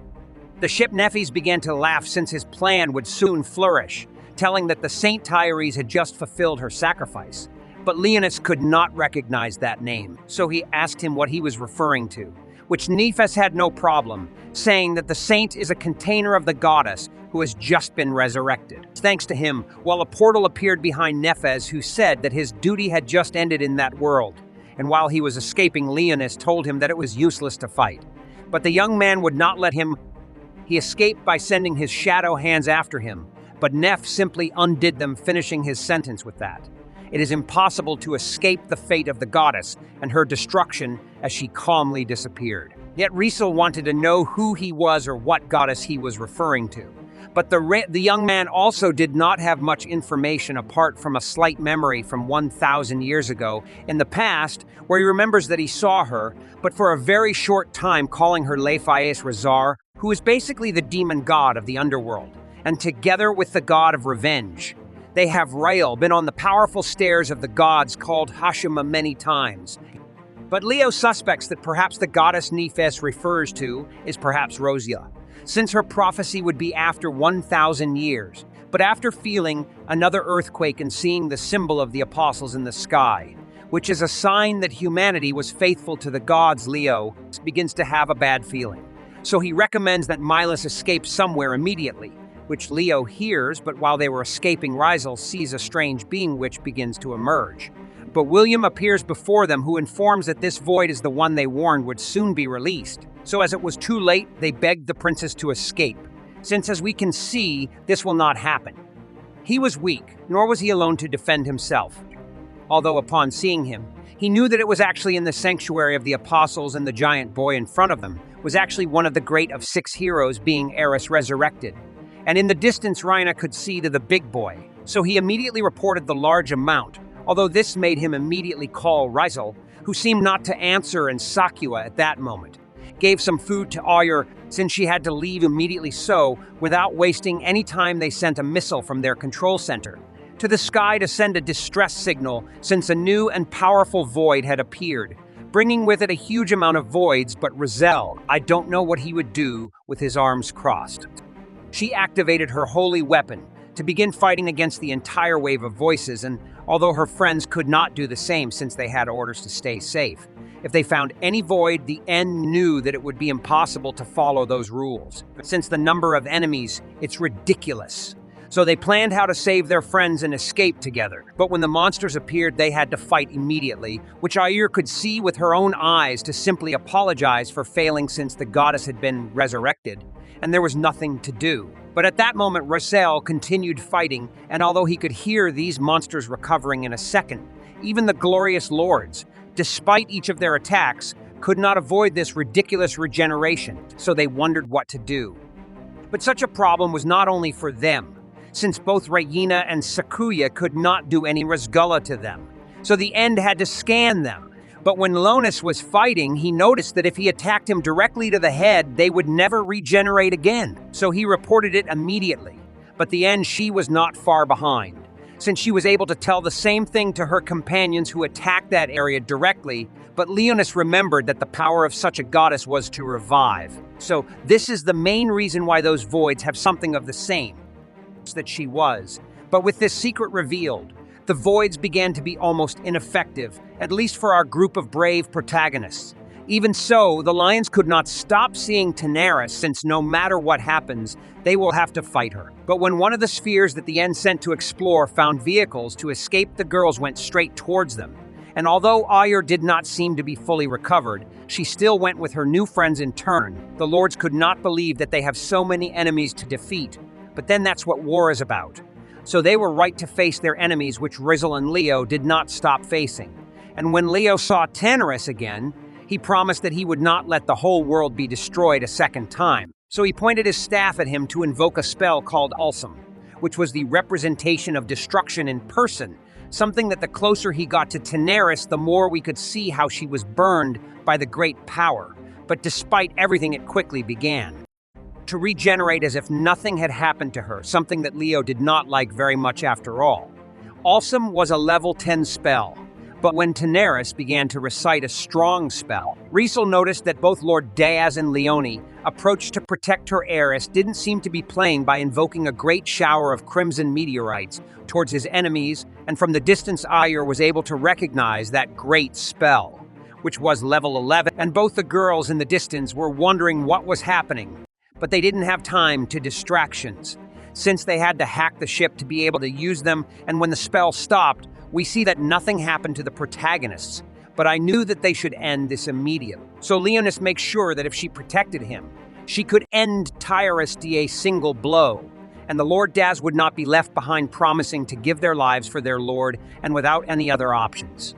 the ship Nefez began to laugh since his plan would soon flourish, telling that the Saint Tyrese had just fulfilled her sacrifice. But Leonis could not recognize that name, so he asked him what he was referring to, which Nefez had no problem, saying that the saint is a container of the goddess who has just been resurrected. Thanks to him, while a portal appeared behind Nefez, who said that his duty had just ended in that world, and while he was escaping, Leonis told him that it was useless to fight. But the young man would not let him. He escaped by sending his shadow hands after him, but Nef simply undid them, finishing his sentence with that. It is impossible to escape the fate of the goddess and her destruction as she calmly disappeared. Yet Riselia wanted to know who he was or what goddess he was referring to. But the young man also did not have much information apart from a slight memory from 1,000 years ago in the past, where he remembers that he saw her, but for a very short time, calling her Lefias Razar, who is basically the demon god of the underworld, and together with the god of revenge, they have Rael been on the powerful stairs of the gods called Hashima many times. But Leo suspects that perhaps the goddess Nefez refers to is perhaps Rosia, since her prophecy would be after 1,000 years, but after feeling another earthquake and seeing the symbol of the apostles in the sky, which is a sign that humanity was faithful to the gods, Leo begins to have a bad feeling. So he recommends that Milas escape somewhere immediately, which Leo hears, but while they were escaping, Riselia sees a strange being which begins to emerge. But William appears before them, who informs that this void is the one they warned would soon be released. So as it was too late, they begged the princess to escape, since as we can see, this will not happen. He was weak, nor was he alone to defend himself. Although upon seeing him, he knew that it was actually in the sanctuary of the apostles, and the giant boy in front of them was actually one of the great of 6 heroes, being Eris resurrected. And in the distance, Raina could see to the big boy, so he immediately reported the large amount, although this made him immediately call Riselia, who seemed not to answer, and Sakua at that moment gave some food to Ayur, since she had to leave immediately. So, without wasting any time, they sent a missile from their control center to the sky to send a distress signal, since a new and powerful void had appeared, bringing with it a huge amount of voids. But Riselia, I don't know what he would do with his arms crossed. She activated her holy weapon to begin fighting against the entire wave of voices, and although her friends could not do the same since they had orders to stay safe, if they found any void, the N knew that it would be impossible to follow those rules. Since the number of enemies, it's ridiculous. So they planned how to save their friends and escape together. But when the monsters appeared, they had to fight immediately, which Ayer could see with her own eyes to simply apologize for failing since the goddess had been resurrected, and there was nothing to do. But at that moment, Rafael continued fighting, and although he could hear these monsters recovering in a second, even the glorious lords, despite each of their attacks, could not avoid this ridiculous regeneration, so they wondered what to do. But such a problem was not only for them, since both Regina and Sakuya could not do any Resgula to them, so the end had to scan them. But when Leonis was fighting, he noticed that if he attacked him directly to the head, they would never regenerate again, so he reported it immediately. But the end, she was not far behind, since she was able to tell the same thing to her companions who attacked that area directly, but Leonis remembered that the power of such a goddess was to revive. So this is the main reason why those voids have something of the same that she was. But with this secret revealed, the voids began to be almost ineffective, at least for our group of brave protagonists. Even so, the lions could not stop seeing Daenerys, since no matter what happens, they will have to fight her. But when one of the spheres that the End sent to explore found vehicles to escape, the girls went straight towards them. And although Ayer did not seem to be fully recovered, she still went with her new friends in turn. The lords could not believe that they have so many enemies to defeat. But then that's what war is about. So they were right to face their enemies, which Rizel and Leo did not stop facing. And when Leo saw Daenerys again, he promised that he would not let the whole world be destroyed a second time. So he pointed his staff at him to invoke a spell called Ulsum, which was the representation of destruction in person, something that the closer he got to Daenerys, the more we could see how she was burned by the great power. But despite everything, it quickly began to regenerate as if nothing had happened to her, something that Leo did not like very much after all. Ulsum was a level 10 spell, but when Daenerys began to recite a strong spell, Rizel noticed that both Lord Diaz and Leone approached to protect her heiress didn't seem to be playing by invoking a great shower of crimson meteorites towards his enemies, and from the distance Ayer was able to recognize that great spell, which was level 11, and both the girls in the distance were wondering what was happening. But they didn't have time to distractions, since they had to hack the ship to be able to use them, and when the spell stopped, we see that nothing happened to the protagonists. But I knew that they should end this immediately. So Leonis makes sure that if she protected him, she could end Tyrus a single blow, and the Lord Daz would not be left behind, promising to give their lives for their lord and without any other options.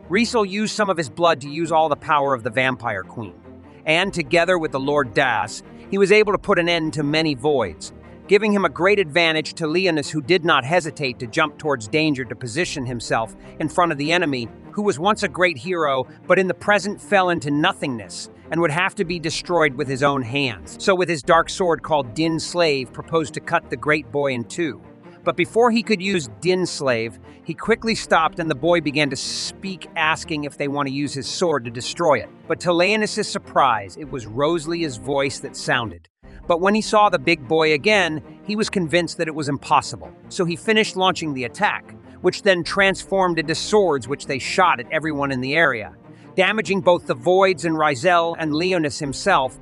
Rizel used some of his blood to use all the power of the Vampire Queen, and together with the Lord Das, he was able to put an end to many voids, giving him a great advantage to Leonis, who did not hesitate to jump towards danger to position himself in front of the enemy, who was once a great hero, but in the present fell into nothingness and would have to be destroyed with his own hands. So with his dark sword called Din Slave, proposed to cut the great boy in two. But before he could use Din Slave, he quickly stopped and the boy began to speak, asking if they want to use his sword to destroy it. But to Leonis' surprise, it was Roselia's voice that sounded. But when he saw the big boy again, he was convinced that it was impossible. So he finished launching the attack, which then transformed into swords which they shot at everyone in the area, damaging both the voids and Rizel and Leonis himself,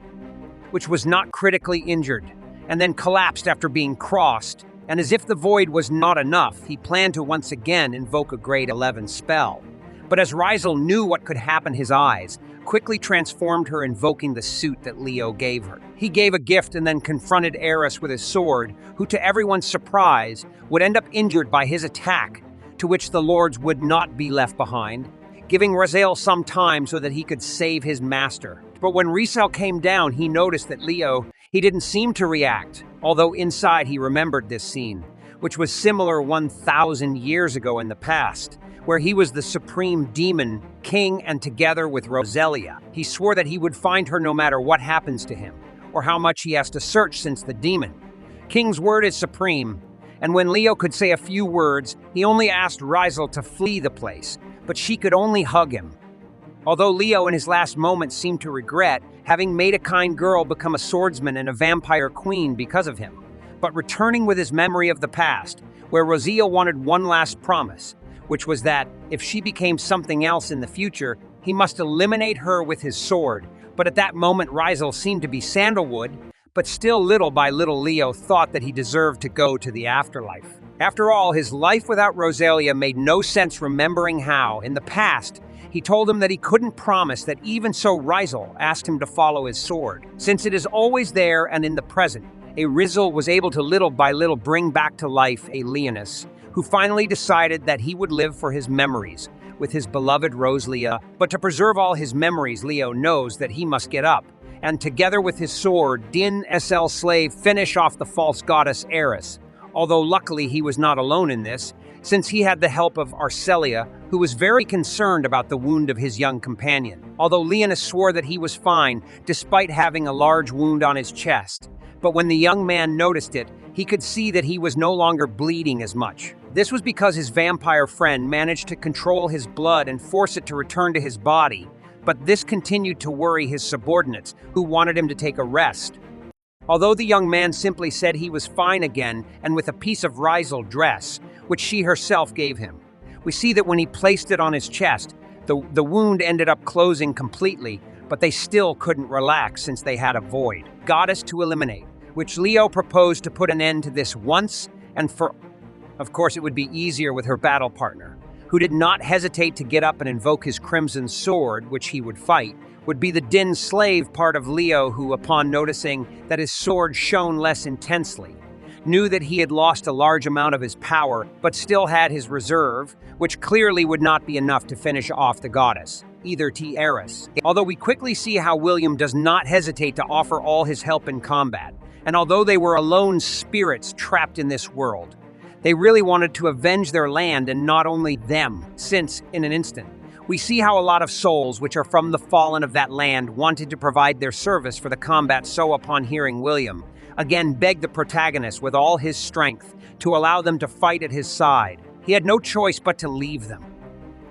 which was not critically injured, and then collapsed after being crossed. And as if the void was not enough, he planned to once again invoke a grade 11 spell. But as Rizel knew what could happen, his eyes quickly transformed her, invoking the suit that Leo gave her. He gave a gift and then confronted Eris with his sword, who to everyone's surprise would end up injured by his attack, to which the lords would not be left behind, giving Rafael some time so that he could save his master. But when Rizel came down, he noticed that Leo, he didn't seem to react, although inside he remembered this scene, which was similar 1,000 years ago in the past, where he was the supreme demon king, and together with Riselia, he swore that he would find her no matter what happens to him, or how much he has to search, since the demon king's word is supreme. And when Leo could say a few words, he only asked Rizel to flee the place, but she could only hug him. Although Leo in his last moments seemed to regret having made a kind girl become a swordsman and a vampire queen because of him, but returning with his memory of the past, where Rosea wanted one last promise, which was that if she became something else in the future, he must eliminate her with his sword. But at that moment, Rizel seemed to be sandalwood, but still little by little Leo thought that he deserved to go to the afterlife. After all, his life without Riselia made no sense, remembering how, in the past, he told him that he couldn't promise that. Even so, Riselia asked him to follow his sword. Since it is always there and in the present, Riselia was able to little by little bring back to life a Leonis, who finally decided that he would live for his memories with his beloved Riselia. But to preserve all his memories, Leo knows that he must get up, and together with his sword, Din SL slave, finish off the false goddess Eris. Although luckily he was not alone in this, since he had the help of Selia, who was very concerned about the wound of his young companion. Although Leonis swore that he was fine, despite having a large wound on his chest. But when the young man noticed it, he could see that he was no longer bleeding as much. This was because his vampire friend managed to control his blood and force it to return to his body, but this continued to worry his subordinates, who wanted him to take a rest. Although the young man simply said he was fine again, and with a piece of Riselia dress, which she herself gave him. We see that when he placed it on his chest, the wound ended up closing completely, but they still couldn't relax since they had a void goddess to eliminate, which Leo proposed to put an end to this once and for. Of course, it would be easier with her battle partner, who did not hesitate to get up and invoke his crimson sword, which he would fight. Would be the Din slave part of Leo, who, upon noticing that his sword shone less intensely, knew that he had lost a large amount of his power, but still had his reserve, which clearly would not be enough to finish off the goddess, either Eris. Although we quickly see how William does not hesitate to offer all his help in combat, and although they were alone spirits trapped in this world, they really wanted to avenge their land and not only them, since, in an instant, we see how a lot of souls which are from the fallen of that land wanted to provide their service for the combat. So upon hearing William again beg the protagonist with all his strength to allow them to fight at his side, he had no choice but to leave them.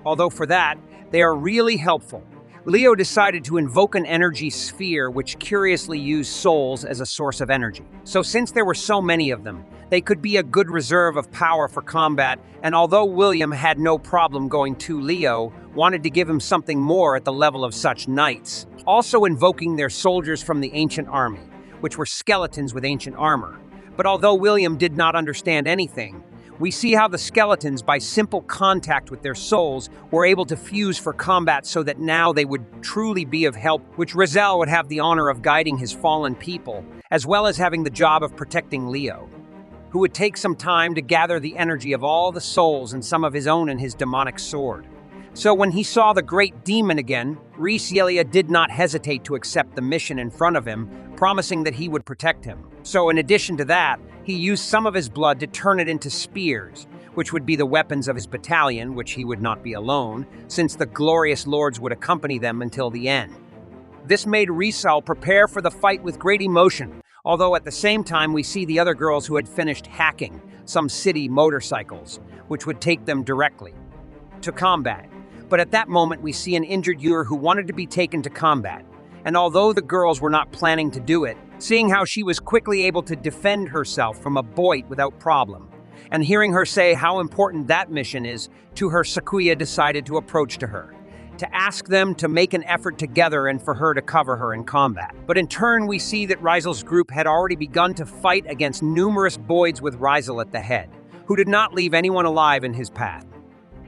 Although for that, they are really helpful. Leo decided to invoke an energy sphere which curiously used souls as a source of energy. So since there were so many of them, they could be a good reserve of power for combat, and although William had no problem going to Leo, wanted to give him something more at the level of such knights, also invoking their soldiers from the ancient army, which were skeletons with ancient armor. But although William did not understand anything, we see how the skeletons, by simple contact with their souls, were able to fuse for combat so that now they would truly be of help, which Riselia would have the honor of guiding his fallen people, as well as having the job of protecting Leo, who would take some time to gather the energy of all the souls and some of his own in his demonic sword. So when he saw the great demon again, Riselia did not hesitate to accept the mission in front of him, promising that he would protect him. So in addition to that, he used some of his blood to turn it into spears, which would be the weapons of his battalion, which he would not be alone, since the glorious lords would accompany them until the end. This made Riselia prepare for the fight with great emotion, although at the same time we see the other girls who had finished hacking some city motorcycles, which would take them directly to combat. But at that moment we see an injured Ur who wanted to be taken to combat, and although the girls were not planning to do it, seeing how she was quickly able to defend herself from a Boit without problem, and hearing her say how important that mission is to her, Sakuya decided to approach to her, to ask them to make an effort together and for her to cover her in combat. But in turn, we see that Riselia's group had already begun to fight against numerous Boids with Riselia at the head, who did not leave anyone alive in his path.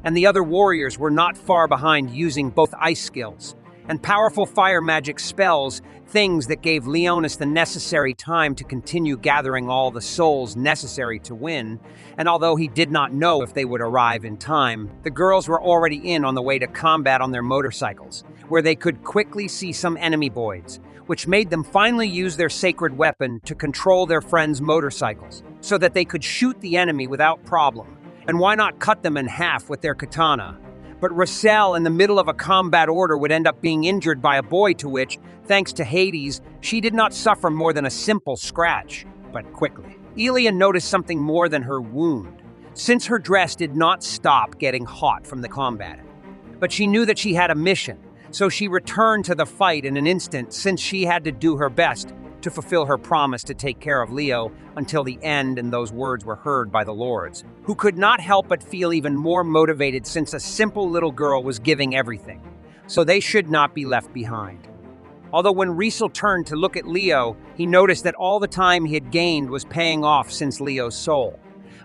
And the other warriors were not far behind, using both ice skills and powerful fire magic spells, things that gave Leonis the necessary time to continue gathering all the souls necessary to win. And although he did not know if they would arrive in time, the girls were already on the way to combat on their motorcycles, where they could quickly see some enemy Boids, which made them finally use their sacred weapon to control their friends' motorcycles, so that they could shoot the enemy without problem. And why not cut them in half with their katana? But Riselia, in the middle of a combat order, would end up being injured by a Boid, to which, thanks to Hades, she did not suffer more than a simple scratch. But quickly, Elia noticed something more than her wound, since her dress did not stop getting hot from the combat. But she knew that she had a mission, so she returned to the fight in an instant, since she had to do her best to fulfill her promise to take care of Leo until the end, and those words were heard by the lords, who could not help but feel even more motivated, since a simple little girl was giving everything, so they should not be left behind. Although when Riesel turned to look at Leo, he noticed that all the time he had gained was paying off since Leo's soul.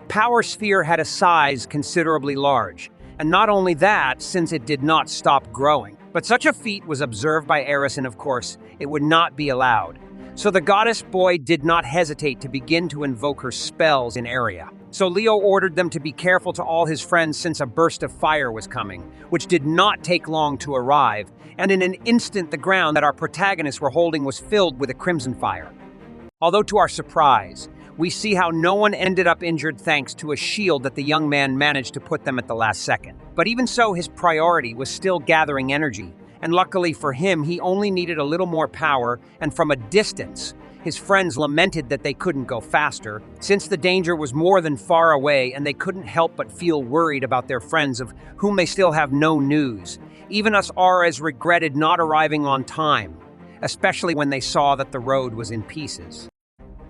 Power Sphere had a size considerably large, and not only that, since it did not stop growing. But such a feat was observed by Eris, and of course, it would not be allowed. So the goddess boy did not hesitate to begin to invoke her spells in area. So Leo ordered them to be careful to all his friends since a burst of fire was coming, which did not take long to arrive, and in an instant the ground that our protagonists were holding was filled with a crimson fire. Although to our surprise, we see how no one ended up injured thanks to a shield that the young man managed to put them at the last second. But even so, his priority was still gathering energy, and luckily for him, he only needed a little more power, and from a distance, his friends lamented that they couldn't go faster, since the danger was more than far away and they couldn't help but feel worried about their friends of whom they still have no news. Even us Auras regretted not arriving on time, especially when they saw that the road was in pieces.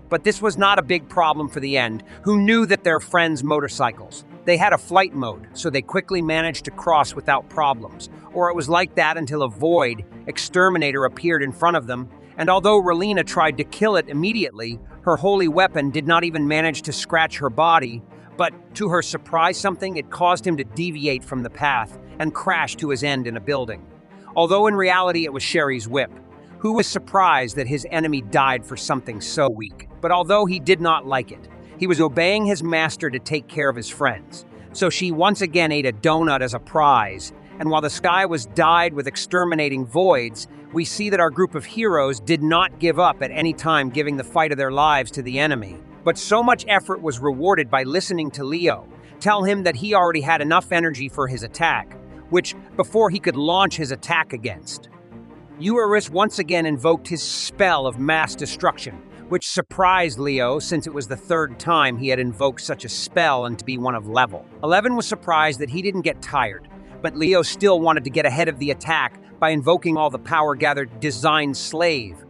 But this was not a big problem for the End, who knew that their friends' motorcycles. They had a flight mode, so they quickly managed to cross without problems, or it was like that until a void exterminator appeared in front of them, and although Relina tried to kill it immediately, her holy weapon did not even manage to scratch her body, but to her surprise it caused him to deviate from the path and crash to his end in a building. Although in reality it was Sherry's whip, who was surprised that his enemy died for something so weak. But although he did not like it, he was obeying his master to take care of his friends. So she once again ate a donut as a prize, and while the sky was dyed with exterminating voids, we see that our group of heroes did not give up at any time, giving the fight of their lives to the enemy. But so much effort was rewarded by listening to Leo tell him that he already had enough energy for his attack, which before he could launch his attack against. Euryris once again invoked his spell of mass destruction, which surprised Leo since it was the third time he had invoked such a spell and to be one of level. 11 was surprised that he didn't get tired, but Leo still wanted to get ahead of the attack by invoking all the power gathered designed slave.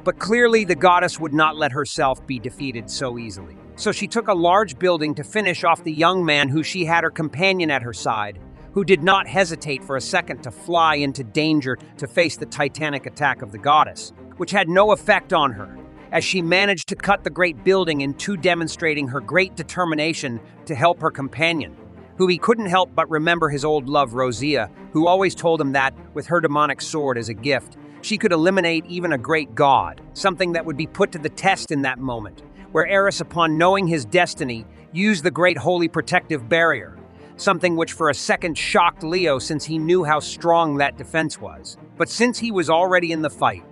But clearly the goddess would not let herself be defeated so easily. So she took a large building to finish off the young man who she had her companion at her side, who did not hesitate for a second to fly into danger to face the titanic attack of the goddess, which had no effect on her, as she managed to cut the great building in two, demonstrating her great determination to help her companion, who he couldn't help but remember his old love Rosia, who always told him that, with her demonic sword as a gift, she could eliminate even a great god, something that would be put to the test in that moment, where Eris, upon knowing his destiny, used the great holy protective barrier, something which for a second shocked Leo since he knew how strong that defense was. But since he was already in the fight,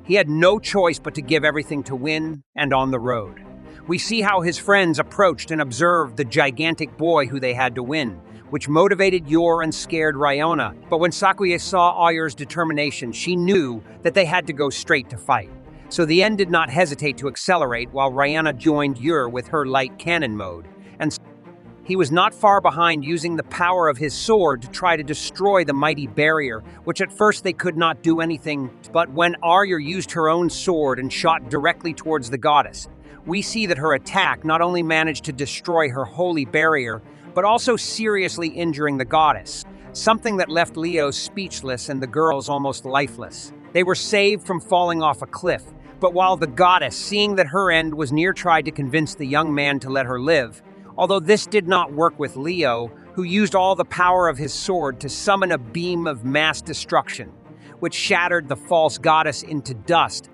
he had no choice but to give everything to win and on the road. We see how his friends approached and observed the gigantic boy who they had to win, which motivated Yor and scared Ryona. But when Sakuya saw Ayur's determination, she knew that they had to go straight to fight. So the End did not hesitate to accelerate while Ryona joined Yor with her light cannon mode, and he was not far behind, using the power of his sword to try to destroy the mighty barrier, which at first they could not do anything. But when Ayur used her own sword and shot directly towards the goddess, we see that her attack not only managed to destroy her holy barrier, but also seriously injuring the goddess, something that left Leo speechless and the girls almost lifeless. They were saved from falling off a cliff, but while the goddess, seeing that her end was near, tried to convince the young man to let her live. Although this did not work with Leo, who used all the power of his sword to summon a beam of mass destruction, which shattered the false goddess into dust,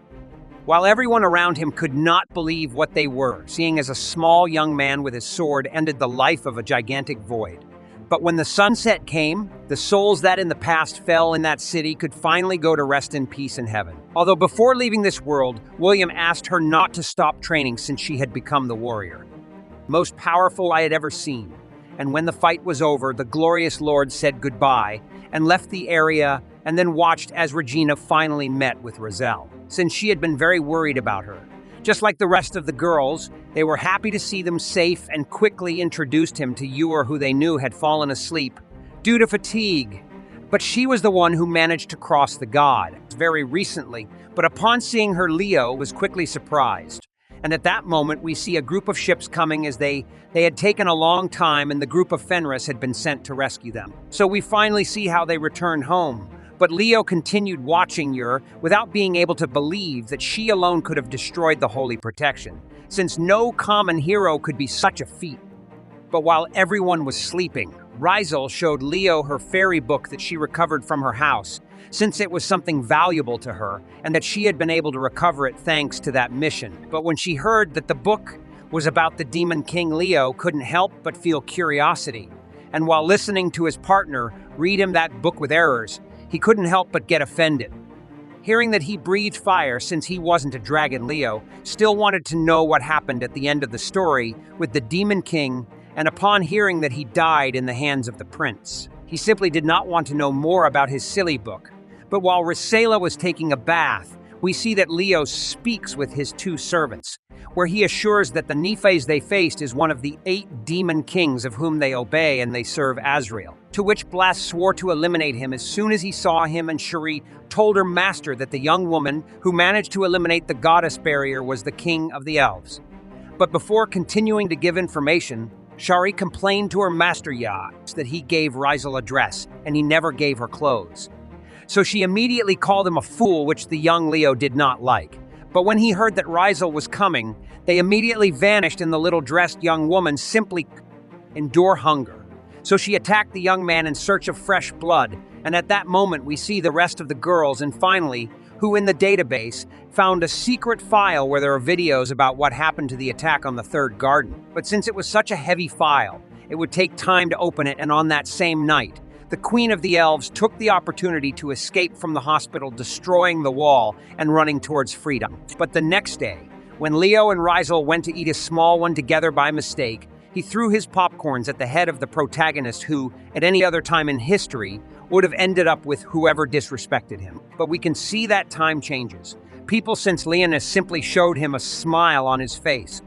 while everyone around him could not believe what they were, seeing as a small young man with his sword ended the life of a gigantic void. But when the sunset came, the souls that in the past fell in that city could finally go to rest in peace in heaven. Although before leaving this world, William asked her not to stop training since she had become the warrior most powerful I had ever seen. And when the fight was over, the glorious Lord said goodbye and left the area, and then watched as Regina finally met with Roselle, since she had been very worried about her. Just like the rest of the girls, they were happy to see them safe and quickly introduced him to Yor, who they knew had fallen asleep due to fatigue. But she was the one who managed to cross the god very recently, but upon seeing her, Leo was quickly surprised. And at that moment, we see a group of ships coming as they had taken a long time, and the group of Fenris had been sent to rescue them. So we finally see how they returned home. But Leo continued watching Ur without being able to believe that she alone could have destroyed the holy protection, since no common hero could be such a feat. But while everyone was sleeping, Riselia showed Leo her fairy book that she recovered from her house, since it was something valuable to her, and that she had been able to recover it thanks to that mission. But when she heard that the book was about the Demon King, Leo couldn't help but feel curiosity. And while listening to his partner read him that book with errors, he couldn't help but get offended. Hearing that he breathed fire since he wasn't a dragon, Leo still wanted to know what happened at the end of the story with the Demon King, and upon hearing that he died in the hands of the prince, he simply did not want to know more about his silly book. But while Riselia was taking a bath, we see that Leo speaks with his two servants, where he assures that the Nephes they faced is one of the 8 demon kings of whom they obey and they serve Azrael. To which Blas swore to eliminate him as soon as he saw him, and Cherie told her master that the young woman who managed to eliminate the goddess barrier was the king of the elves. But before continuing to give information, Cherie complained to her master that he gave Riselia a dress and he never gave her clothes. So she immediately called him a fool, which the young Leo did not like. But when he heard that Riselia was coming, they immediately vanished, and the little dressed young woman simply endure hunger. So she attacked the young man in search of fresh blood, and at that moment we see the rest of the girls, and finally, who in the database found a secret file where there are videos about what happened to the attack on the third garden. But since it was such a heavy file, it would take time to open it, and on that same night, the Queen of the Elves took the opportunity to escape from the hospital, destroying the wall and running towards freedom. But the next day, when Leo and Riselia went to eat a small one together by mistake, he threw his popcorns at the head of the protagonist who, at any other time in history, would have ended up with whoever disrespected him. But we can see that time changes. People since Leonis simply showed him a smile on his face.